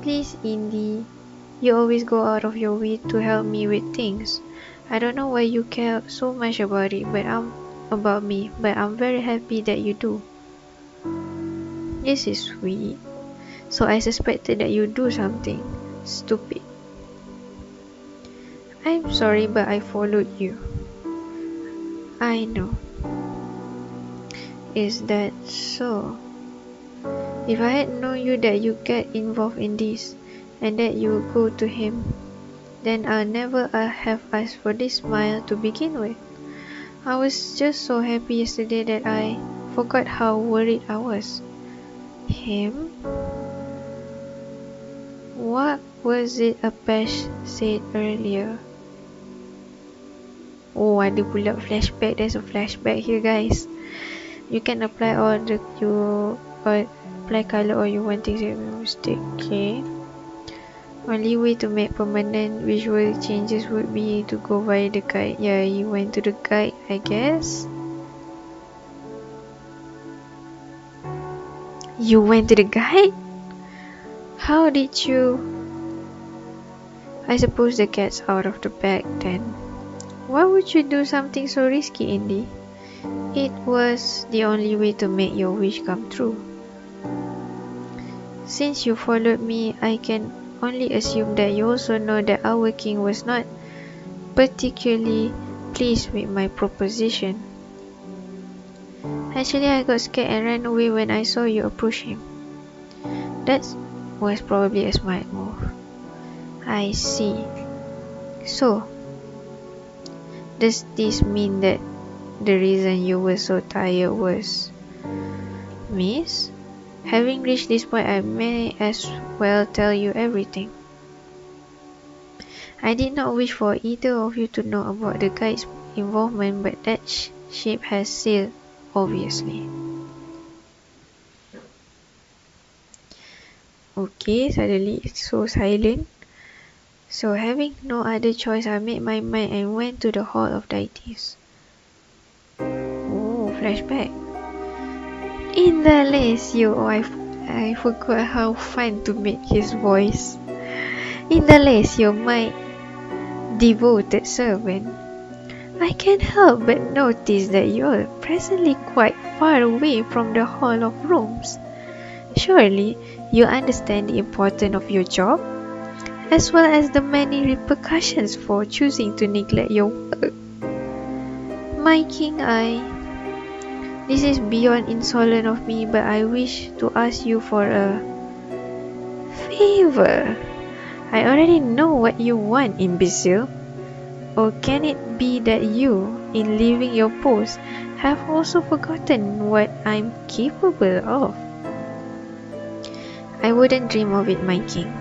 A: Please, Indy, you always go out of your way to help me with things. I don't know why you care so much about it, but I'm very happy that you do. This is sweet. So I suspected that you do something stupid. I'm sorry, but I followed you. I know. Is that so? If I had known you that you get involved in this and that you would go to him, then I'll never have asked for this smile to begin with. I was just so happy yesterday that I forgot how worried I was. Him? What was it Apesh said earlier? Oh, ada pula flashback. There's a flashback here, guys. You can apply all the apply color or you want things that make mistake. Okay. Only way to make permanent visual changes would be to go via the guide. Yeah, you went to the guide, I guess. You went to the guide? How did you? I suppose the cat's out of the bag then. Why would you do something so risky, Indy? It was the only way to make your wish come true. Since you followed me, I can only assume that you also know that our king was not particularly pleased with my proposition. Actually, I got scared and ran away when I saw you approach him. That was probably a smart move. I see. So, does this mean that the reason you were so tired was... Miss? Having reached this point, I may as well tell you everything. I did not wish for either of you to know about the guide's involvement, but that ship has sailed, obviously. Okay, suddenly it's so silent. So having no other choice, I made my mind and went to the Hall of Deities. Oh, flashback. In the Lesio, I forgot how fun to make his voice. In the Lesio, my devoted servant, I can't help but notice that you're presently quite far away from the Hall of Rooms. Surely, you understand the importance of your job, as well as the many repercussions for choosing to neglect your work. My king, this is beyond insolent of me, but I wish to ask you for a favor. I already know what you want, imbecile. Or can it be that you, in leaving your post, have also forgotten what I'm capable of? I wouldn't dream of it, my king.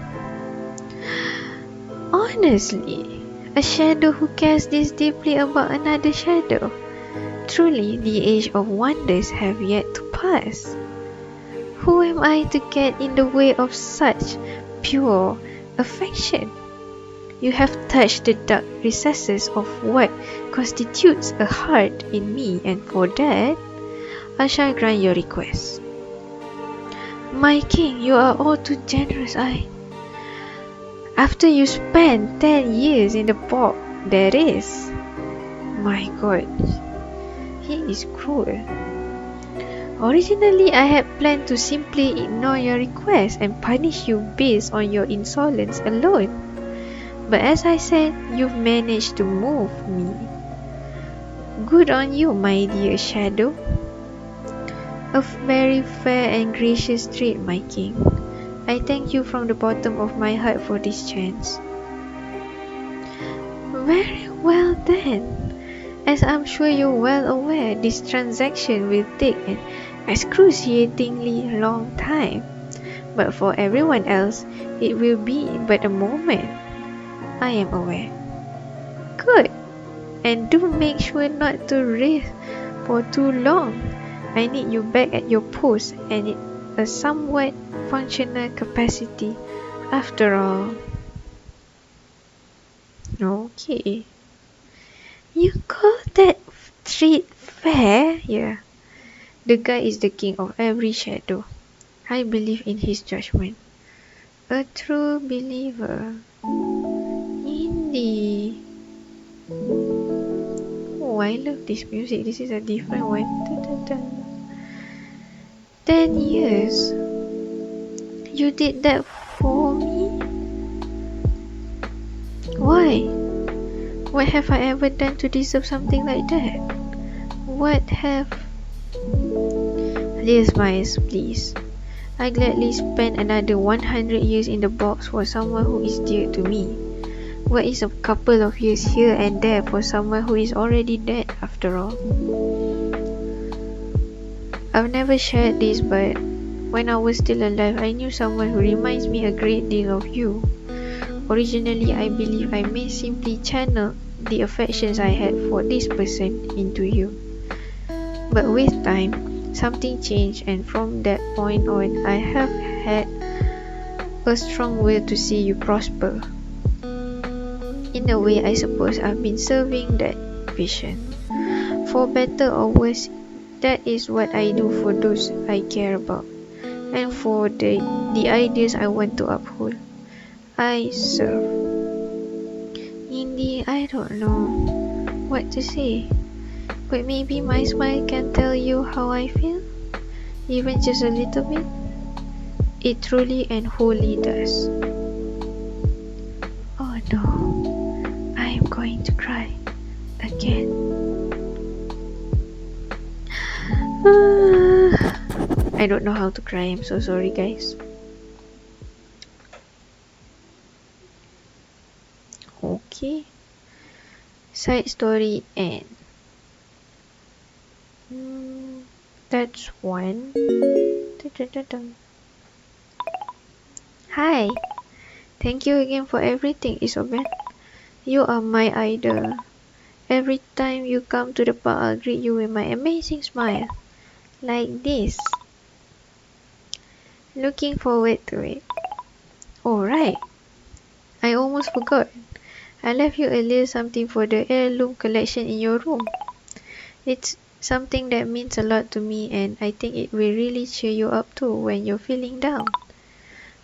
A: Honestly, a shadow who cares this deeply about another shadow. Truly, the age of wonders have yet to pass. Who am I to get in the way of such pure affection? You have touched the dark recesses of what constitutes a heart in me, and for that, I shall grant your request. My king, you are all too generous. After you spent 10 years in the port, that is. My God. He is cruel. Originally, I had planned to simply ignore your request and punish you based on your insolence alone. But as I said, you've managed to move me. Good on you, my dear shadow. A very fair and gracious treat, my king. I thank you from the bottom of my heart for this chance. Very well then. As I'm sure you're well aware, this transaction will take an excruciatingly long time. But for everyone else, it will be but a moment. I am aware. Good. And do make sure not to rest for too long. I need you back at your post and in a somewhat functional capacity after all. Okay. You call that treat fair? Yeah. The guy is the king of every shadow. I believe in his judgment. A true believer. Indie. Oh, I love this music. This is a different one. Dun, dun, dun. 10 years. You did that for me? Why? What have I ever done to deserve something like that? What have... Dear Smiles, please. I gladly spend another 100 years in the box for someone who is dear to me. What is a couple of years here and there for someone who is already dead after all? I've never shared this, but when I was still alive, I knew someone who reminds me a great deal of you. Originally, I believe I may simply channel the affections I had for this person into you. But with time, something changed, and from that point on, I have had a strong will to see you prosper. In a way, I suppose I've been serving that vision. For better or worse, that is what I do for those I care about, and for the ideas I want to uphold. I serve. Indeed, I don't know what to say, but maybe my smile can tell you how I feel, even just a little bit. It truly and wholly does. Oh no, I am going to cry again. I don't know how to cry, I'm so sorry guys. Okay. Side story end. That's one. Hi. Thank you again for everything, Isobel. You are my idol. Every time you come to the park, I'll greet you with my amazing smile. Like this. Looking forward to it. Alright. I almost forgot. I left you a little something for the heirloom collection in your room. It's something that means a lot to me, and I think it will really cheer you up too when you're feeling down.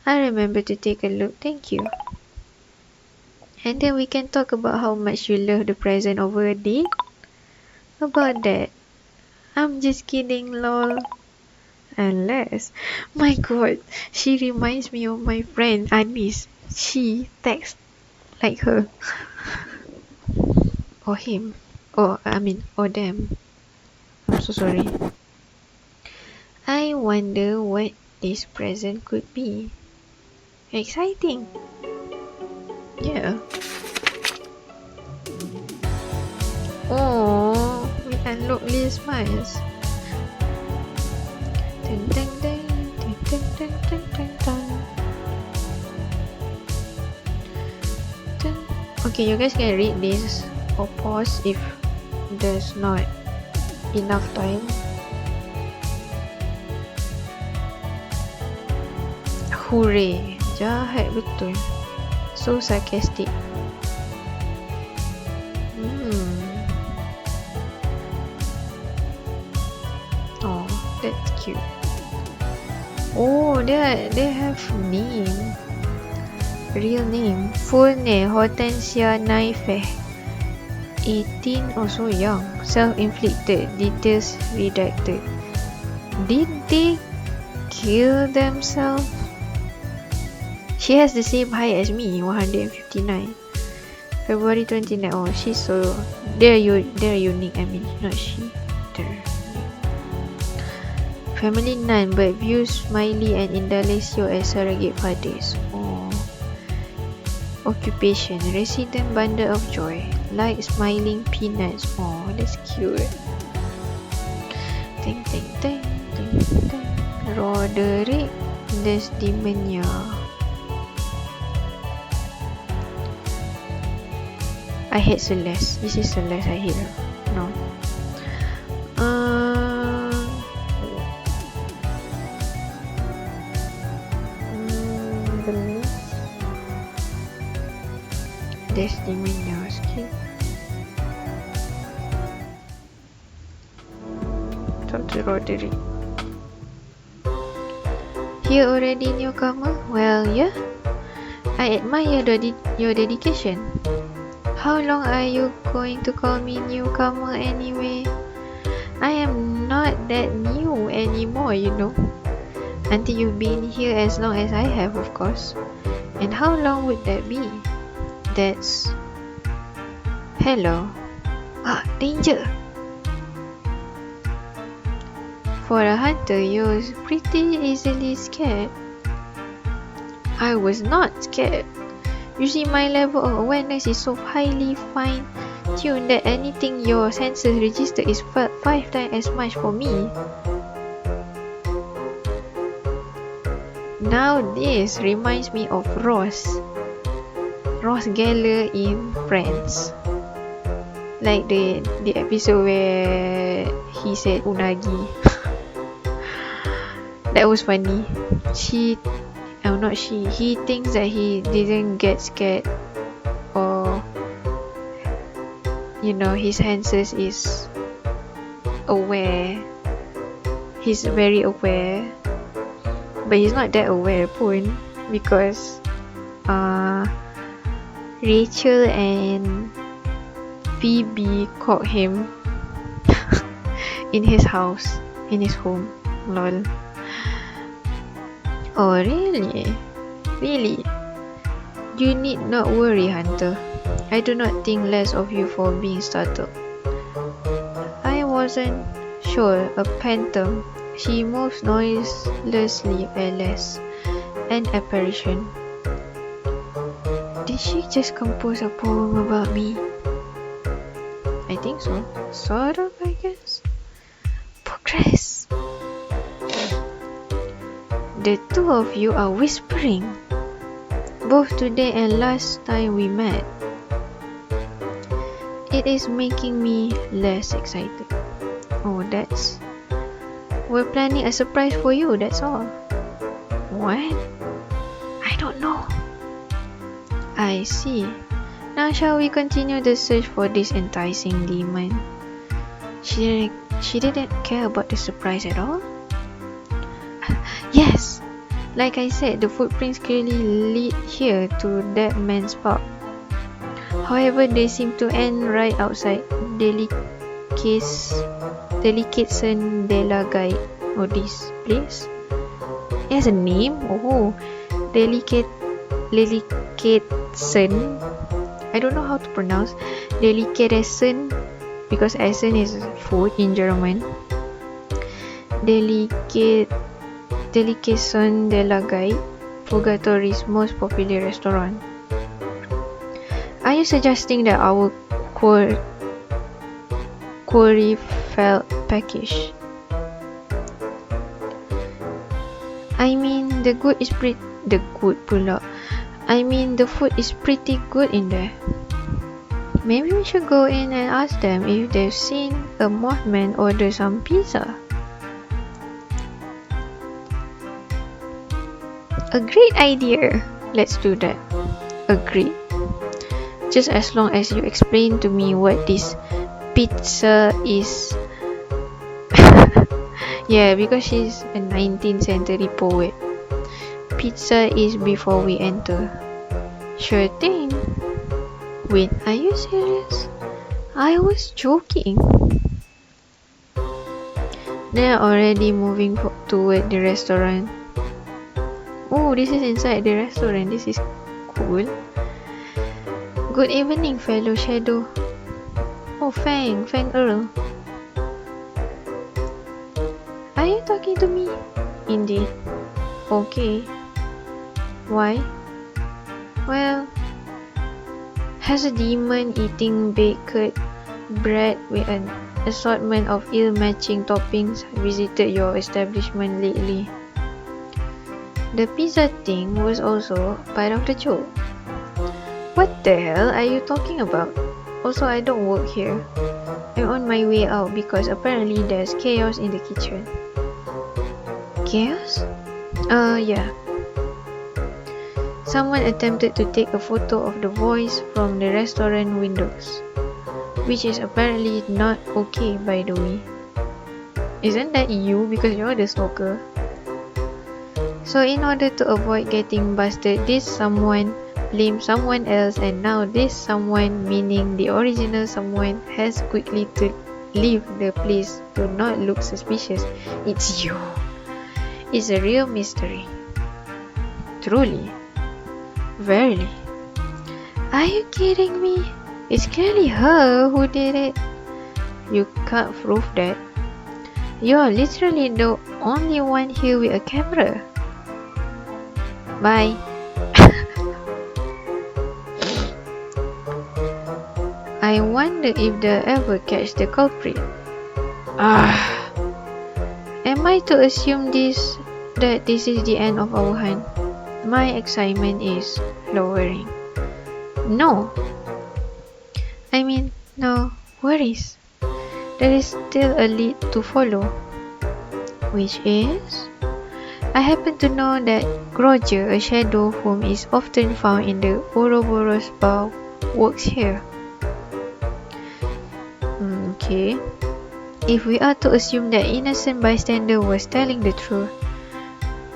A: I remember to take a look, thank you. And then we can talk about how much you love the present over a date. About that. I'm just kidding, lol. Unless, my god, she reminds me of my friend Anis. She texts like her. Or him. Or them. I'm so sorry. I wonder what this present could be. Exciting. Yeah. Oh, we unlock little smiles. Dun, dun, dun, dun, dun, dun, dun, dun, dun. Dun. Okay, you guys can read this or pause if there's not enough time. Hooray, jahat betul. So sarcastic. Oh, that's cute. Oh, they have name. Real name. Full name Hortensia Naife. 18 or so young. Self-inflicted. Details redacted. Did they kill themselves? She has the same height as me, 159. February 29. Oh, she's so they're unique. I mean, not she. They're family none, but views Smiley and Indalecio as surrogate fathers. Oh. Occupation resident bundle of joy, like smiling peanuts. Oh, that's cute. Ting ting ting ting ting. Roderick, Desdemona. I hate Celeste. This is Celeste. I hate her. No. The list. Desdemona. Okay. Talk to Roderick. Here already newcomer? Well, yeah. I admire your dedication. How long are you going to call me newcomer anyway? I am not that new anymore, you know. Until you've been here as long as I have, of course. And how long would that be? That's... Hello. Ah, danger! For a hunter, you're pretty easily scared. I was not scared. You see, my level of awareness is so highly fine-tuned that anything your senses register is felt 5 times as much for me. Now this reminds me of Ross Geller in Friends. Like the episode where he said unagi. That was funny. He thinks that he didn't get scared, or you know, his senses is aware. He's very aware, but he's not that aware pun, because Rachel and Phoebe caught him in his house, in his home. Lol. Oh, really? Really? You need not worry, Hunter. I do not think less of you for being startled. I wasn't sure. A phantom. She moves noiselessly, less. An apparition. Did she just compose a poem about me? I think so. Sort of, I guess. Progress. The two of you are whispering, both today and last time we met. It is making me less excited. Oh, we're planning a surprise for you, that's all. What? I don't know. I see. Now shall we continue the search for this enticing demon? She didn't care about the surprise at all? Yes! Like I said, the footprints clearly lead here to that man's pub. However, they seem to end right outside Delicatessen de la Guide. Oh, this place? It has a name? Oh, Delicatessen. I don't know how to pronounce Delicatessen, because Essen is food in German. Delicatessen de la Guide, Purgatory's most popular restaurant. Are you suggesting that our quarry felt package? I mean, the food is pretty good in there. Maybe we should go in and ask them if they've seen a Mothman order some pizza. A great idea. Let's do that. Agreed. Just as long as you explain to me what this pizza is. Yeah, because she's a 19th century poet. Pizza is before we enter. Sure thing. Wait, are you serious? I was joking. They're already moving toward the restaurant. Oh, this is inside the restaurant. This is cool. Good evening, fellow shadow. Oh, Fang Earl. Are you talking to me? Indeed. Okay. Why? Well, has a demon eating baked bread with an assortment of ill-matching toppings visited your establishment lately? The pizza thing was also part of the joke. What the hell are you talking about? Also, I don't work here. I'm on my way out because apparently there's chaos in the kitchen. Chaos? Yeah. Someone attempted to take a photo of the voice from the restaurant windows, which is apparently not okay, by the way. Isn't that you because you're the stalker? So in order to avoid getting busted, this someone blamed someone else, and now this someone, meaning the original someone, has quickly to leave the place to not look suspicious. It's you. It's a real mystery. Truly. Verily. Are you kidding me? It's clearly her who did it. You can't prove that. You're literally the only one here with a camera. Bye. I wonder if they'll ever catch the culprit. Am I to assume that this is the end of our hunt? My excitement is lowering. No. I mean, no worries. There is still a lead to follow. Which is? I happen to know that Groger, a shadow whom is often found in the Ouroboros bar, works here. Okay. If we are to assume that innocent bystander was telling the truth,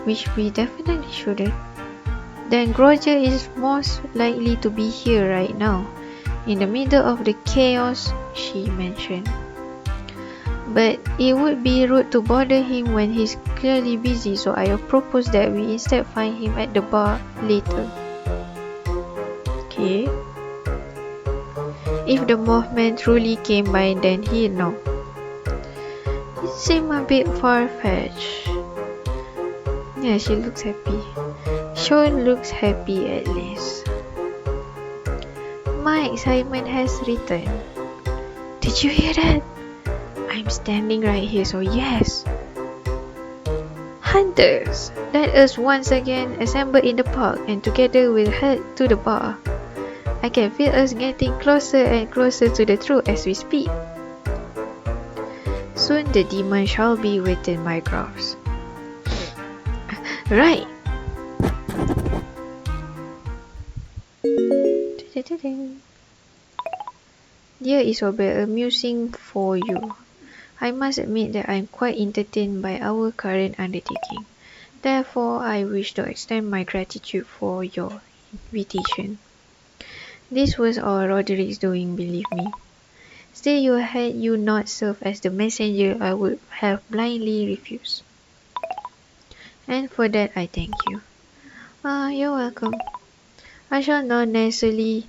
A: which we definitely shouldn't, then Groger is most likely to be here right now, in the middle of the chaos she mentioned. But it would be rude to bother him when he's clearly busy, so I propose that we instead find him at the bar later. Okay. If the Mothman truly came by, then he'd know. It seemed a bit far-fetched. Yeah, she looks happy. Sean looks happy at least. My excitement has returned. Did you hear that? I'm standing right here, so yes. Hunters, let us once again assemble in the park and together we'll head to the bar. I can feel us getting closer and closer to the truth as we speak. Soon the demon shall be within my grasp. Right. Dear Isobel, amusing for you. I must admit that I am quite entertained by our current undertaking. Therefore, I wish to extend my gratitude for your invitation. This was all Roderick's doing, believe me. Still, had you not served as the messenger, I would have blindly refused. And for that, I thank you. You're welcome. I shall not nasally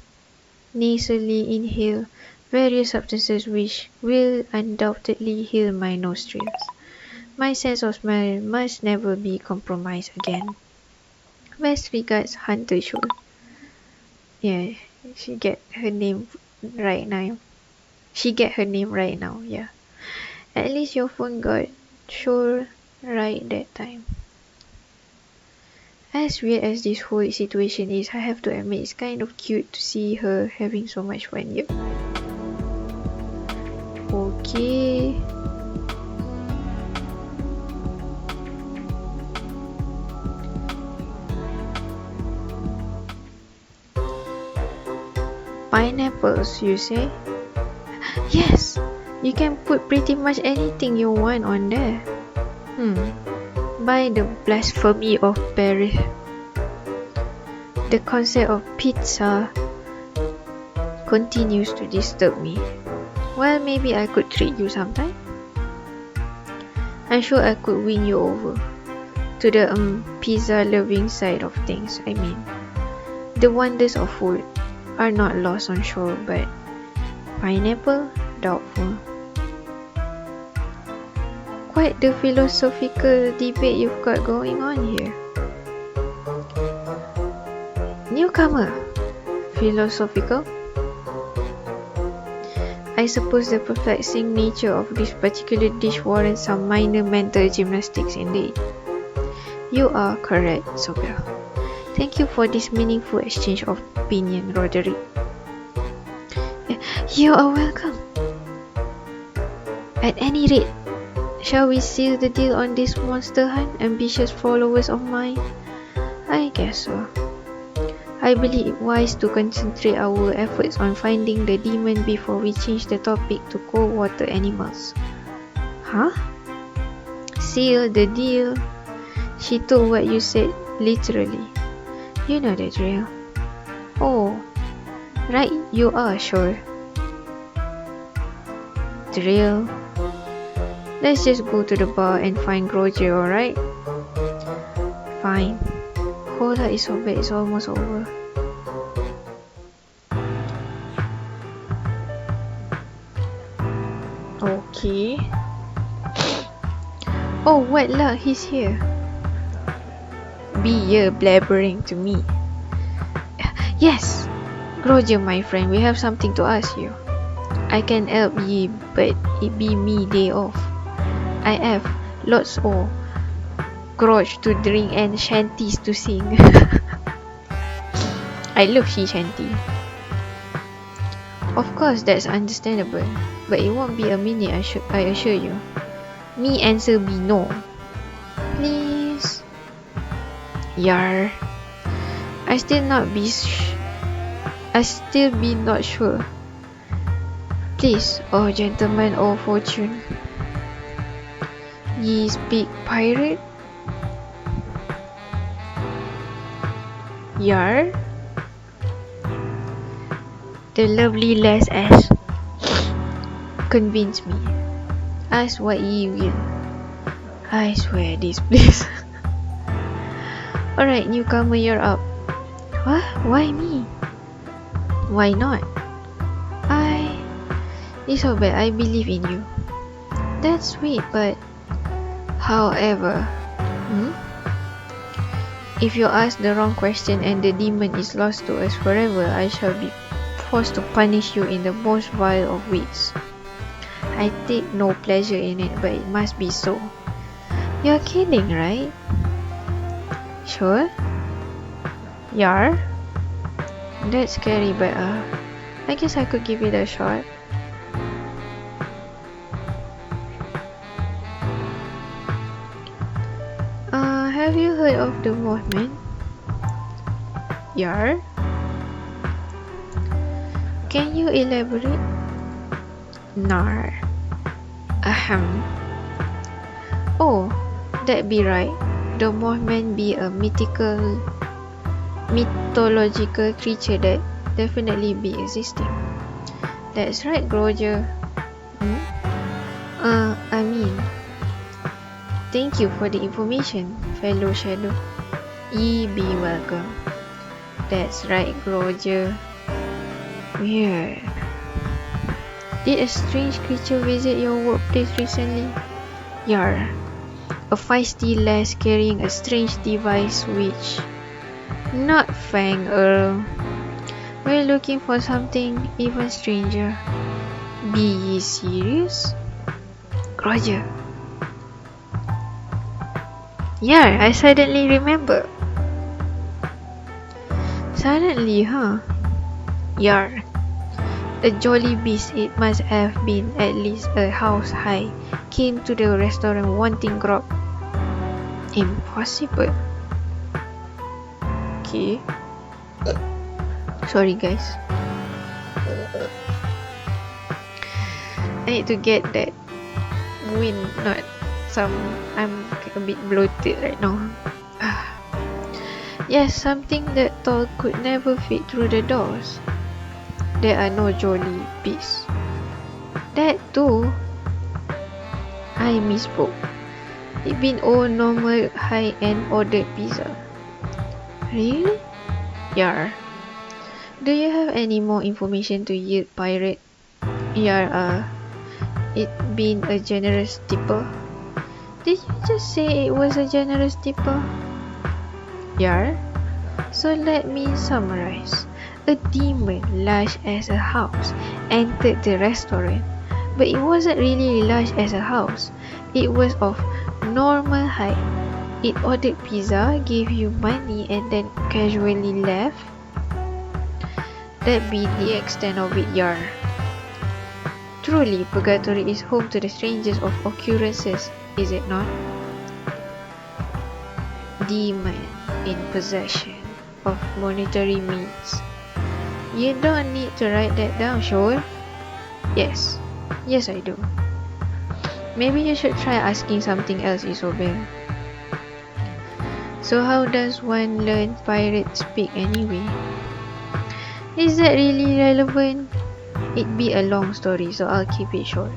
A: inhale various substances which will undoubtedly heal my nostrils. My sense of smell must never be compromised again. Best regards, Hunter Shoal. Yeah, she get her name right now. Yeah. At least your phone got Shoal right that time. As weird as this whole situation is, I have to admit it's kind of cute to see her having so much fun here. Okay. Pineapples, you say? Yes, you can put pretty much anything you want on there. By the blasphemy of Paris. The concept of pizza continues to disturb me. Well, maybe I could treat you sometime. I'm sure I could win you over to the pizza loving side of things. I mean, the wonders of food. are not lost on shore, but pineapple? Doubtful. Quite the philosophical debate you've got going on here. Newcomer. Philosophical? I suppose the perplexing nature of this particular dish warrants some minor mental gymnastics indeed. You are correct, Sobel. Thank you for this meaningful exchange of opinion, Roderick. You are welcome. At any rate, shall we seal the deal on this monster hunt, ambitious followers of mine? I guess so. I believe it wise to concentrate our efforts on finding the demon before we change the topic to cold water animals. Huh? Seal the deal? She took what you said literally. You know the drill. Oh, right, you are sure. Drill. Let's just go to the bar and find Groger, alright? Fine. Hold up, it's so bad, it's almost over. Okay. Oh, what luck, he's here. Be here blabbering to me. Yes! Groger, my friend, we have something to ask you. I can help ye, but it be me day off. I have lots of grudge to drink and shanties to sing. I love she shanty. Of course, that's understandable, but it won't be a minute, I assure you. Me answer be no. Please. Yar. I still be not sure. Please, oh gentleman of fortune. Ye speak pirate? Yar? The lovely lass as convince me. Ask what ye will. I swear this place. Alright, newcomer, you're up. What? Why me? Why not? It's so bad, I believe in you. That's sweet, but however, if you ask the wrong question and the demon is lost to us forever, I shall be forced to punish you in the most vile of ways. I take no pleasure in it, but it must be so. You're kidding, right? Sure? Yar? That's scary, but I guess I could give it a shot. Have you heard of the Mothman? Yar? Can you elaborate? Nar. Ahem. Oh, that be right. The Mothman be a mythological creature that definitely be existing. That's right, Groger. I mean, thank you for the information, fellow Shadow. Ye be welcome. That's right, Groger. Weird. Did a strange creature visit your workplace recently? Yar. A feisty lass carrying a strange device which... Not Fang Earl. We're looking for something even stranger. Be ye serious? Roger. Yeah, I suddenly remember. Suddenly, huh? Yar. A jolly beast it must have been, at least a house high, came to the restaurant wanting grog. Impossible. Okay. Sorry guys. I need to get that wind, not some... I'm a bit bloated right now. Yes, something that tall could never fit through the doors. There are no jolly beasts. That too. I misspoke. It been all normal high-end ordered pizza. Really? Yar. Do you have any more information to yield, pirate? You're it being a generous tipper. Did you just say it was a generous tipper? Yeah. So let me summarize. A demon large as a house entered the restaurant, but it wasn't really large as a house. It was of normal height. It ordered pizza, gave you money, and then casually left. That be the extent of it, yar. Truly, Purgatory is home to the strangest of occurrences, is it not? Demon in possession of monetary means. You don't need to write that down, Sheol. Yes. Yes, I do. Maybe you should try asking something else, Isobel. So how does one learn pirate speak anyway? Is that really relevant? It'd be a long story, so I'll keep it short.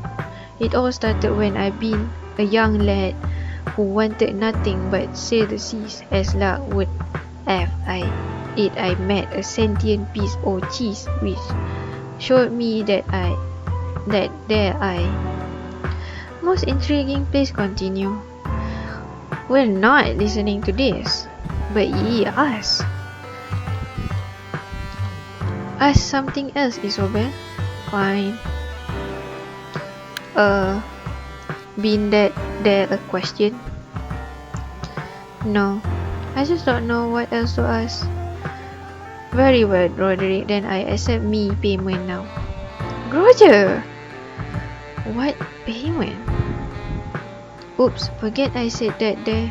A: It all started when I'd been a young lad who wanted nothing but sail the seas, as luck would have I met a sentient piece of cheese which showed me that most intriguing. Please continue. We're not listening to this, but ye ask. Ask something else, Isobel. Fine. Been that there a question? No. I just don't know what else to ask. Very well, Roderick, then I accept me payment now. Roger! What payment? Oops, forget I said that there.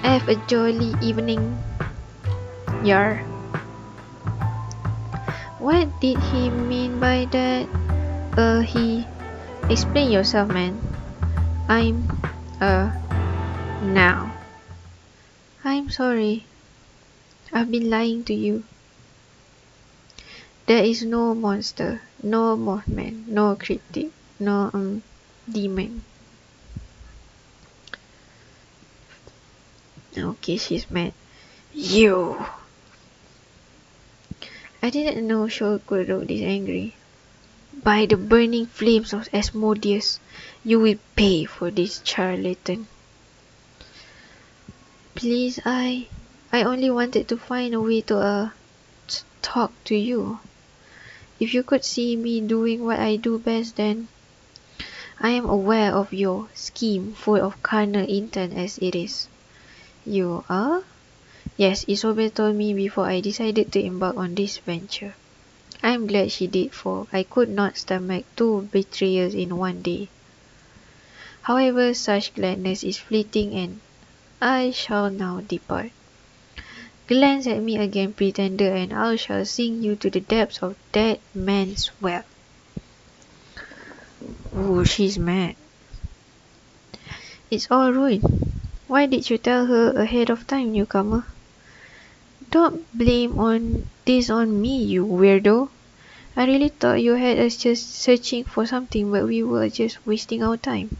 A: Have a jolly evening. Yar. What did he mean by that? He... Explain yourself, man. I'm... Now. I'm sorry. I've been lying to you. There is no monster, no Mothman, no cryptid, no, demon. Okay, she's mad. You! I didn't know Sheol could look this angry. By the burning flames of Asmodeus, you will pay for this charlatan. Please, I only wanted to find a way to talk to you. If you could see me doing what I do best, then I am aware of your scheme full of carnal intent as it is. You are? Yes, Isobel told me before I decided to embark on this venture. I am glad she did, for I could not stomach 2 betrayals in one day. However, such gladness is fleeting, and I shall now depart. Glance at me again, pretender, and I shall sink you to the depths of that man's well. Oh, she's mad. It's all ruined. Why did you tell her ahead of time, newcomer? Don't blame this on me, you weirdo. I really thought you had us just searching for something, but we were just wasting our time.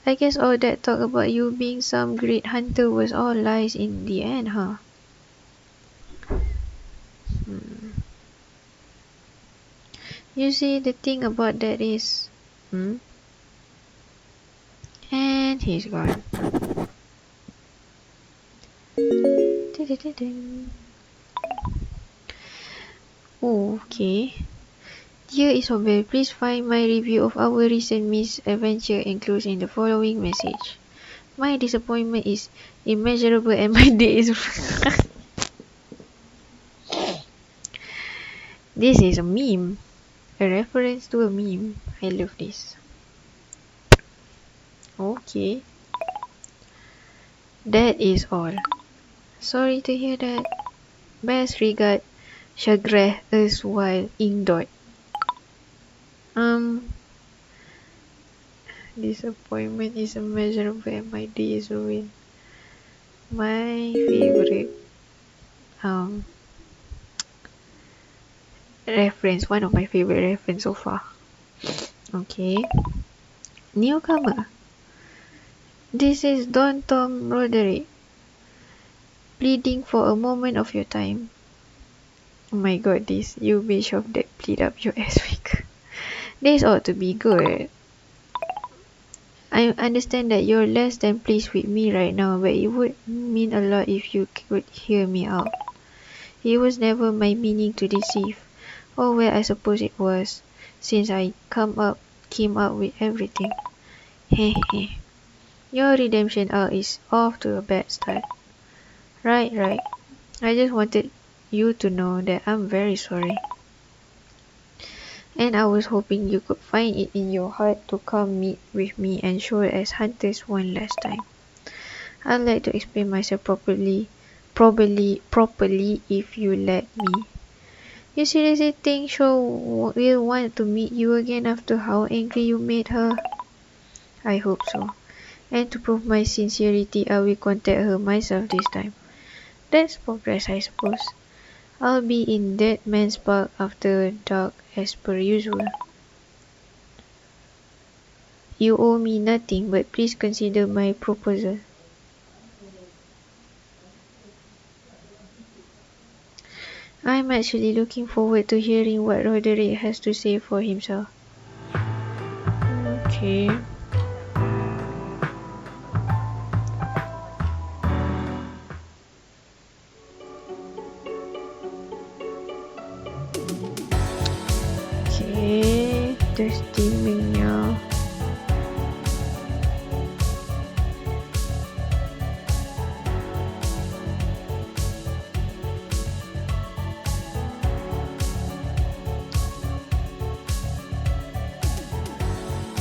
A: I guess all that talk about you being some great hunter was all lies in the end, huh? You see, the thing about that is... And he's gone. Okay. Dear Isobel, please find my review of our recent misadventure enclosed in the following message. My disappointment is immeasurable and my day is... This is a meme. A reference to a meme. I love this. Okay. That is all. Sorry to hear that. Best regard, Shagreh erstwhile Ingdot. Disappointment is immeasurable and my day is ruined. My favorite reference, one of my favorite reference so far. Okay. Newcomer. This is Don Tom Roderick, pleading for a moment of your time. Oh my god, this you bitch of that pleat up your ass week. This ought to be good. I understand that you're less than pleased with me right now, but it would mean a lot if you could hear me out. It was never my meaning to deceive. Oh well, I suppose it was, since I came up with everything. Heh heh. Your redemption arc is off to a bad start. Right, right. I just wanted you to know that I'm very sorry. And I was hoping you could find it in your heart to come meet with me and show as hunters one last time. I'd like to explain myself properly if you let me. You seriously think Sheol will want to meet you again after how angry you made her? I hope so. And to prove my sincerity, I will contact her myself this time. That's progress, I suppose. I'll be in Dead Man's Park after dark as per usual. You owe me nothing, but please consider my proposal. I'm actually looking forward to hearing what Roderick has to say for himself. Okay. Okay, the steamingnya.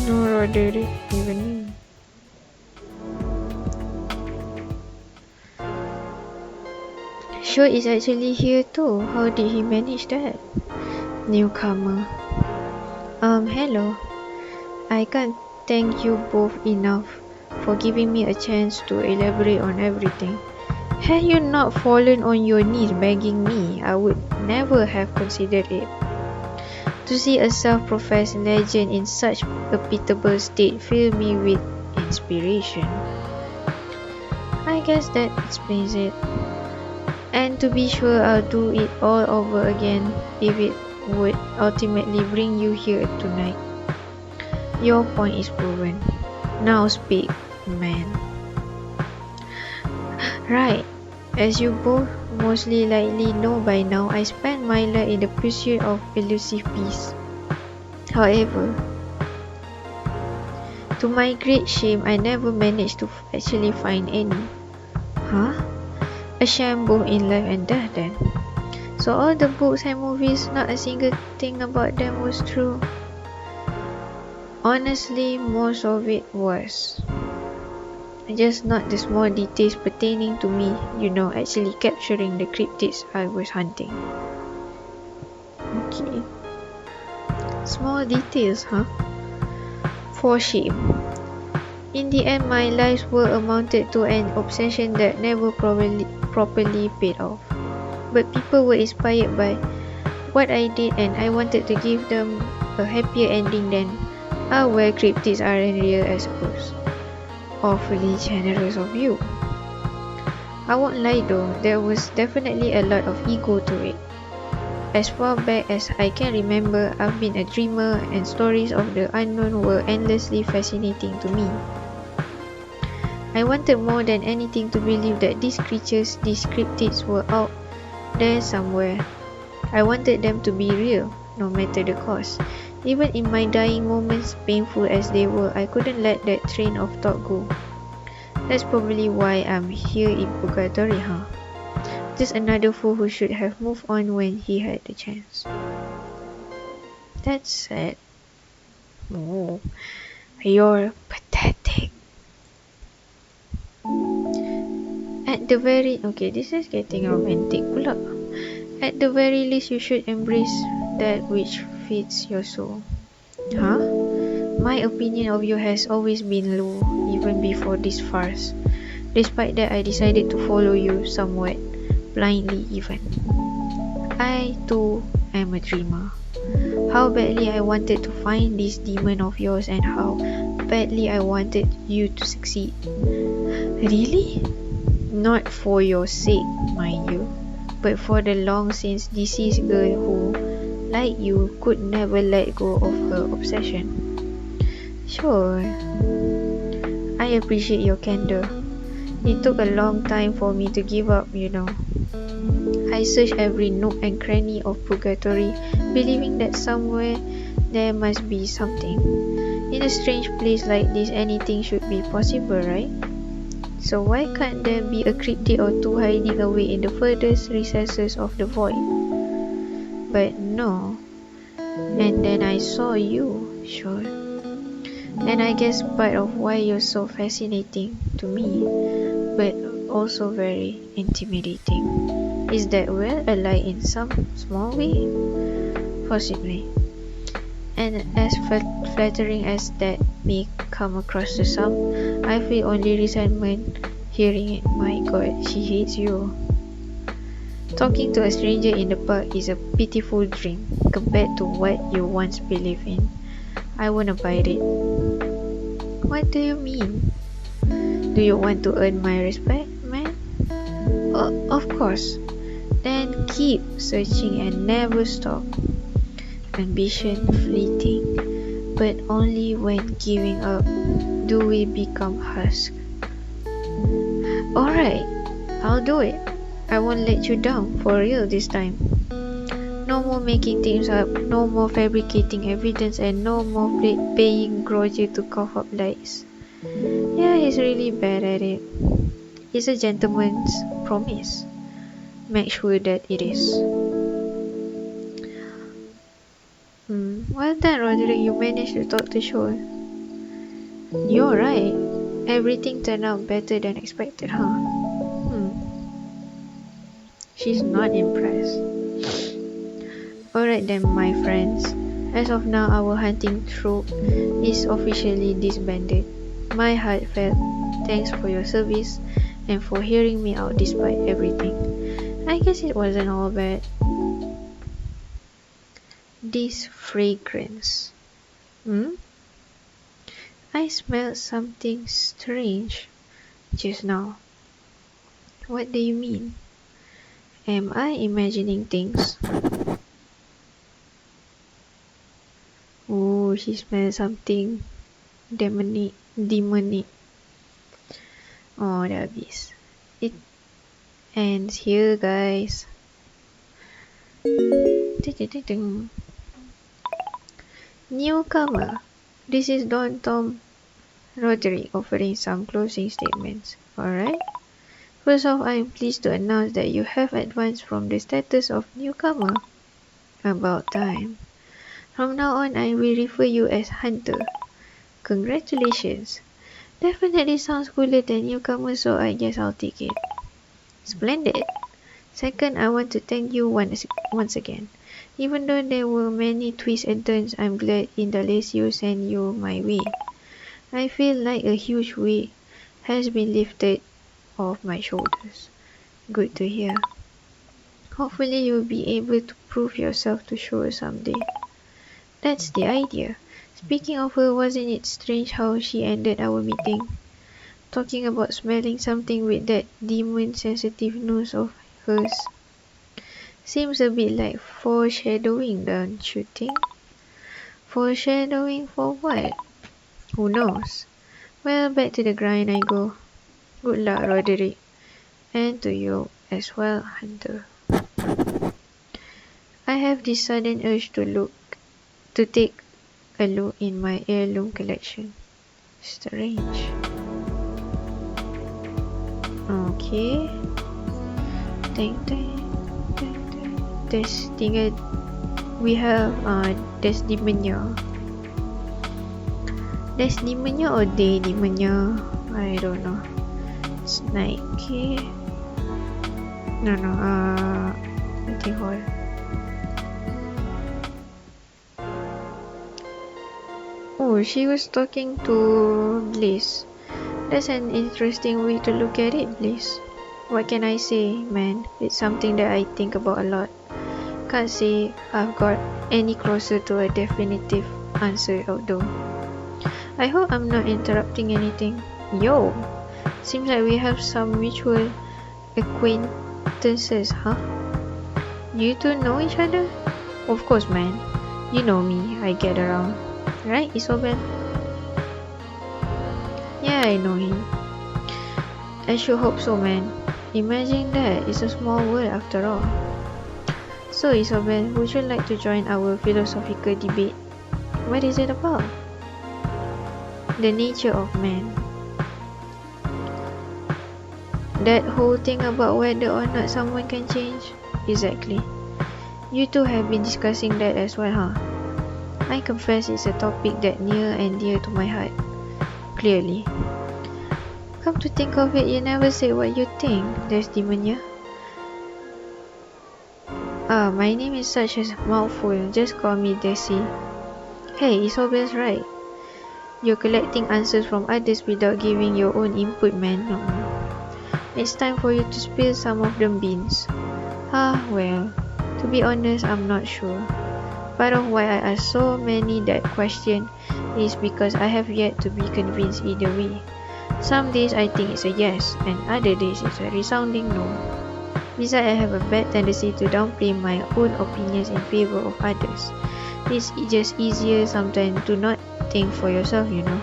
A: No Roderick even. Sheol is actually here too. How did he manage that? Newcomer. Hello. I can't thank you both enough for giving me a chance to elaborate on everything. Had you not fallen on your knees begging me, I would never have considered it. To see a self-professed legend in such a pitiable state filled me with inspiration. I guess that explains it. And to be sure, I'll do it all over again if it would ultimately bring you here tonight. Your point is proven. Now speak, man. Right. As you both mostly likely know by now, I spent my life in the pursuit of elusive peace. However, to my great shame, I never managed to actually find any. Huh? A sham both in life and death then. So all the books and movies, not a single thing about them was true. Honestly, most of it was. Just not the small details pertaining to me, actually capturing the cryptids I was hunting. Okay. Small details, huh? For shame. In the end, my life's work amounted to an obsession that never properly paid off. But people were inspired by what I did and I wanted to give them a happier ending than, well, cryptids aren't real, I suppose. Awfully generous of you. I won't lie though, there was definitely a lot of ego to it. As far back as I can remember, I've been a dreamer and stories of the unknown were endlessly fascinating to me. I wanted more than anything to believe that these creatures, these cryptids, were out there somewhere. I wanted them to be real, no matter the cost. Even in my dying moments, painful as they were, I couldn't let that train of thought go. That's probably why I'm here in Purgatory, huh? Just another fool who should have moved on when he had the chance. That's sad. Oh, you're pathetic. Okay, this is getting romantic pula. At the very least, you should embrace that which fits your soul. Huh? My opinion of you has always been low, even before this farce. Despite that, I decided to follow you somewhat, blindly even. I too am a dreamer. How badly I wanted to find this demon of yours and how badly I wanted you to succeed. Really? Not for your sake, mind you. but for the long since deceased girl who, like you, could never let go of her obsession. Sure, I appreciate your candor. It took a long time for me to give up, you know. I searched every nook and cranny of Purgatory, believing that somewhere there must be something. In a strange place like this, anything should be possible, right? So why can't there be a cryptid or two hiding away in the furthest recesses of the void? But no. And then I saw you, sure. And I guess part of why you're so fascinating to me, but also very intimidating, is that we're alike in some small way? Possibly. And as flattering as that may come across to some, I feel only resentment hearing it. My God, she hates you. Talking to a stranger in the park is a pitiful dream compared to what you once believed in. I won't abide it. What do you mean? Do you want to earn my respect, man? Of course. Then keep searching and never stop. Ambition fleeting, but only when giving up do we become husk. Alright, I'll do it. I won't let you down, for real this time. No more making things up, no more fabricating evidence, and no more paying Roger to cough up lies. Yeah, he's really bad at it. It's a gentleman's promise. Make sure that it is. Well done, Roderick. You managed to talk to Sheol. You're right. Everything turned out better than expected, huh? She's not impressed. Alright then, my friends. As of now, our hunting troop is officially disbanded. My heartfelt thanks for your service and for hearing me out despite everything. I guess it wasn't all bad. This fragrance. I smelled something strange just now. What do you mean? Am I imagining things? Oh, she smells something demonic. Oh, dah habis. It ends here, guys. Newcomer. This is Don Tom Roderick offering some closing statements. Alright? First off, I am pleased to announce that you have advanced from the status of newcomer. About time. From now on, I will refer you as Hunter. Congratulations. Definitely sounds cooler than newcomer, so I guess I'll take it. Splendid. Second, I want to thank you once again. Even though there were many twists and turns, I'm glad Indalecio sent you my way. I feel like a huge weight has been lifted off my shoulders. Good to hear. Hopefully you'll be able to prove yourself to Sheol someday. That's the idea. Speaking of her, wasn't it strange how she ended our meeting? Talking about smelling something with that demon-sensitive nose of hers. Seems a bit like foreshadowing, don't you think? Foreshadowing for what? Who knows? Well, back to the grind I go. Good luck, Roderick. And to you as well, Hunter. I have this sudden urge to take a look in my heirloom collection. Strange. Okay. There's tinggal. We have there's demonnya. There's demonnya or day demonnya. I don't know. Snake. No. Meeting hall. Oh, she was talking to Bliss. That's an interesting way to look at it, Bliss. What can I say, man? It's something that I think about a lot. Can't say I've got any closer to a definitive answer though. I hope I'm not interrupting anything. Yo! Seems like we have some mutual acquaintances, huh? You two know each other? Of course, man. You know me, I get around. Right, Isobel? Yeah, I know him. I sure hope so, man. Imagine that, it's a small world after all. So, Isobel, would you like to join our philosophical debate? What is it about? The nature of man. That whole thing about whether or not someone can change? Exactly. You two have been discussing that as well, huh? I confess it's a topic that near and dear to my heart. Clearly. Come to think of it, you never say what you think, Desdemona. My name is such a mouthful, just call me Desi. Hey, Isobel's right. You're collecting answers from others without giving your own input, man. It's time for you to spill some of them beans. Well, to be honest, I'm not sure. Part of why I ask so many that question is because I have yet to be convinced either way. Some days I think it's a yes, and other days it's a resounding no. Besides, I have a bad tendency to downplay my own opinions in favor of others. It's just easier sometimes to not think for yourself, you know.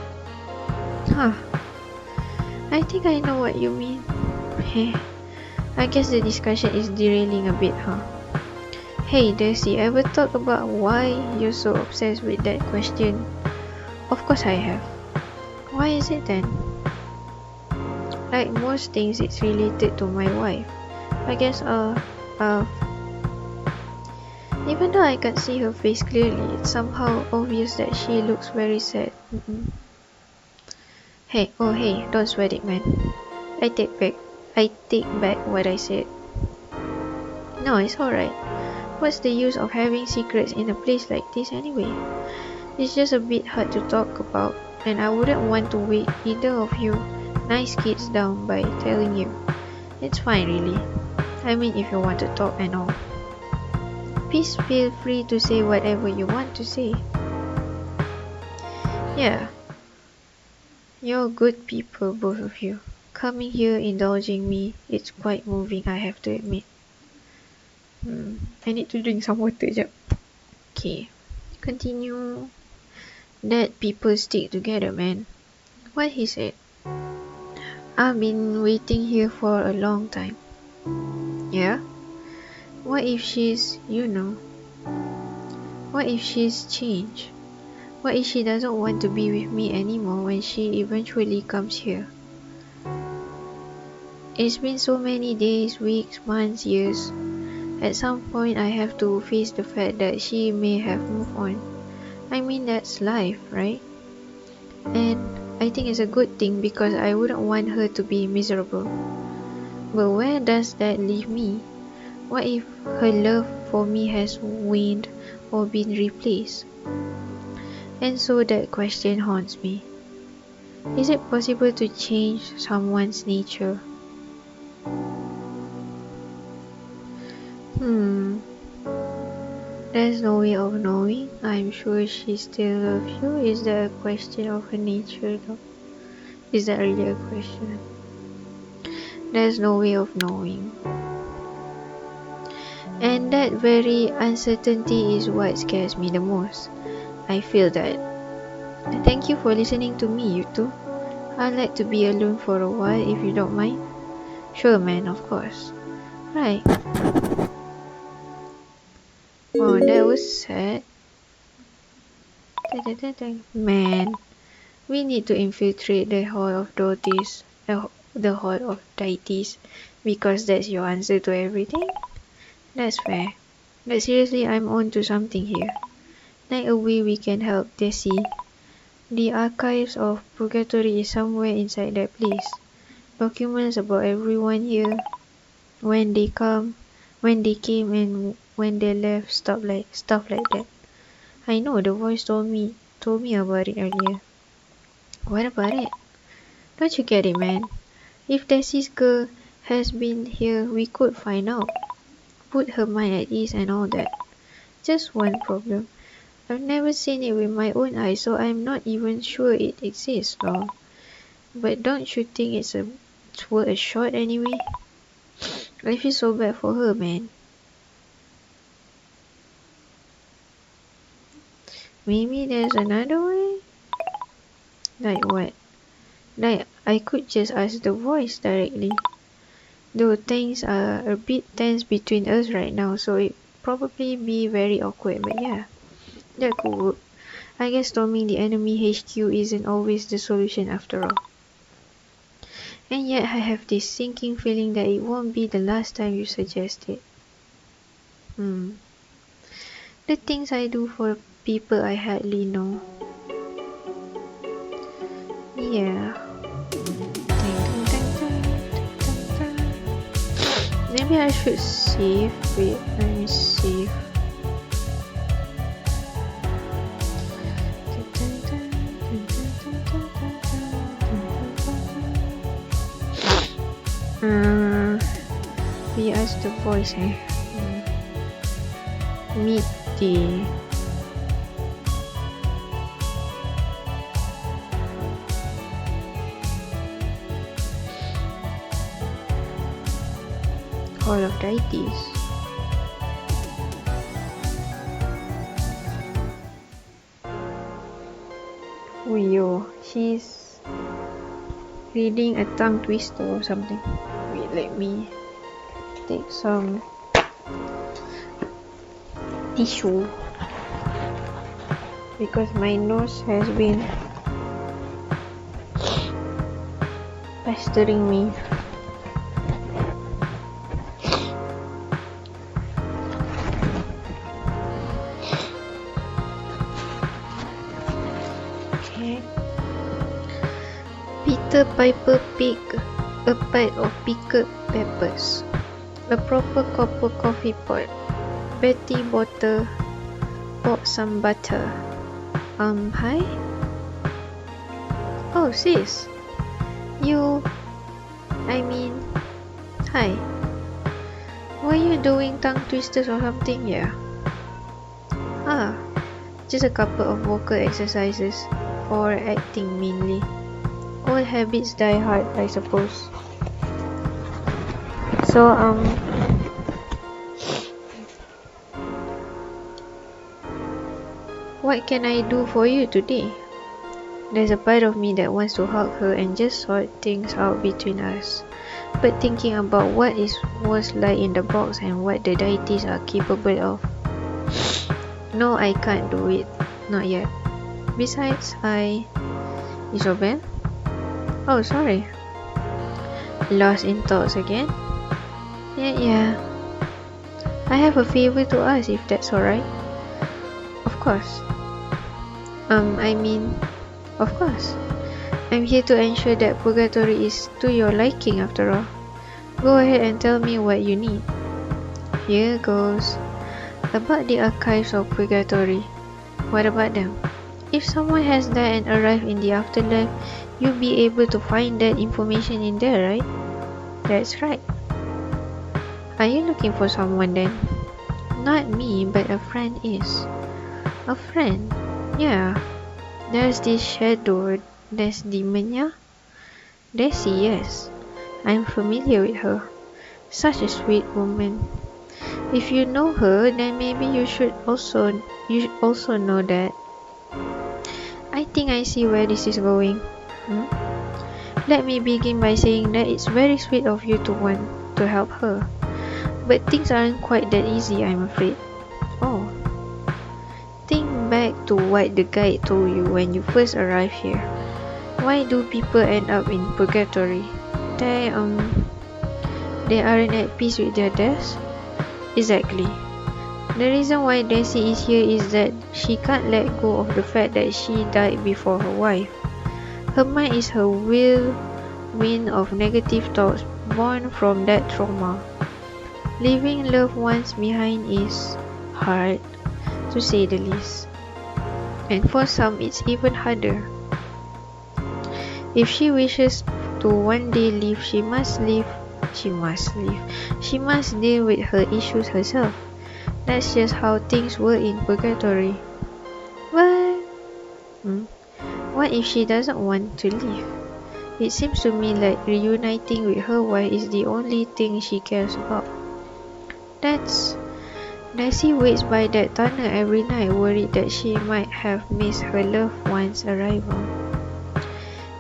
A: I think I know what you mean. I guess the discussion is derailing a bit, huh? Hey, Desi, ever thought about why you're so obsessed with that question? Of course I have. Why is it then? Like most things, it's related to my wife. I guess, even though I can't see her face clearly, it's somehow obvious that she looks very sad. Hey, don't sweat it, man. I take back what I said. No, it's alright. What's the use of having secrets in a place like this anyway? It's just a bit hard to talk about, and I wouldn't want to weigh either of you nice kids down by telling you. It's fine, really. I mean, if you want to talk and all. Please feel free to say whatever you want to say. Yeah. You're good people, both of you. Coming here, indulging me, it's quite moving, I have to admit. I need to drink some water, jap. Okay. Continue. That people stick together, man. What he said. I've been waiting here for a long time. Yeah? What if she's, what if she's changed? What if she doesn't want to be with me anymore when she eventually comes here? It's been so many days, weeks, months, years. At some point I have to face the fact that she may have moved on. I mean, that's life, right? And I think it's a good thing because I wouldn't want her to be miserable. But where does that leave me? What if her love for me has waned or been replaced? And so that question haunts me. Is it possible to change someone's nature? There's no way of knowing. I'm sure she still loves you. Is that a question of her nature though? Is that really a question? There's no way of knowing. And that very uncertainty is what scares me the most. I feel that. Thank you for listening to me, you two. I'd like to be alone for a while if you don't mind. Sure, man, of course. Right. Oh, that was sad. Man, we need to infiltrate the Hall of Deities, the Hall of Deities, because that's your answer to everything? That's fair. But seriously, I'm on to something here. Like a way we can help Desi. The archives of Purgatory is somewhere inside that place. Documents about everyone here, when they came and when they left, stuff like that. I know the voice told me about it earlier. What about it? Don't you get it, man? If Desi's girl has been here, we could find out. Put her mind at ease and all that. Just one problem. I've never seen it with my own eyes, so I'm not even sure it exists, though. But don't you think it's worth a shot anyway? I feel so bad for her, man. Maybe there's another way? Like what? Like I could just ask the voice directly. Though things are a bit tense between us right now, so it probably be very awkward, but yeah, that could work. I guess storming the enemy HQ isn't always the solution after all. And yet I have this sinking feeling that it won't be the last time you suggest it. The things I do for people I hardly know. Yeah. Maybe I should save. Wait, let me save. We ask the voice, meet the Hall of Deities. Oh yo, she's reading a tongue twister or something. Wait, let me take some tissue because my nose has been pestering me. Okay. Peter Piper picked a pint of pickled peppers, a proper copper coffee pot. Betty bought some butter. Hi? Oh, sis. Hi. Were you doing tongue twisters or something? Yeah. Just a couple of vocal exercises for acting mainly. Old habits die hard, I suppose. So, what can I do for you today? There's a part of me that wants to hug her and just sort things out between us. But thinking about what was like in the box and what the deities are capable of. No, I can't do it. Not yet. Besides, Isobel? Oh, sorry. Lost in thoughts again? Yeah. I have a favor to ask if that's alright. Of course. Of course. I'm here to ensure that Purgatory is to your liking after all. Go ahead and tell me what you need. Here goes. About the archives of Purgatory. What about them? If someone has died and arrived in the afterlife, you'll be able to find that information in there, right? That's right. Are you looking for someone then? Not me, but a friend is. A friend? Yeah. There's this shadow, there's Demon, Desi, yes. I'm familiar with her. Such a sweet woman. If you know her, then maybe you should also know that. I think I see where this is going. Let me begin by saying that it's very sweet of you to want to help her. But things aren't quite that easy, I'm afraid. Oh. Think back to what the guide told you when you first arrived here. Why do people end up in Purgatory? They aren't at peace with their deaths? Exactly. The reason why Desi is here is that she can't let go of the fact that she died before her wife. Her mind is her whirlwind of negative thoughts born from that trauma. Leaving loved ones behind is hard, to say the least. And for some, it's even harder. If she wishes to one day leave, she must deal with her issues herself. That's just how things were in Purgatory. What? What if she doesn't want to leave? It seems to me like reuniting with her wife is the only thing she cares about. That's Daisy waits by that tunnel every night, worried that she might have missed her loved one's arrival.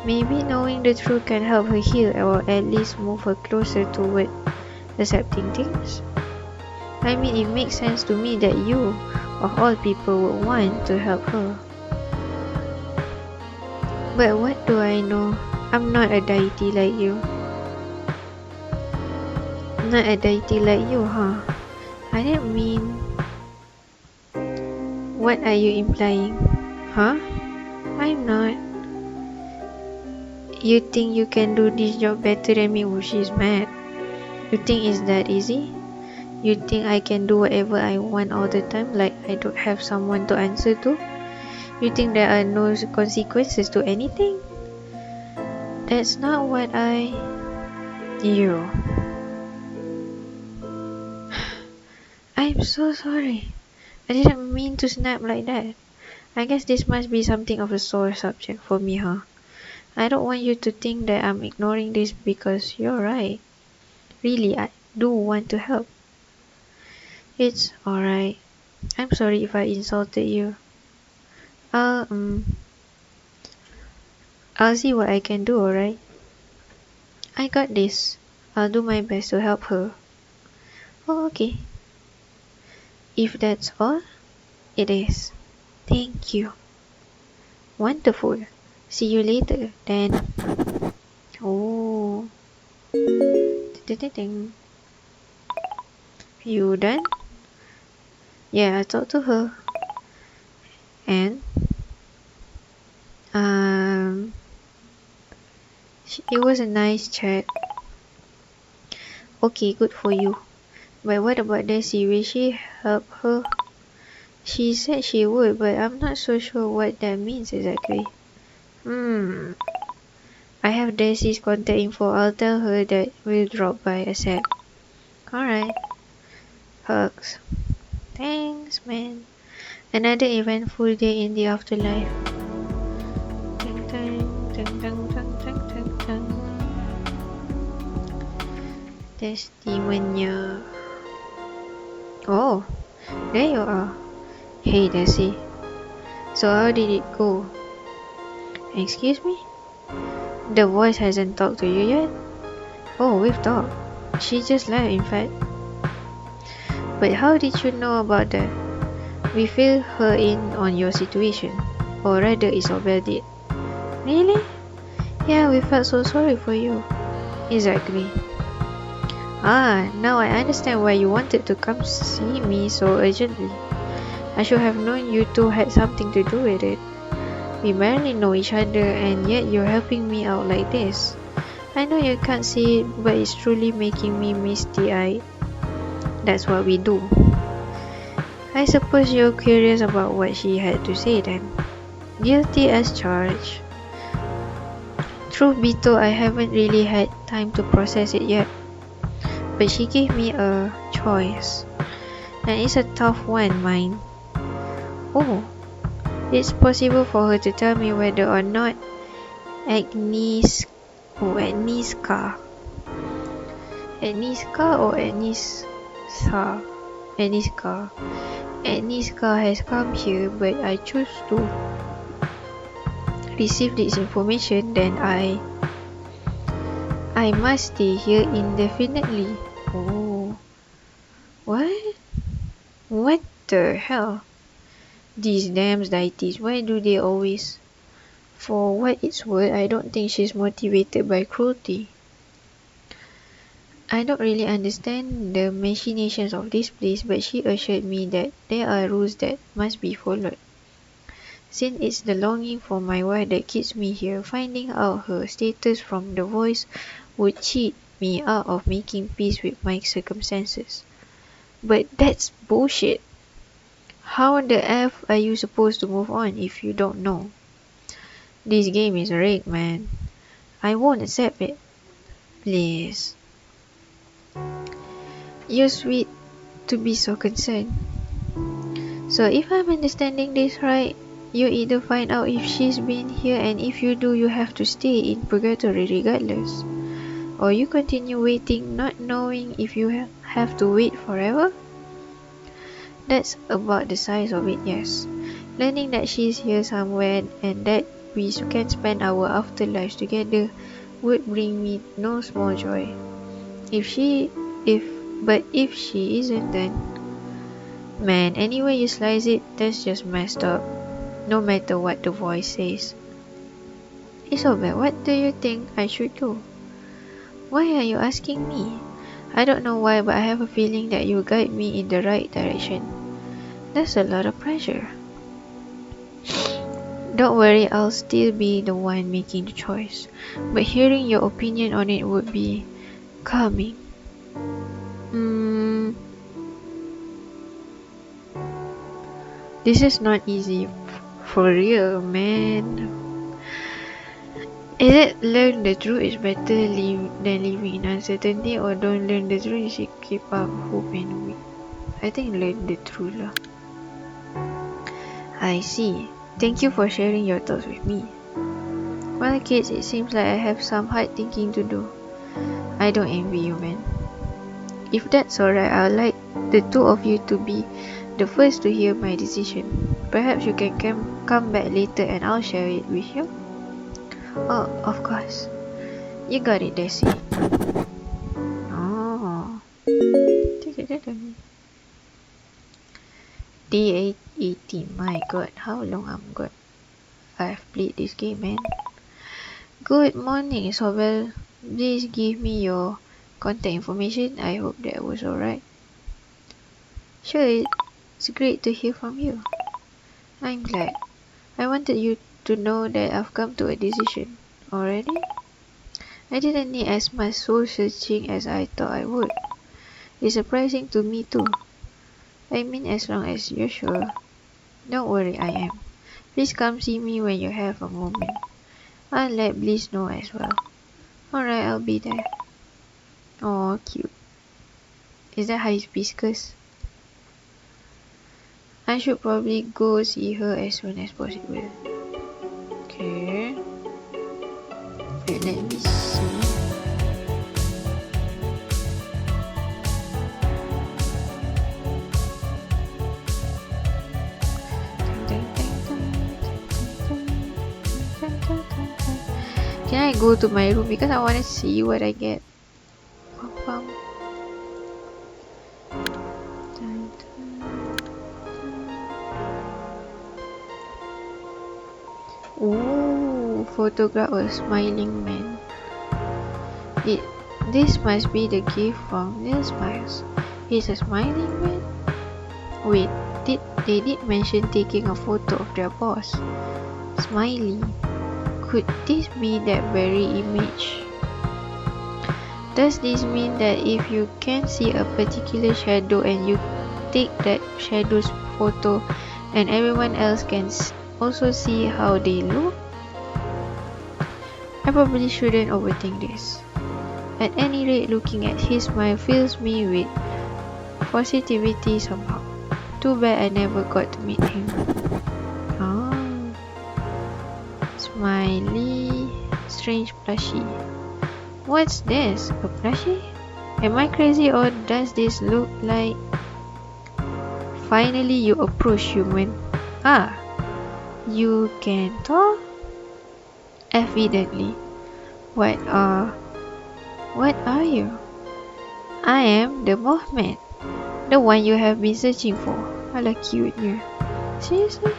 A: Maybe knowing the truth can help her heal, or at least move her closer toward accepting things. I mean, it makes sense to me that you, of all people, would want to help her. But what do I know? I'm not a deity like you. Not a deity like you, huh? I didn't mean... What are you implying? Huh? I'm not. You think you can do this job better than me? Oh, she's mad. You think it's that easy? You think I can do whatever I want all the time, like I don't have someone to answer to? You think there are no consequences to anything? That's not what I... You. I'm so sorry. I didn't mean to snap like that. I guess this must be something of a sore subject for me, huh? I don't want you to think that I'm ignoring this because you're right. Really, I do want to help. It's alright. I'm sorry if I insulted you. I'll, um, I'll see what I can do, alright? I got this. I'll do my best to help her. Oh, okay. If that's all, it is. Thank you. Wonderful. See you later, then. Oh. Ding. You done? Yeah, I talked to her. And it was a nice chat. Okay, good for you. But what about Daisy? Will she help her? She said she would, but I'm not so sure what that means exactly. I have Daisy's contact info. I'll tell her that we'll drop by ASAP. Alright. Hugs. Thanks, man. Another eventful day in the afterlife. Dun, dun, dun, dun, dun, dun, dun, dun. Testimonia. Oh, there you are. Hey, Daisy. So how did it go? Excuse me? The voice hasn't talked to you yet? Oh, we've talked. She just left, in fact. But how did you know about that? We filled her in on your situation. Or rather, Isabel did. Really? Yeah, we felt so sorry for you. Exactly. Ah, now I understand why you wanted to come see me so urgently. I should have known you two had something to do with it. We barely know each other and yet you're helping me out like this. I know you can't see it, but it's truly making me misty-eyed. That's what we do. I suppose you're curious about what she had to say then. Guilty as charged. Truth be told, I haven't really had time to process it yet. But she gave me a choice. And it's a tough one, mine. Oh, it's possible for her to tell me whether or not Agnieszka or Agnieszka has come here, but I choose to receive this information, then I must stay here indefinitely. Oh, what? What the hell? These damn deities, why do they always... For what it's worth, I don't think she's motivated by cruelty. I don't really understand the machinations of this place, but she assured me that there are rules that must be followed. Since it's the longing for my wife that keeps me here, finding out her status from the voice would cheat me out of making peace with my circumstances. But that's bullshit. How the F are you supposed to move on if you don't know? This game is rigged, man. I won't accept it. Please. You're sweet to be so concerned. So if I'm understanding this right, you either find out if she's been here, and if you do, you have to stay in Purgatory regardless. Or you continue waiting, not knowing if you have to wait forever. That's about the size of it, yes. Learning that she's here somewhere and that we can spend our afterlives together would bring me no small joy. If she isn't, then man, any way you slice it, that's just messed up. No matter what the voice says. Isobel, what do you think I should do? Why are you asking me? I don't know why, but I have a feeling that you guide me in the right direction. That's a lot of pressure. Don't worry, I'll still be the one making the choice. But hearing your opinion on it would be calming. This is not easy. For real, man. Is it learn the truth is better than living in uncertainty, or don't learn the truth, you should keep up hope and wait? I think learn the truth lah. I see. Thank you for sharing your thoughts with me. Well, kids, it seems like I have some hard thinking to do. I don't envy you, man. If that's alright, I'd like the two of you to be the first to hear my decision. Perhaps you can come back later and I'll share it with you. Oh, of course. You got it, Desi. Oh. Day 18. My god, how long I've played this game, man. Good morning, Isobel. Please give me your contact information. I hope that was alright. Sure, it's great to hear from you. I'm glad. I wanted you to know that I've come to a decision. Already? I didn't need as much soul searching as I thought I would. It's surprising to me too. I mean, as long as you're sure. Don't worry, I am. Please come see me when you have a moment. I'll let Bliss know as well. Alright, I'll be there. Oh, cute. Is that hibiscus? I should probably go see her as soon as possible. Okay. Wait, let me see. Can I go to my room because I want to see what I get? Ooh, photograph of a smiling man. This must be the gift from Lil Smiles. He's a smiling man? Wait, they did mention taking a photo of their boss. Smiley. Could this be that very image? Does this mean that if you can see a particular shadow and you take that shadow's photo and everyone else can also see how they look? I probably shouldn't overthink this. At any rate, looking at his smile fills me with positivity somehow. Too bad I never got to meet him. Oh. Smiley, strange plushie. What's this? A plushie? Am I crazy or does this look like... Finally you approach, human. Ah, you can talk? Evidently. What are you? I am the Mothman. The one you have been searching for. Alah, cute nya. Seriously?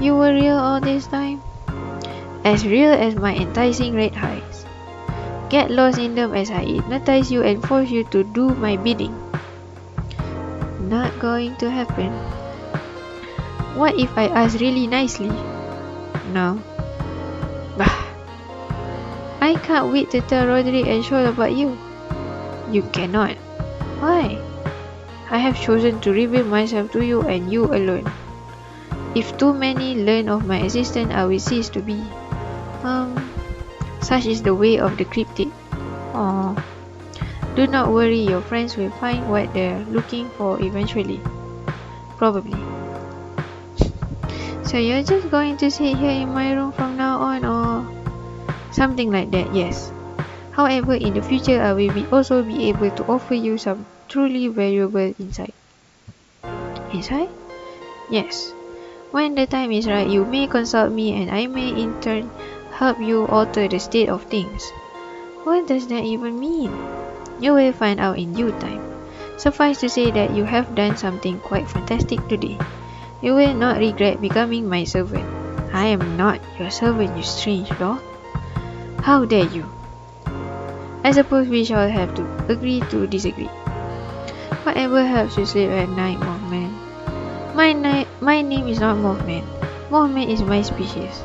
A: You were real all this time? As real as my enticing red eyes. Get lost in them as I hypnotize you and force you to do my bidding. Not going to happen. What if I ask really nicely? No. Bah. I can't wait to tell Roderick and Sheol about you. You cannot. Why? I have chosen to reveal myself to you and you alone. If too many learn of my existence, I will cease to be. Such is the way of the cryptid. Aww. Do not worry, your friends will find what they're looking for eventually. Probably. So you're just going to sit here in my room from now on, or something like that? Yes. However, in the future, I will also be able to offer you some truly valuable insight. inside? Yes. When the time is right, you may consult me and I may in turn help you alter the state of things. What does that even mean? You will find out in due time. Suffice to say that you have done something quite fantastic today. You will not regret becoming my servant. I am not your servant, you strange dog. How dare you? I suppose we shall have to agree to disagree. Whatever helps you sleep at night, Mothman. My name is not Mothman. Mothman is my species.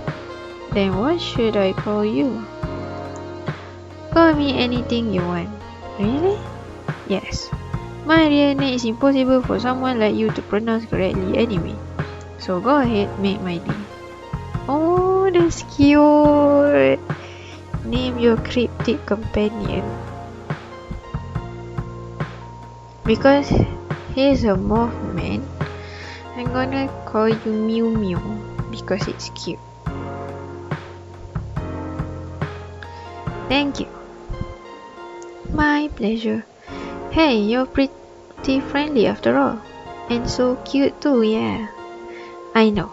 A: Then what should I call you? Call me anything you want. Really? Yes. My real name is impossible for someone like you to pronounce correctly anyway. So go ahead, make my day. Oh, that's cute. Name your cryptic companion. Because he's a Mothman, I'm gonna call you Mew Mew because it's cute. Thank you. My pleasure. Hey, you're pretty friendly after all. And so cute too, yeah. I know.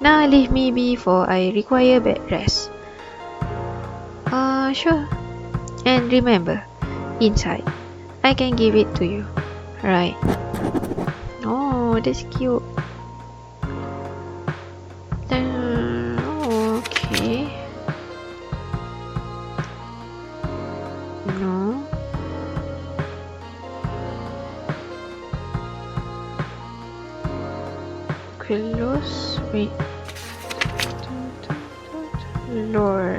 A: Now leave me be for I require bed rest. Sure. And remember, inside, I can give it to you. Right. Oh, that's cute. Okay. No. Close. Wait. Lore.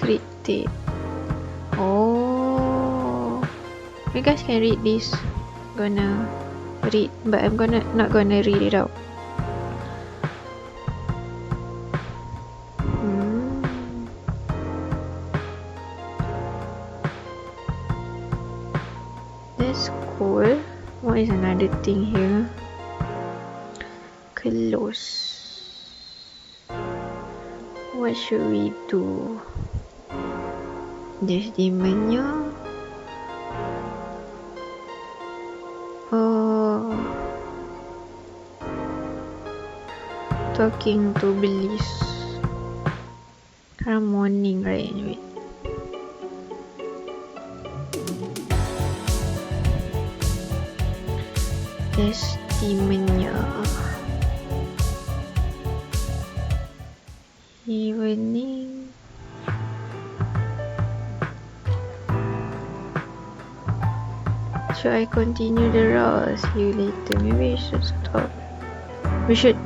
A: Cryptic. Oh. You guys can read this. Gonna read, but I'm not gonna read it out. That's cool. What is another thing here? Close. What should we do? There's demonnya. Talking to Bliss. Karena morning, right? Anyway. There's demonnya. Evening. Should I continue the route? See you later. Maybe we should stop. We should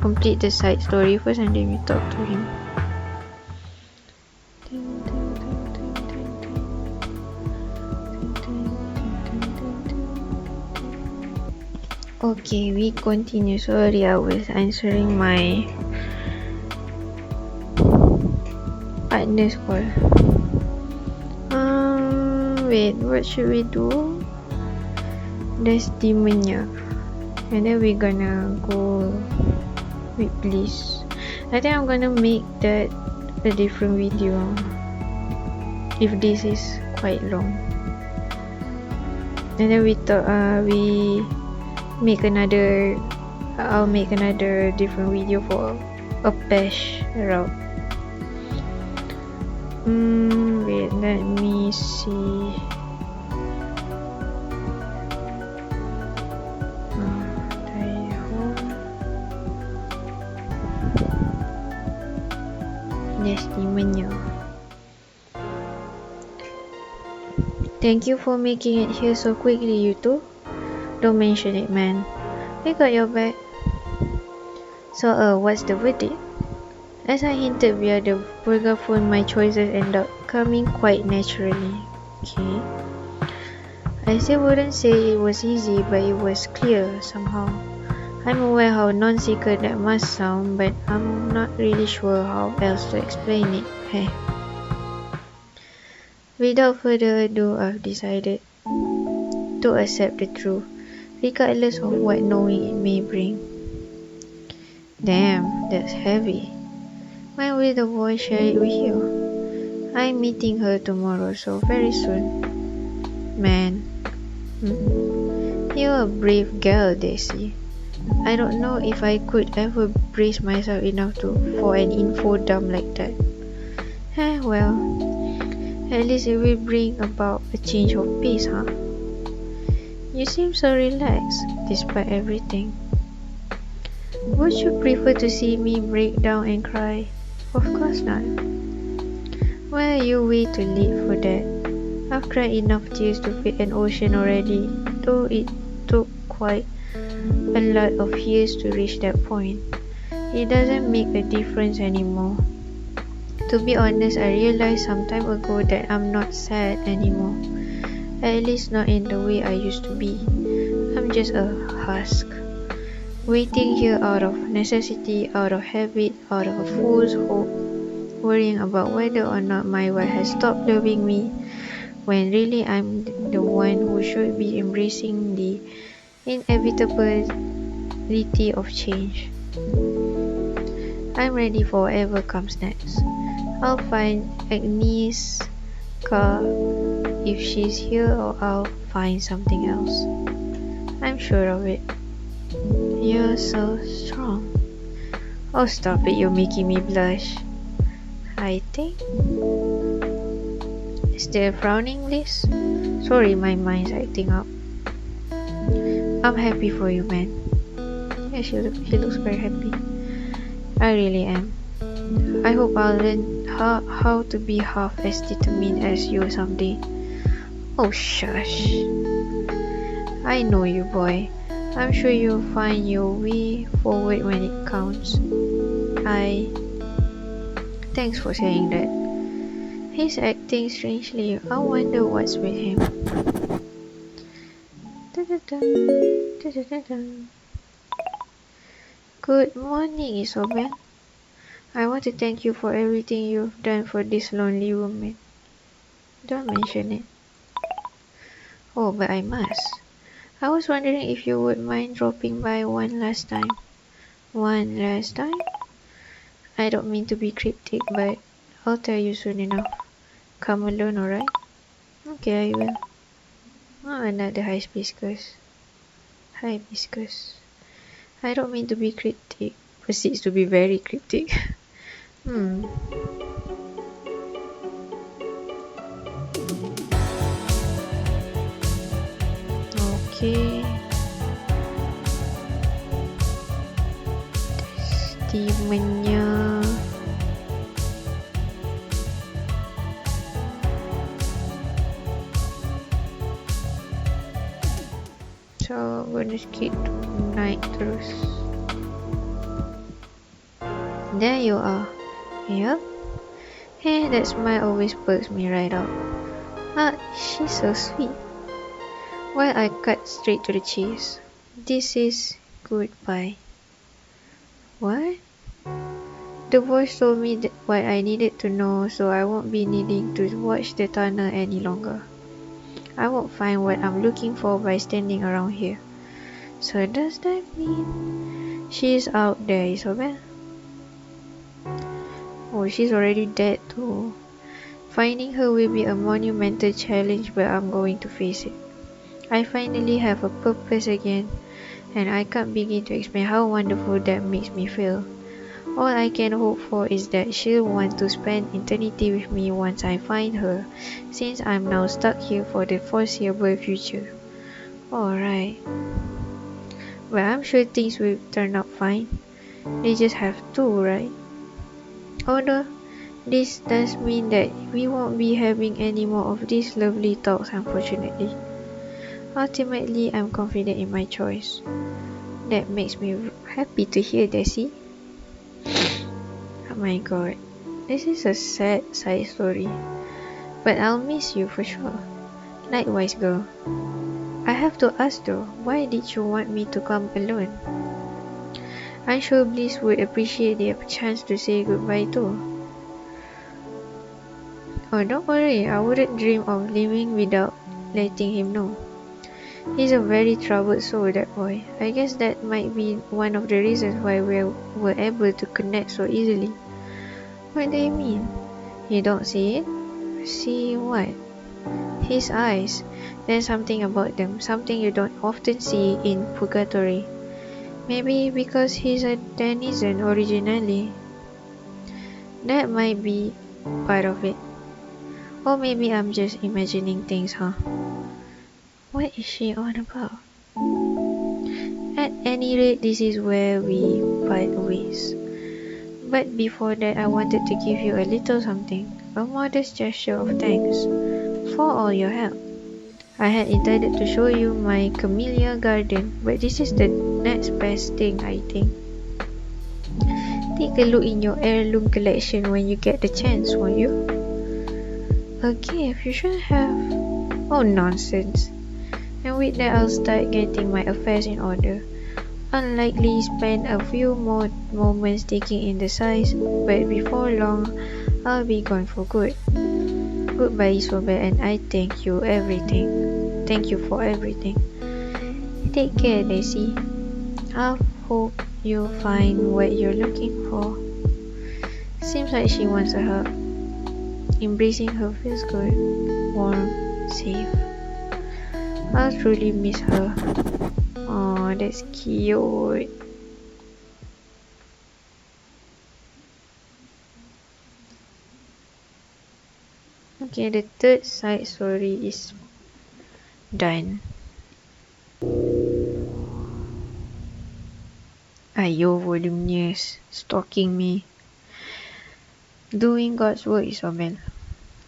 A: complete the side story first and then we talk to him. Okay, we continue. Sorry, I was answering my partner's call. Wait, what should we do? There's demonnya, and then we're gonna go with Bliss. I think I'm gonna make that a different video if this is quite long. And then we make another. I'll make another different video for a Pesh route. Wait, let me see. Yes, demonnya. Thank you for making it here so quickly, you two. Don't mention it, man. I got your back. So, what's the verdict? As I hinted via the Purgatory, my choices end up coming quite naturally. Okay. I still wouldn't say it was easy, but it was clear somehow. I'm aware how non-secret that must sound, but I'm not really sure how else to explain it. Hey. Without further ado, I've decided to accept the truth, regardless of what knowing it may bring. Damn, that's heavy. When will the voice share it with you? I'm meeting her tomorrow, so very soon. Man. You're a brave girl, Daisy. I don't know if I could ever brace myself enough for an info dump like that. Well, at least it will bring about a change of pace, huh? You seem so relaxed, despite everything. Would you prefer to see me break down and cry? Of course not. Well, you're way too late for that. I've cried enough tears to fill an ocean already, though it took quite a lot of years to reach that point. It doesn't make a difference anymore. To be honest, I realized some time ago that I'm not sad anymore. At least not in the way I used to be. I'm just a husk, waiting here out of necessity, out of habit, out of a fool's hope, worrying about whether or not my wife has stopped loving me, when really I'm the one who should be embracing the inevitability of change. I'm ready for whatever comes next. I'll find Agnes' car if she's here, or I'll find something else. I'm sure of it. You're so strong. Oh, stop it, you're making me blush. I think. Is there a frowning list? Sorry, my mind's acting up. I'm happy for you, man. Yeah, she looks very happy. I really am. I hope I'll learn how to be half as determined as you someday. Oh, shush. I know you, boy. I'm sure you'll find your way forward when it counts. Thanks for saying that. He's acting strangely. I wonder what's with him. Good morning, Isobel. I want to thank you for everything you've done for this lonely woman. Don't mention it. Oh, but I must. I was wondering if you would mind dropping by one last time. One last time? I don't mean to be cryptic, but I'll tell you soon enough. Come alone, alright? Okay, I will. Oh, another hibiscus. Hibiscus. I don't mean to be cryptic. Proceeds to be very cryptic. Okay. Testimonnya. So, gonna skip naik terus. There you are. Yep. Hey, that smile always perks me right up. Ah, she's so sweet. Well, I cut straight to the chase. This is goodbye. What? The voice told me what I needed to know, so I won't be needing to watch the tunnel any longer. I won't find what I'm looking for by standing around here. So does that mean she's out there, Isobel? Oh, she's already dead too. Finding her will be a monumental challenge, but I'm going to face it. I finally have a purpose again, and I can't begin to explain how wonderful that makes me feel. All I can hope for is that she'll want to spend eternity with me once I find her, since I'm now stuck here for the foreseeable future. Alright. But I'm sure things will turn out fine. They just have to, right? Although, this does mean that we won't be having any more of these lovely talks, unfortunately. Ultimately, I'm confident in my choice. That makes me happy to hear, Desi. Oh my god, this is a sad side story. But I'll miss you for sure. Likewise, girl. I have to ask though, why did you want me to come alone? I'm sure Bliss would appreciate the chance to say goodbye too. Oh, don't worry, I wouldn't dream of leaving without letting him know. He's a very troubled soul, that boy. I guess that might be one of the reasons why we were able to connect so easily. What do you mean? You don't see it? See what? his eyes. There's something about them, something you don't often see in Purgatory. Maybe because he's a denizen originally. That might be part of it. Or maybe I'm just imagining things, huh? What is she on about? At any rate, this is where we part ways. But before that, I wanted to give you a little something, a modest gesture of thanks for all your help. I had intended to show you my camellia garden, but this is the next best thing, I think. Take a look in your heirloom collection when you get the chance, won't you? A gift you should have. Oh, nonsense. And with that, I'll start getting my affairs in order. Unlikely spend a few more moments taking in the sights, but before long, I'll be gone for good. Goodbye, Isobel, and I thank you everything. Thank you for everything. Take care, Daisy. I hope you find what you're looking for. Seems like she wants a hug. Embracing her feels good, warm, safe. I'll truly miss her. Oh, that's cute. Okay, the third side story is done. Ayo, volumenya, stalking me. Doing God's work, Isobel.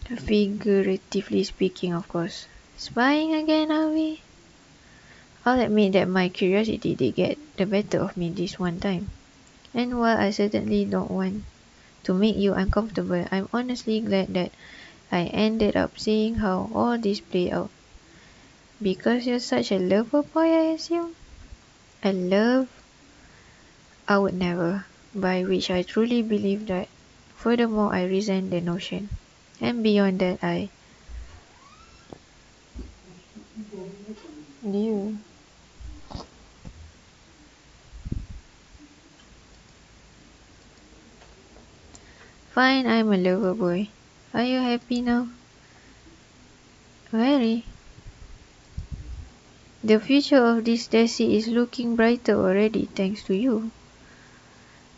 A: Figuratively speaking, of course. Spying again, are we? I'll admit that my curiosity did get the better of me this one time. And while I certainly don't want to make you uncomfortable, I'm honestly glad that I ended up seeing how all this played out. Because you're such a lover boy, I assume? A love? I would never. By which I truly believe that. Furthermore, I resent the notion. And beyond that, you. Fine, I'm a lover boy. Are you happy now? Very. The future of this Desi is looking brighter already thanks to you.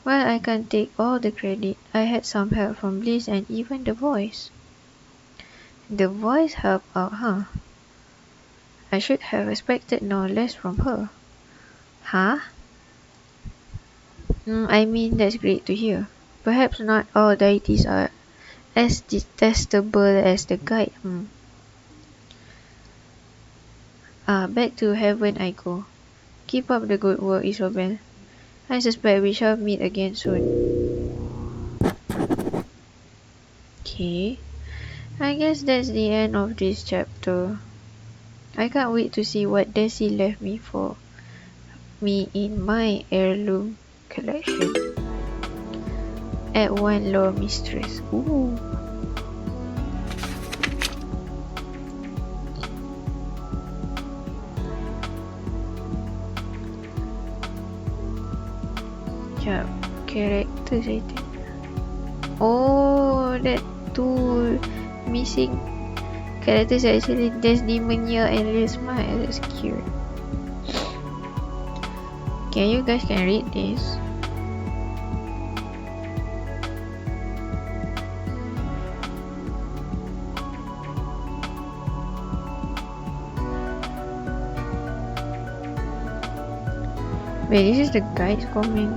A: Well, I can't take all the credit. I had some help from Bliss and even the voice. The voice helped out, huh? I should have expected no less from her. Huh? I mean, that's great to hear. Perhaps not all deities are as detestable as the guide. Back to heaven I go. Keep up the good work, Isobel. I suspect we shall meet again soon. Okay. I guess that's the end of this chapter. I can't wait to see what Desi left me for me in my heirloom collection. At one law mistress. Ooh. Characters, I think. Oh, that two missing characters are actually Desdemona and Risma. That's cute. Okay, you guys can read this. Wait, this is the guy's comment.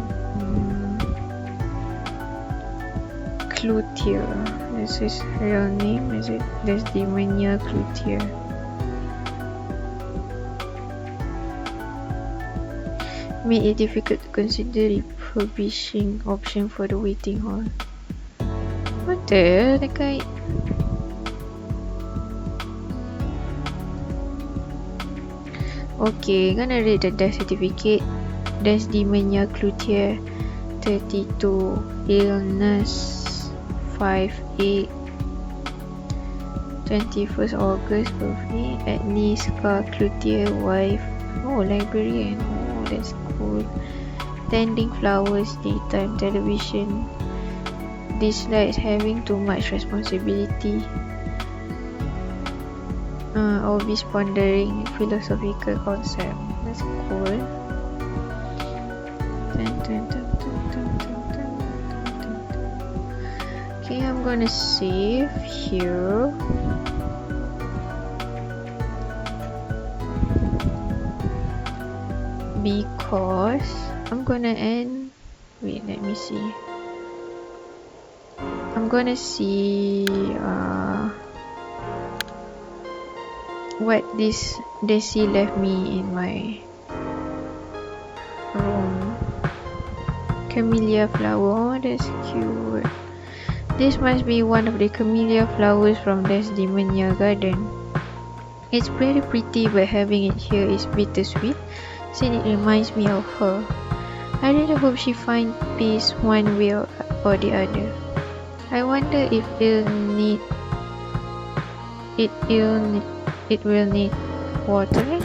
A: Cloutier. This is real name. Is it Desdemona Cloutier? Made it difficult to consider refurbishing option for the waiting hall. What the guy? Okay, gonna read the death certificate. Desdemona Cloutier, 32, illness 5/8, 21st August birthday. Agnes Cloutier, wife. Oh, librarian. Oh, that's cool. Tending flowers, daytime television. Dislikes having too much responsibility. Always pondering philosophical concept. That's cool. Okay, I'm gonna save here. Because I'm gonna end. Wait, let me see. I'm gonna see what this Desi left me in my room. Camellia flower. Oh, that's cute. This must be one of the camellia flowers from Desdemona garden. It's very pretty, but having it here is bittersweet, since it reminds me of her. I really hope she finds peace one way or the other. I wonder if it will need watering.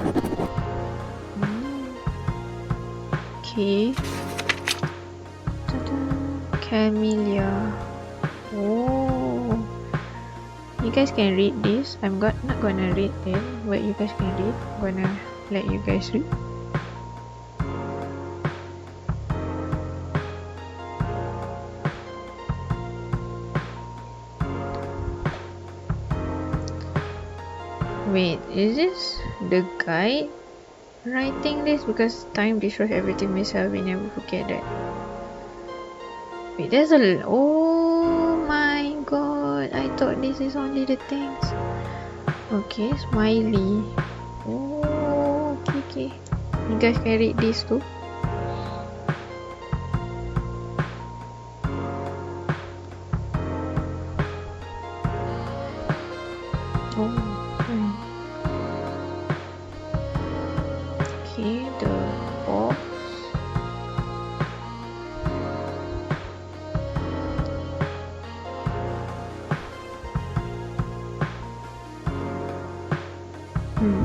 A: Okay. Camellia. Oh, you guys can read this. I'm not gonna read it, but you guys can read. I'm gonna let you guys read. Wait, is this the guide writing this? Because time destroys everything myself, we never forget that. Wait, there's a... Oh my god, I thought this is only the things. Okay, smiley. Oh, okay. You guys can read this too. Oh. Okay, the box.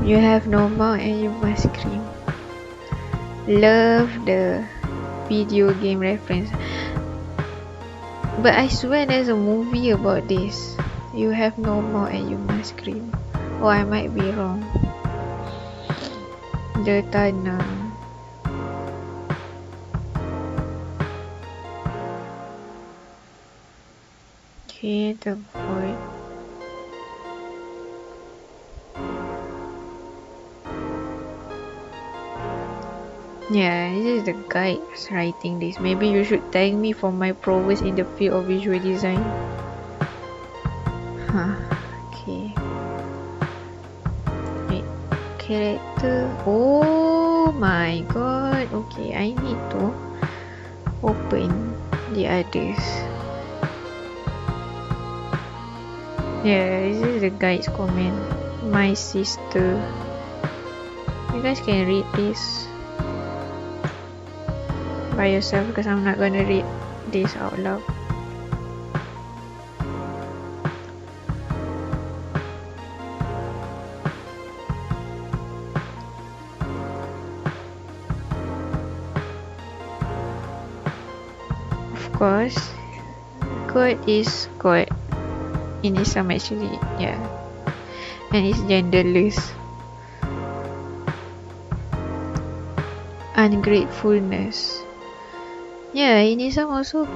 A: You have no mouth and you must scream. Love the video game reference. But I swear there's a movie about this. You have no mouth and you must scream. Oh, I might be wrong. The tanah. Okay, the void. Yeah, this is the guide writing this. Maybe you should thank me for my prowess in the field of visual design. Huh. Okay. Wait. Character. Oh my god. Okay, I need to open the others. Yeah, this is the guide's comment. My sister. You guys can read this by yourself because I'm not gonna read this out loud. Of course, God is God in Islam actually, yeah, and it's genderless. Ungratefulness. Yeah, in Islam also,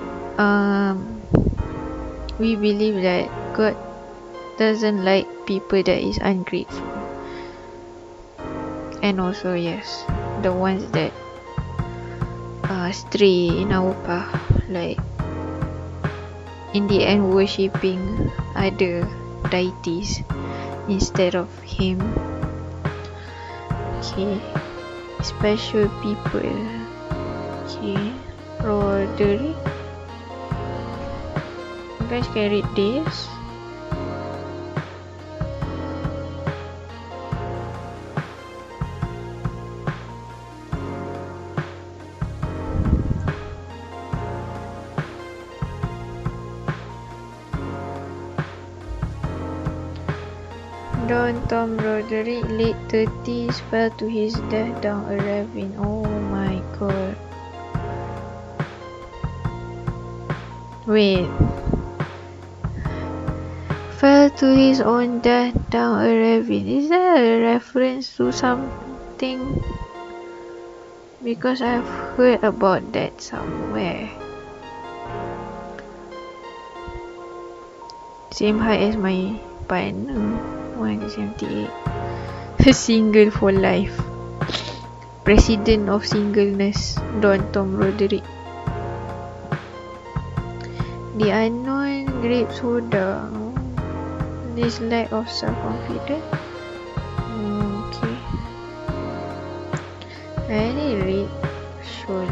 A: we believe that God doesn't like people that is ungrateful, and also yes, the ones that stray in our path, like in the end worshipping other deities instead of Him. Okay, special people. Okay. Roderick. You guys can read this. Don Tom Roderick, late 30s, fell to his death down a ravine. Oh my god. fell to his own death down a ravine. Is that a reference to something? Because I've heard about that somewhere. Same height as my partner, 178. Single for life. President of singleness, Tom Roderick. The unknown grape soda. This lack of self-confidence. Okay. I need to read Sheol.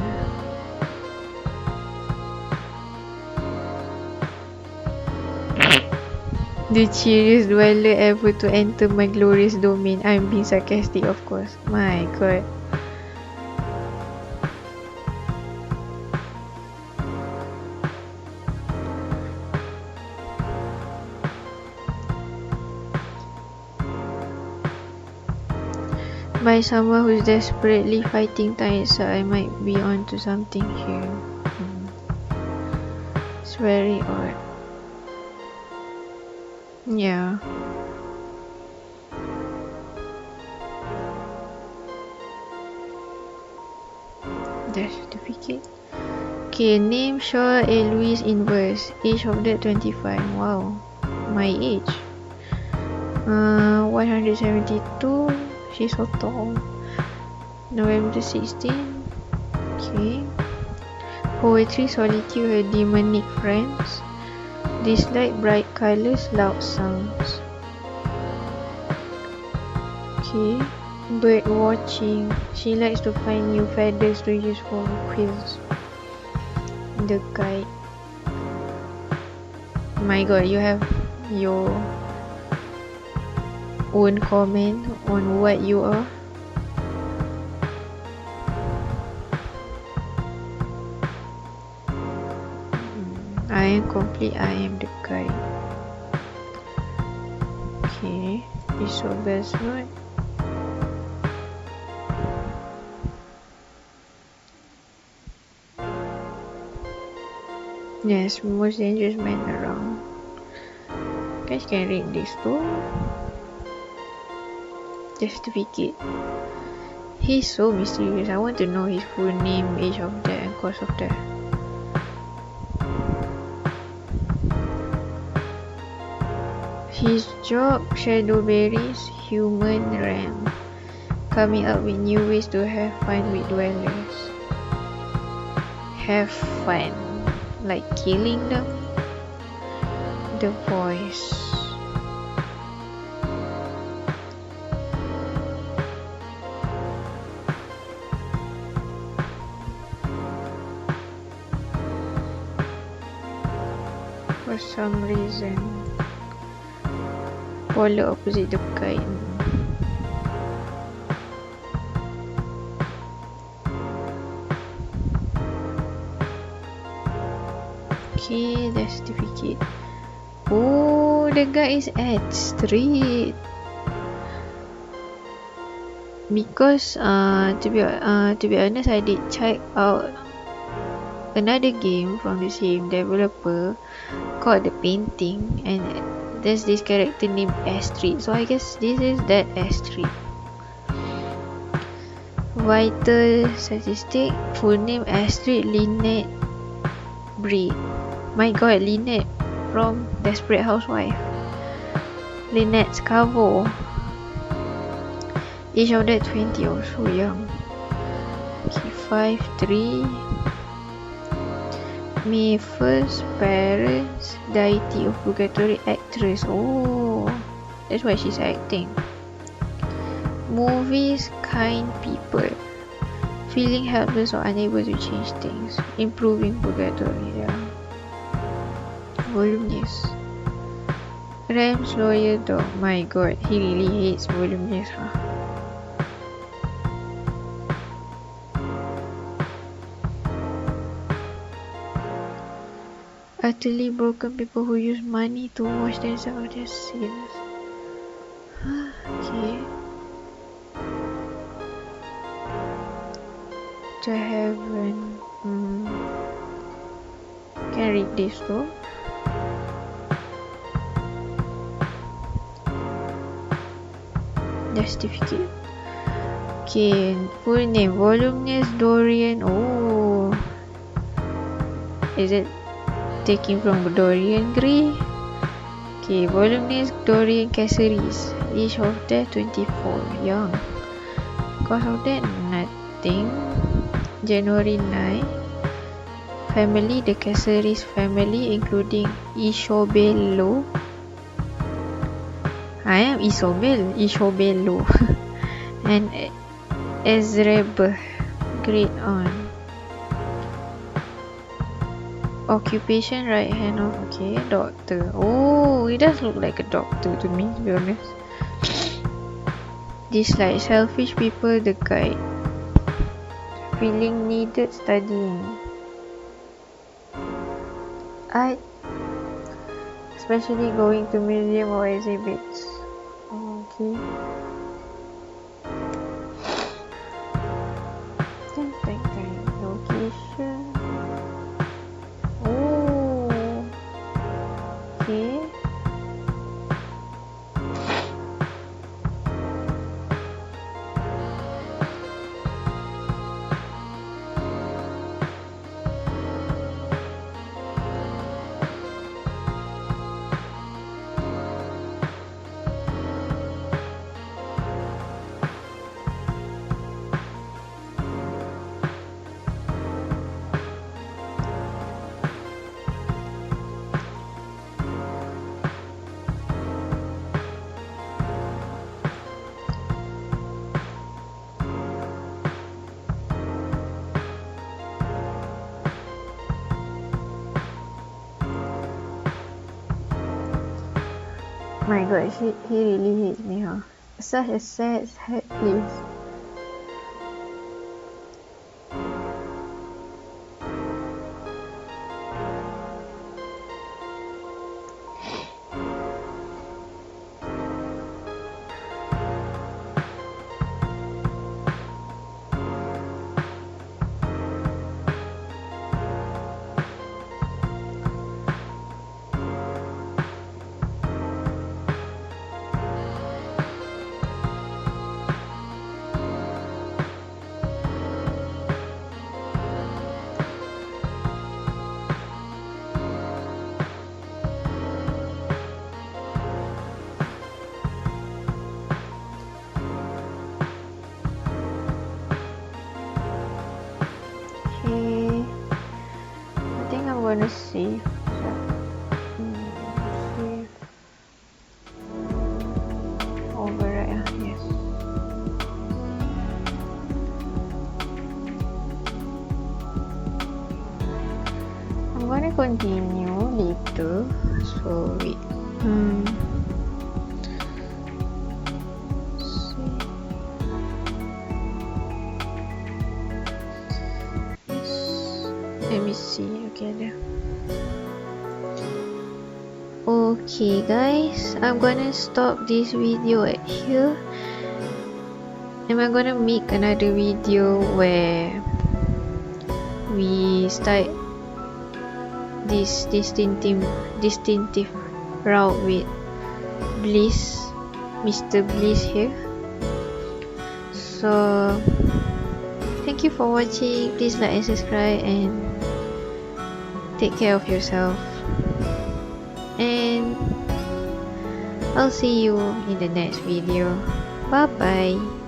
A: The cheeriest dweller ever to enter my glorious domain. I'm being sarcastic, of course. My god. By someone who's desperately fighting time itself, I might be onto something here. It's very odd. Yeah. Death certificate. Okay, name Sheol Inverse. Age of death 25. Wow. My age. 172. She's so tall. November 16. Okay. Poetry, solitude, her demonic friends. Dislike bright colors, loud sounds. Okay. Bird watching. She likes to find new feathers to use for quills. The kite. My god, you have your own comment on what you are. I am complete. I am the guy. Okay, it's so best note. Yes, most dangerous man around. Guys can read this too. Certificate. He's so mysterious. I want to know his full name, age of death, and cause of death. His job, shadow berries, human ram. Coming up with new ways to have fun with dwellers. Have fun. Like killing them. The voice. For some reason, polar opposite the kite. Okay, the certificate. Oh, the guy is at street. Because to be honest, I did check out another game from the same developer called The Painting, and there's this character named Astrid. So I guess this is that Astrid. Vital statistic, full name Astrid Lynette Breed. My god, Lynette from Desperate Housewife. Lynette Scavo. Age of death 20, oh so young. Okay, 5'3". May 1st, parents, deity of Purgatory, actress. Oh, that's why she's acting. Movies, kind people. Feeling helpless or unable to change things. Improving Purgatory, yeah. Voluminous. Ram's lawyer dog. My god, he really hates voluminous, huh? Utterly broken people who use money to wash themselves of their sins. Okay. To heaven. Can I read this too? Justificate. Okay, full name. Voluminous Dorian. Oh. Is it taking from Dorian Gray? Okay, voluminous Dorian Caceres. Age of death 24. Young. Cause of death nothing. January 9. Family, the Caceres family, including Isobello. I am Isobello. And Ezrebeth, great aunt. Occupation, right hand of, okay, doctor. Oh, it does look like a doctor to me, to be honest. Dislike, selfish people, the guide. Feeling needed, studying. Art, especially going to museum or exhibits. Okay. Location. Oh. Okay. My god, he really hates me, huh? Such a sad place. Okay, I think I'm gonna save. Save. Override, yes. I'm gonna continue later. So wait. Let me see. Okay, there. Okay, guys, I'm gonna stop this video at here, and I'm gonna make another video where we start this distinctive route with Bliss, Mr. Bliss here. So thank you for watching. Please like and subscribe, and take care of yourself, and I'll see you in the next video. Bye bye.